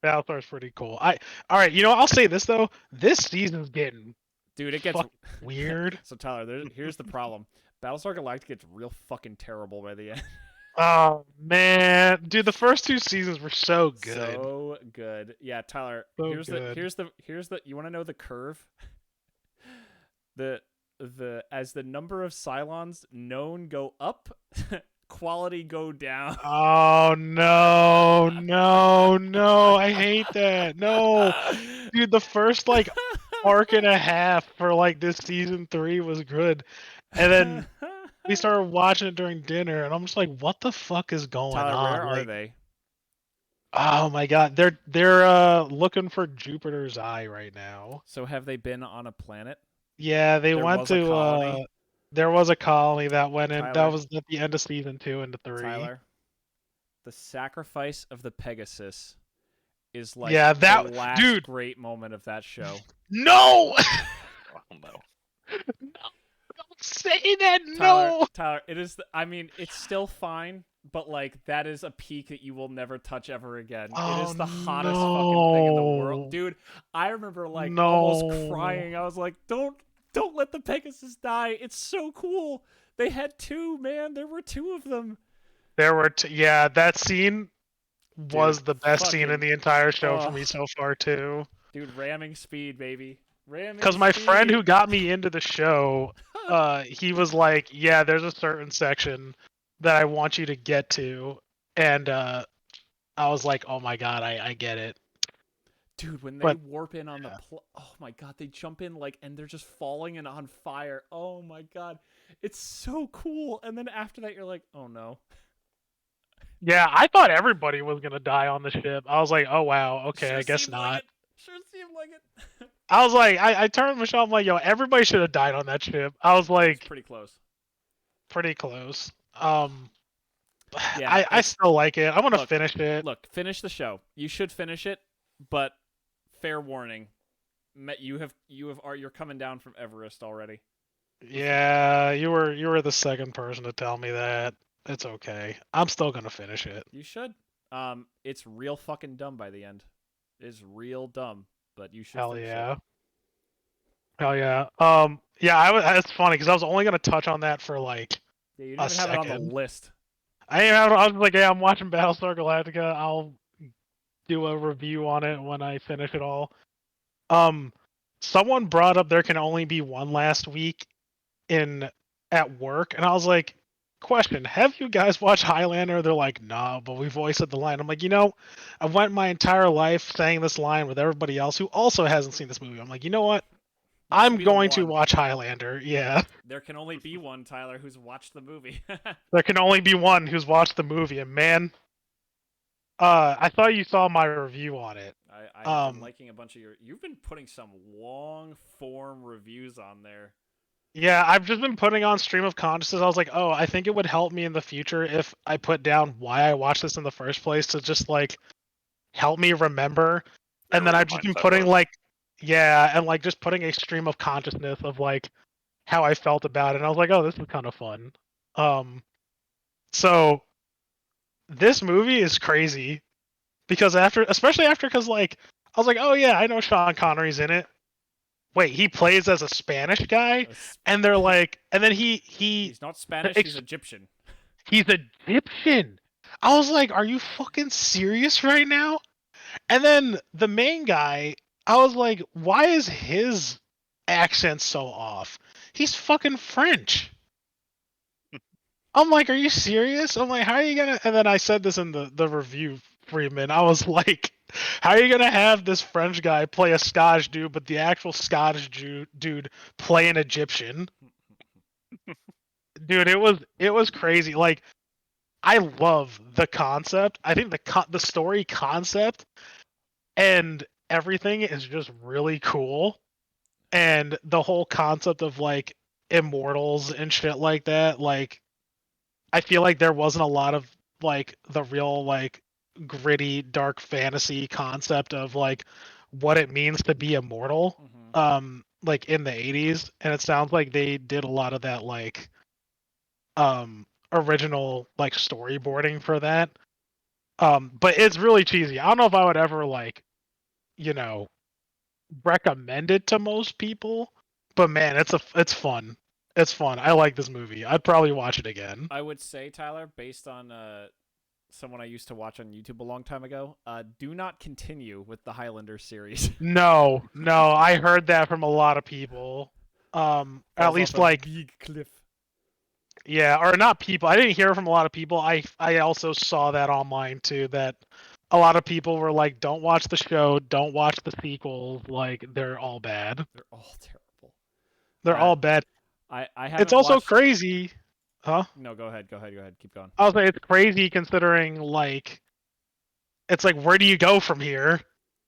Battlestar's pretty cool. All right, I'll say this though. This season's getting it gets weird. So Tyler, here's the problem. Battlestar Galactica gets real fucking terrible by the end. Oh man, dude, the first 2 seasons were so good. So good. Yeah, Tyler. Here's the. You want to know the curve? As the number of Cylons known go up, quality go down. Oh no! I hate that. No, dude, the first like arc and a half for like this season 3 was good, and then we started watching it during dinner, and I'm just like, what the fuck is going Tyler, on? where are Like, they? oh my god, they're looking for Jupiter's Eye right now. So have they been on a planet? Yeah, they There went was a to colony. there was a colony that went in. That Tyler, was at the end of season 2 into 3. Tyler, the sacrifice of the Pegasus is like Yeah, the that last dude. great moment of that show. No, Oh no. don't say that. Tyler, No. Tyler, it is. I mean, it's still fine, but like that is a peak that you will never touch ever again. It is Oh the hottest fucking thing in the world, no. dude. I remember like almost No. crying. I was like, don't let the Pegasus die. It's so cool. They had 2, man. There were 2 of them. There were yeah, that scene was Dude, the best scene in fucking, the entire show for ugh. me so far too. Dude, ramming speed, baby. Ramming Because my friend speed. who got me into the show, he was like, "Yeah, there's a certain section that I want you to get to," and I was like, "Oh my god, I get it." Dude, when they But warp in on the oh my god, they jump in like and they're just falling and on fire. Oh my god. It's so cool. And then after that you're like, "Oh no." yeah, I thought everybody was gonna die on the ship. I was like, "Oh wow, okay, Sure I guess seemed like not." it. Sure seemed like it. I was like, I turned to Michelle, I'm like, "Yo, everybody should have died on that ship." I was It was like, pretty close. pretty close. Yeah, I still like it. I'm gonna look, finish it. look, finish the show. You should finish it, but fair warning. You're coming down from Everest already. Yeah, you were the second person to tell me that. It's okay. I'm still gonna finish it. You should. It's real fucking dumb by the end. It's real dumb, but you should Hell finish yeah. it. Hell yeah. Yeah, I was. It's funny because I was only gonna touch on that for like Yeah, you a didn't even have it on the second. list. I was like, yeah, I'm watching Battlestar Galactica. I'll do a review on it when I finish it all. Um, someone brought up there can only be one last week in at work, and I was like, question: have you guys watched Highlander? They're like, nah, but we've always said the line. I'm like, I went my entire life saying this line with everybody else who also hasn't seen this movie. I'm like, you know what? You should I'm be the going to one. watch Highlander. Yeah. There can only be one, Tyler, who's watched the movie. There can only be one who's watched the movie, and man, I thought you saw my review on it. I have been liking a bunch of you've been putting some long form reviews on there. Yeah, I've just been putting on stream of consciousness. I was like, oh, I think it would help me in the future if I put down why I watched this in the first place to just like help me remember. And then I've just been putting like, yeah, and like just putting a stream of consciousness of like how I felt about it. And I was like, oh, this is kind of fun. So this movie is crazy because especially after, because like I was like, oh yeah, I know Sean Connery's in it. Wait, he plays as a Spanish guy, and they're like, and then he's not Spanish, he's Egyptian. He's Egyptian. I was like, are you fucking serious right now? And then the main guy, I was like, why is his accent so off? He's fucking French. I'm like, are you serious? I'm like, how are you gonna? And then I said this in the review, Freeman. I was like, how are you gonna have this French guy play a Scottish dude, but the actual Scottish dude play an Egyptian? Dude, it was crazy. Like, I love the concept. I think the story concept and everything is just really cool, and the whole concept of like immortals and shit like that. Like, I feel like there wasn't a lot of like the real like gritty dark fantasy concept of like what it means to be immortal like in the 80s, and it sounds like they did a lot of that like original like storyboarding for that. But it's really cheesy. I don't know if I would ever like, you know, recommend it to most people, but man, it's fun. It's fun. I like this movie. I'd probably watch it again. I would say, Tyler, based on someone I used to watch on YouTube a long time ago, do not continue with the Highlander series. No, I heard that from a lot of people. At least like big cliff. Yeah, or not people. I didn't hear from a lot of people. I also saw that online too. That a lot of people were like, "Don't watch the show. Don't watch the sequels. Like they're all bad. They're all terrible. They're all bad." I It's haven't also watched. crazy, huh? No, go ahead. Go ahead. Keep going. I'll say it's crazy considering like it's like where do you go from here?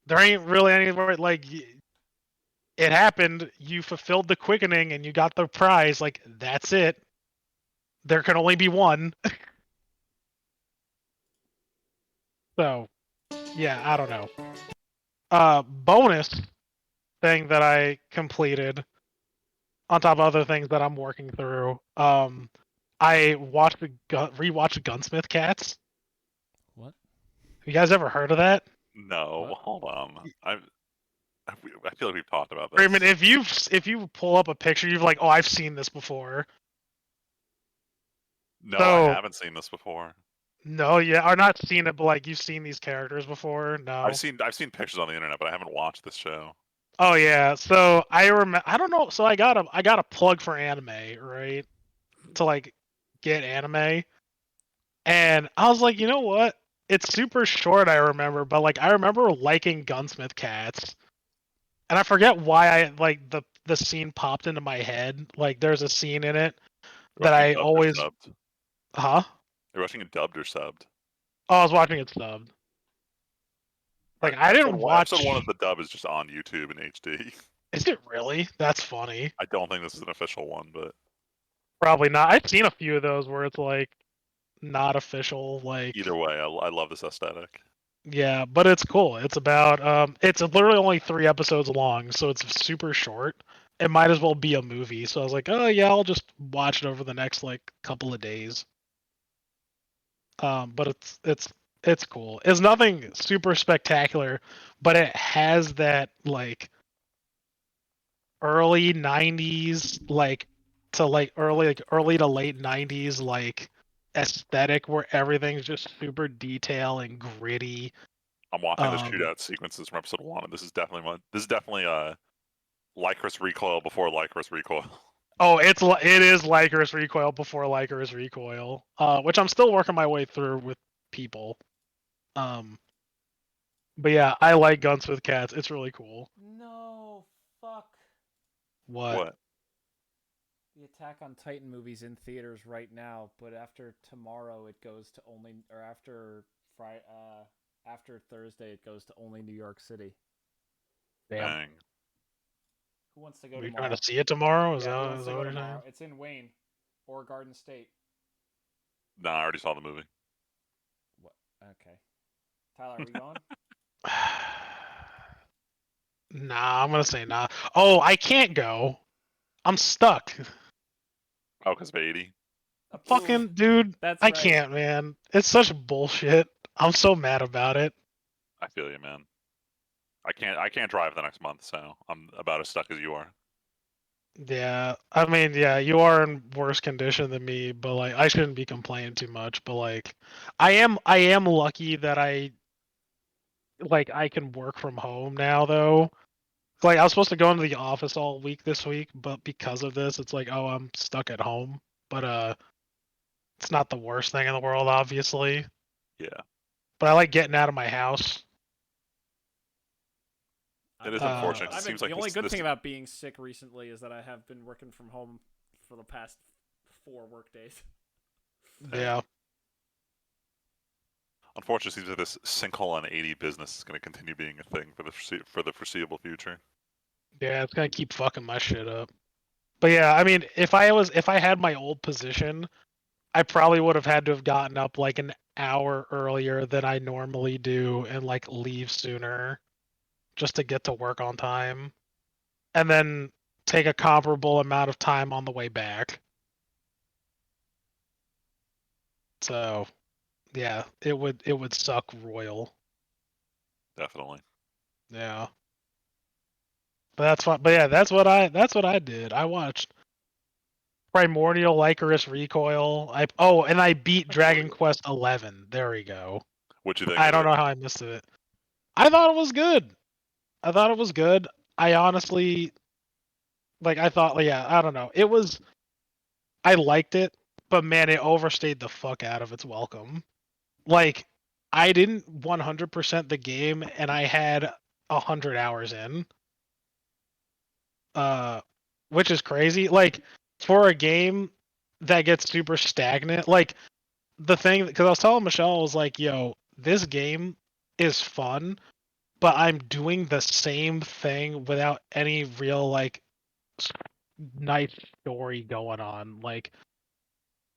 There ain't really anywhere like it happened. You fulfilled the quickening and you got the prize. Like that's it. There can only be one. So yeah, I don't know. Bonus thing that I completed on top of other things that I'm working through. I rewatched Gunsmith Cats. What? Have you guys ever heard of that? No, What? hold on. I feel like we've talked about this. Raymond, if you pull up a picture, you're like, oh, I've seen this before. No, I So haven't seen this before. no, yeah, or not seen it, but like you've seen these characters before. No. I've seen pictures on the internet, but I haven't watched this show. Oh yeah. So I remember. I don't know. So I got a plug for anime, right? To like get anime, and I was like, you know what? It's super short. I remember, but like I remember liking Gunsmith Cats, and I forget why I like the scene popped into my head. Like there's a scene in it You're that watching it I dubbed or always, subbed? huh? You're watching it dubbed or subbed? Oh, I was watching it subbed. Like I didn't Episode watch. one of the dub is just on YouTube in HD. Is it really? That's funny. I don't think this is an official one, but Probably not. I've seen a few of those where it's like not official. Like either way, I love this aesthetic. yeah, but it's cool. It's about it's literally only 3 episodes long, so it's super short. It might as well be a movie. So I was like, oh yeah, I'll just watch it over the next like couple of days. But it's cool. It's nothing super spectacular, but it has that like early 90s like early to late 90s like aesthetic where everything's just super detail and gritty. I'm watching the shootout sequences from episode one, and this is definitely Lycris Recoil before Lycris Recoil. Oh, it is Lycris Recoil before Lycris Recoil, which I'm still working my way through with people. But yeah, I like Guns with Cats. It's really cool. No, fuck. What? What? The Attack on Titan movie's in theaters right now, but after tomorrow it goes to only, or after Thursday it goes to only New York City. Damn. Dang. Who wants to go Are you tomorrow? trying to see it tomorrow? Is Yeah, who that wants to what go you're tomorrow? saying? It's in Wayne or Garden State. Nah, I already saw the movie. What? Okay. Tyler, are we going? Nah, I'm gonna say nah. Oh, I can't go. I'm stuck. Oh, because of 80. Fucking dude, That's I right. can't, man. It's such bullshit. I'm so mad about it. I feel you, man. I can't drive the next month, so I'm about as stuck as you are. Yeah, I mean, yeah, you are in worse condition than me, but like, I shouldn't be complaining too much. But like, I am lucky that I can work from home now, though. Like, I was supposed to go into the office all week this week, but because of this, it's like, oh, I'm stuck at home. But it's not the worst thing in the world, obviously. Yeah. But I like getting out of my house. It is unfortunate. It I've been, seems like the only this, good this thing about being sick recently is that I have been working from home for the past 4 work days. Yeah. Unfortunately, it seems like this sinkhole on 80 business is going to continue being a thing for the foreseeable future. Yeah, it's gonna keep fucking my shit up. But yeah, I mean, if I had my old position, I probably would have had to have gotten up like an hour earlier than I normally do and like leave sooner just to get to work on time. And then take a comparable amount of time on the way back. So, yeah, it would suck royal. Definitely. Yeah. But that's what but yeah, that's what I did. I watched Primordial Lycoris Recoil. And I beat Dragon Quest 11. There we go. What'd you think I of don't it? know how I missed it. I thought it was good. I thought it was good. I honestly I thought, yeah, I don't know. I liked it. but man, it overstayed the fuck out of its welcome. Like, I didn't 100% the game, and I had 100 hours in. Which is crazy. Like, for a game that gets super stagnant, like, the thing, because I was telling Michelle, I was like, yo, this game is fun, but I'm doing the same thing without any real, like, nice story going on. Like,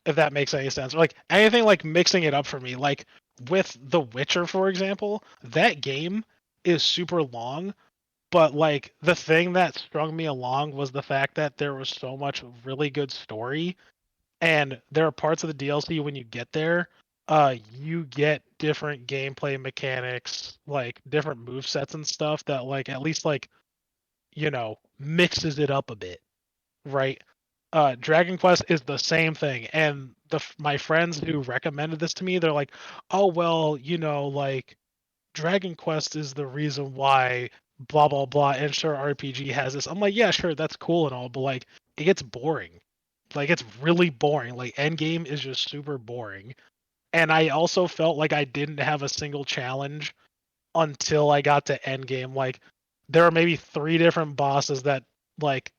if that makes any sense. Or, like, anything like mixing it up for me. Like, with The Witcher, for example, that game is super long, but like the thing that strung me along was the fact that there was so much really good story, and there are parts of the DLC when you get there, you get different gameplay mechanics, like different move sets and stuff that like at least like mixes it up a bit, right? Dragon Quest is the same thing, and my friends who recommended this to me, they're like, oh well, like Dragon Quest is the reason why blah blah blah and sure RPG has this. I'm like, yeah, sure, that's cool and all, but like it gets boring. Like it's really boring. Like Endgame is just super boring. And I also felt like I didn't have a single challenge until I got to Endgame. Like there are maybe 3 different bosses that like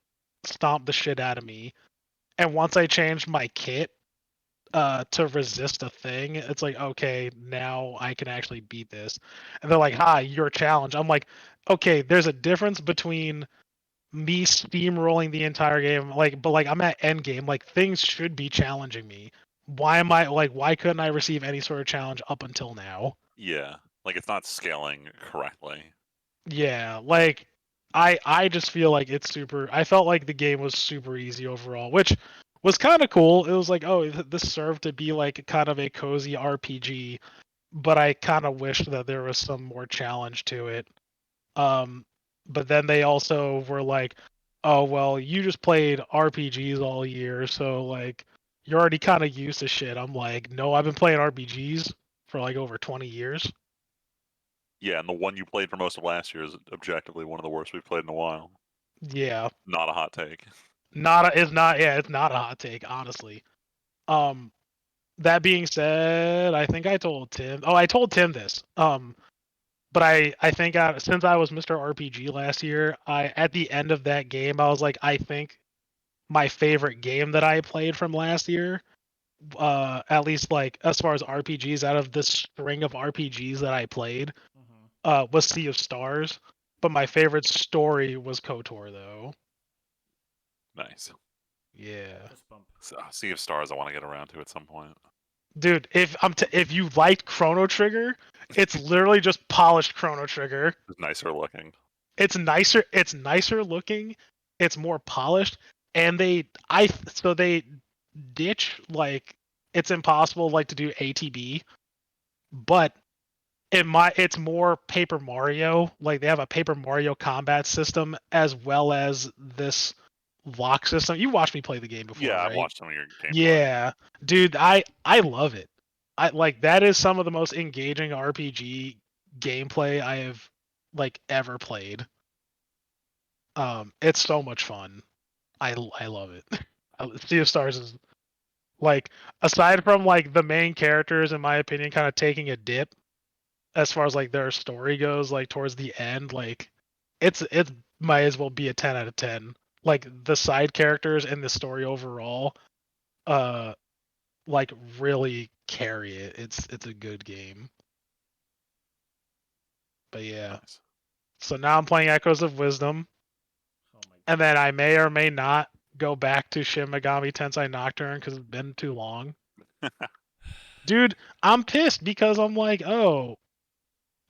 stomped the shit out of me. And once I changed my kit, to resist a thing, it's like, okay, now I can actually beat this. And they're like, hi, your challenge. I'm like, okay, there's a difference between me steamrolling the entire game, like, but like I'm at end game, like things should be challenging me. Why couldn't I receive any sort of challenge up until now? Yeah, like it's not scaling correctly. Yeah, like I just feel like it's super. I felt like the game was super easy overall, which was kind of cool. It was like, oh, this served to be like kind of a cozy RPG, but I kind of wish that there was some more challenge to it. Um, but then they also were like, oh well, you just played RPGs all year, so like you're already kind of used to shit. I'm like, no, I've been playing RPGs for like over 20 years. Yeah, and the one you played for most of last year is objectively one of the worst we've played in a while. Yeah, Not a hot take. it's not a hot take, honestly. Um, that being said, I think I told Tim. Oh, I told Tim this. But I think since I was Mr. RPG last year, I at the end of that game, I was like, I think my favorite game that I played from last year, at least like as far as RPGs out of this string of RPGs that I played, was Sea of Stars. But my favorite story was KOTOR, though. Nice. Yeah. Fist bump. So, Sea of Stars, I want to get around to at some point. Dude, if you liked Chrono Trigger, it's literally just polished Chrono Trigger. It's nicer looking. It's nicer. It's nicer looking. It's more polished, and they ditch like it's impossible like to do ATB, but it's more Paper Mario. Like they have a Paper Mario combat system as well as this lock system. You watched me play the game before, Yeah, I've right? watched some of your gameplay. Yeah, dude, I love it. I like that is some of the most engaging RPG gameplay I have like ever played. It's so much fun. I love it. Sea of Stars is like aside from like the main characters, in my opinion, kind of taking a dip as far as like their story goes, like towards the end, like it might as well be a 10 out of 10. Like the side characters and the story overall, uh, like really carry it. It's a good game. But yeah. Nice. So now I'm playing Echoes of Wisdom, Oh my god. and then I may or may not go back to Shin Megami Tensei Nocturne because it's been too long. Dude, I'm pissed because I'm like, oh,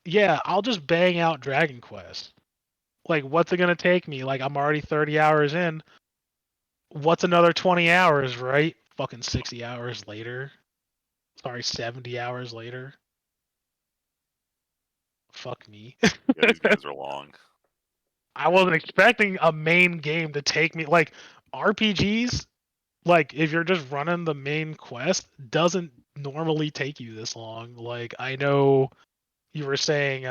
yeah, I'll just bang out Dragon Quest. Like, what's it gonna take me? Like, I'm already 30 hours in. What's another 20 hours, right? Fucking 60 hours later. Sorry, 70 hours later. Fuck me. Yeah, these games are long. I wasn't expecting a main game to take me like RPGs. Like if you're just running the main quest, doesn't normally take you this long. Like I know you were saying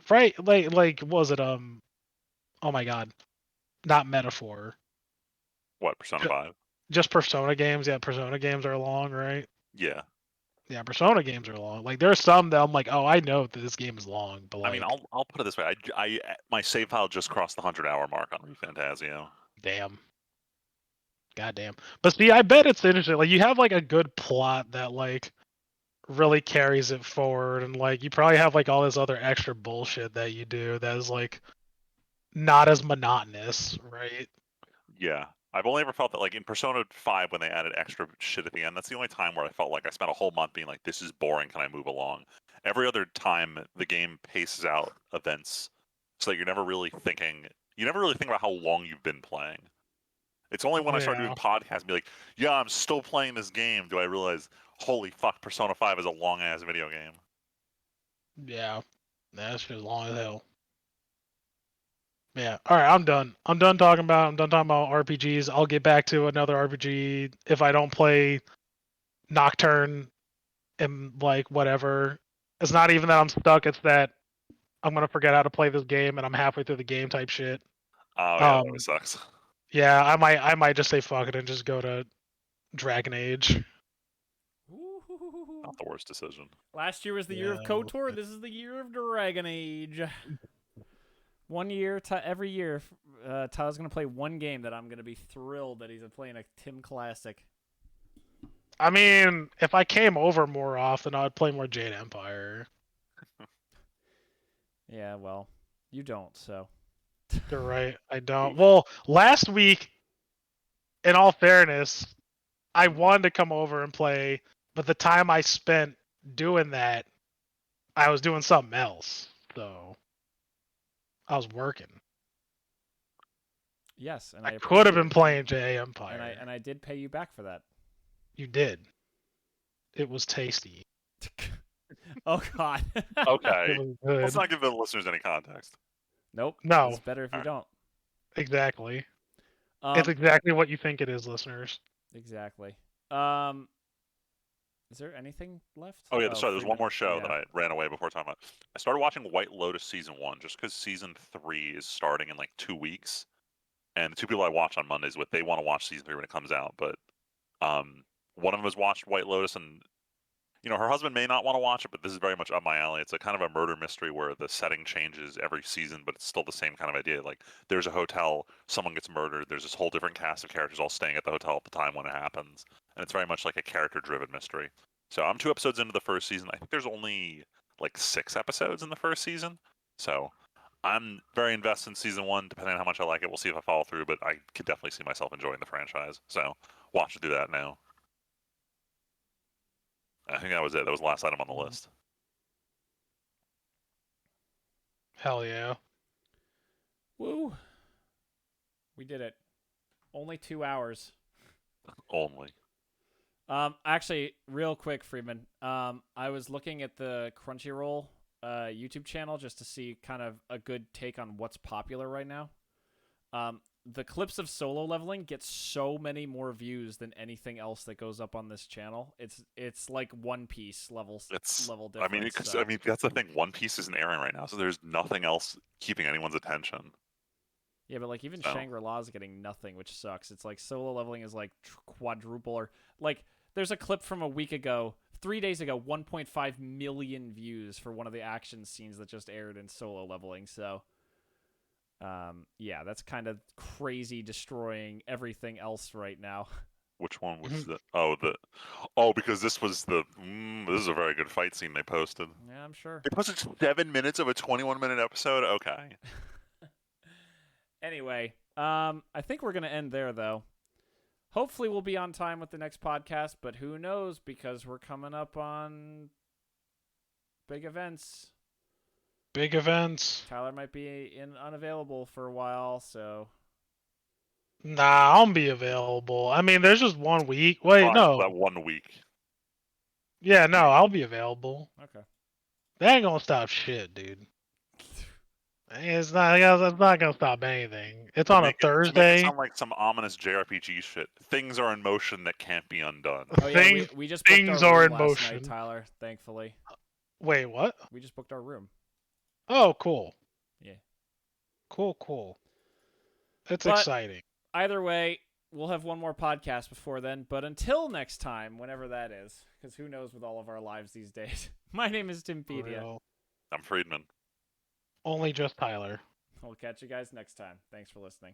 right like was it oh my god, not Metaphor. What, Persona 5? Just Persona games. Yeah, Persona games are long, right? Yeah. Yeah, Persona games are long. Like there's some that I'm like, oh, I know that this game is long, but I mean, like, I'll put it this way. My save file just crossed the 100-hour mark on Refantazio. damn. Goddamn. But see, I bet it's interesting. Like you have like a good plot that like really carries it forward, and like you probably have like all this other extra bullshit that you do that is like not as monotonous, right? Yeah. I've only ever felt that like in Persona 5 when they added extra shit at the end, that's the only time where I felt like I spent a whole month being like, this is boring, can I move along? Every other time the game paces out events so that you're never really thinking about how long you've been playing. It's only when I start doing Yeah. podcasts and be like, yeah, I'm still playing this game, do I realize, holy fuck, Persona 5 is a long ass video game. Yeah. That's just long as hell. Yeah. All right, I'm done. I'm done talking about RPGs. I'll get back to another RPG if I don't play Nocturne and like whatever. It's not even that I'm stuck, it's that I'm gonna forget how to play this game and I'm halfway through the game type shit. Oh yeah, that always sucks. Yeah, I might just say fuck it and just go to Dragon Age. Ooh. Not the worst decision. Last year was the year of Yeah, KOTOR. This is the year of Dragon Age. 1 year, every year, Tyler's gonna play one game that I'm gonna be thrilled that he's playing a Tim classic. I mean, if I came over more often, I'd play more Jade Empire. Yeah, well, you don't, so. You're right, I don't. Well, last week, in all fairness, I wanted to come over and play, but the time I spent doing that, I was doing something else. So I was working. Yes, and I I could have appreciate been it. playing Jade Empire. And I did pay you back for that. You did. It was tasty. Oh God. Okay. It was good. Let's not give the listeners any context. Nope. No. It's better if you don't. Exactly. It's exactly what you think it is, listeners. Exactly. Is there anything left? Oh yeah, sorry. There's one Freeman. more show Yeah. that I ran away before talking about. I started watching White Lotus season 1 just because season 3 is starting in like 2 weeks, and the two people I watch on Mondays with, they want to watch season 3 when it comes out. But one of them has watched White Lotus, and her husband may not want to watch it, but this is very much up my alley. It's a kind of a murder mystery where the setting changes every season, but it's still the same kind of idea. Like there's a hotel, someone gets murdered, there's this whole different cast of characters all staying at the hotel at the time when it happens, and it's very much like a character-driven mystery. So I'm 2 episodes into the first season. I think there's only like 6 episodes in the first season. So I'm very invested in season 1. Depending on how much I like it, we'll see if I follow through, but I could definitely see myself enjoying the franchise. So watch it do that now. I think that was it. That was the last item on the list. Hell yeah. Woo. We did it. Only 2 hours. Only. Actually, real quick, Freeman. I was looking at the Crunchyroll YouTube channel just to see kind of a good take on what's popular right now. The clips of solo leveling get so many more views than anything else that goes up on this channel. It's like One Piece level difference. I mean, that's the thing. One Piece isn't airing right now, so there's nothing else keeping anyone's attention. Yeah, but like even Shangri-La is getting nothing, which sucks. It's like solo leveling is like quadruple, or like there's a clip from a week ago, 3 days ago, 1.5 million views for one of the action scenes that just aired in solo leveling. So, yeah, that's kind of crazy, destroying everything else right now. Which one was the? Because this was this is a very good fight scene they posted. Yeah, I'm sure. They posted 7 minutes of a 21-minute episode. Okay. Anyway, I think we're gonna end there though. Hopefully we'll be on time with the next podcast, but who knows, because we're coming up on big events. Big events. Tyler might be unavailable for a while, so. Nah, I'll be available. I mean, there's just 1 week. Wait, no. That 1 week. Yeah, no, I'll be available. Okay. That ain't gonna stop shit, dude. It's not gonna stop anything. It's on a Thursday. To make it sound like some ominous JRPG shit. Things are in motion that can't be undone. Oh yeah, we just booked things our are room in last motion. night, Tyler. Thankfully. Wait, what? We just booked our room. Oh, cool. Yeah. Cool. It's exciting. Either way, we'll have one more podcast before then. But until next time, whenever that is, because who knows with all of our lives these days. My name is Timpedia. Real. I'm Friedman. Only just Tyler. We'll catch you guys next time. Thanks for listening.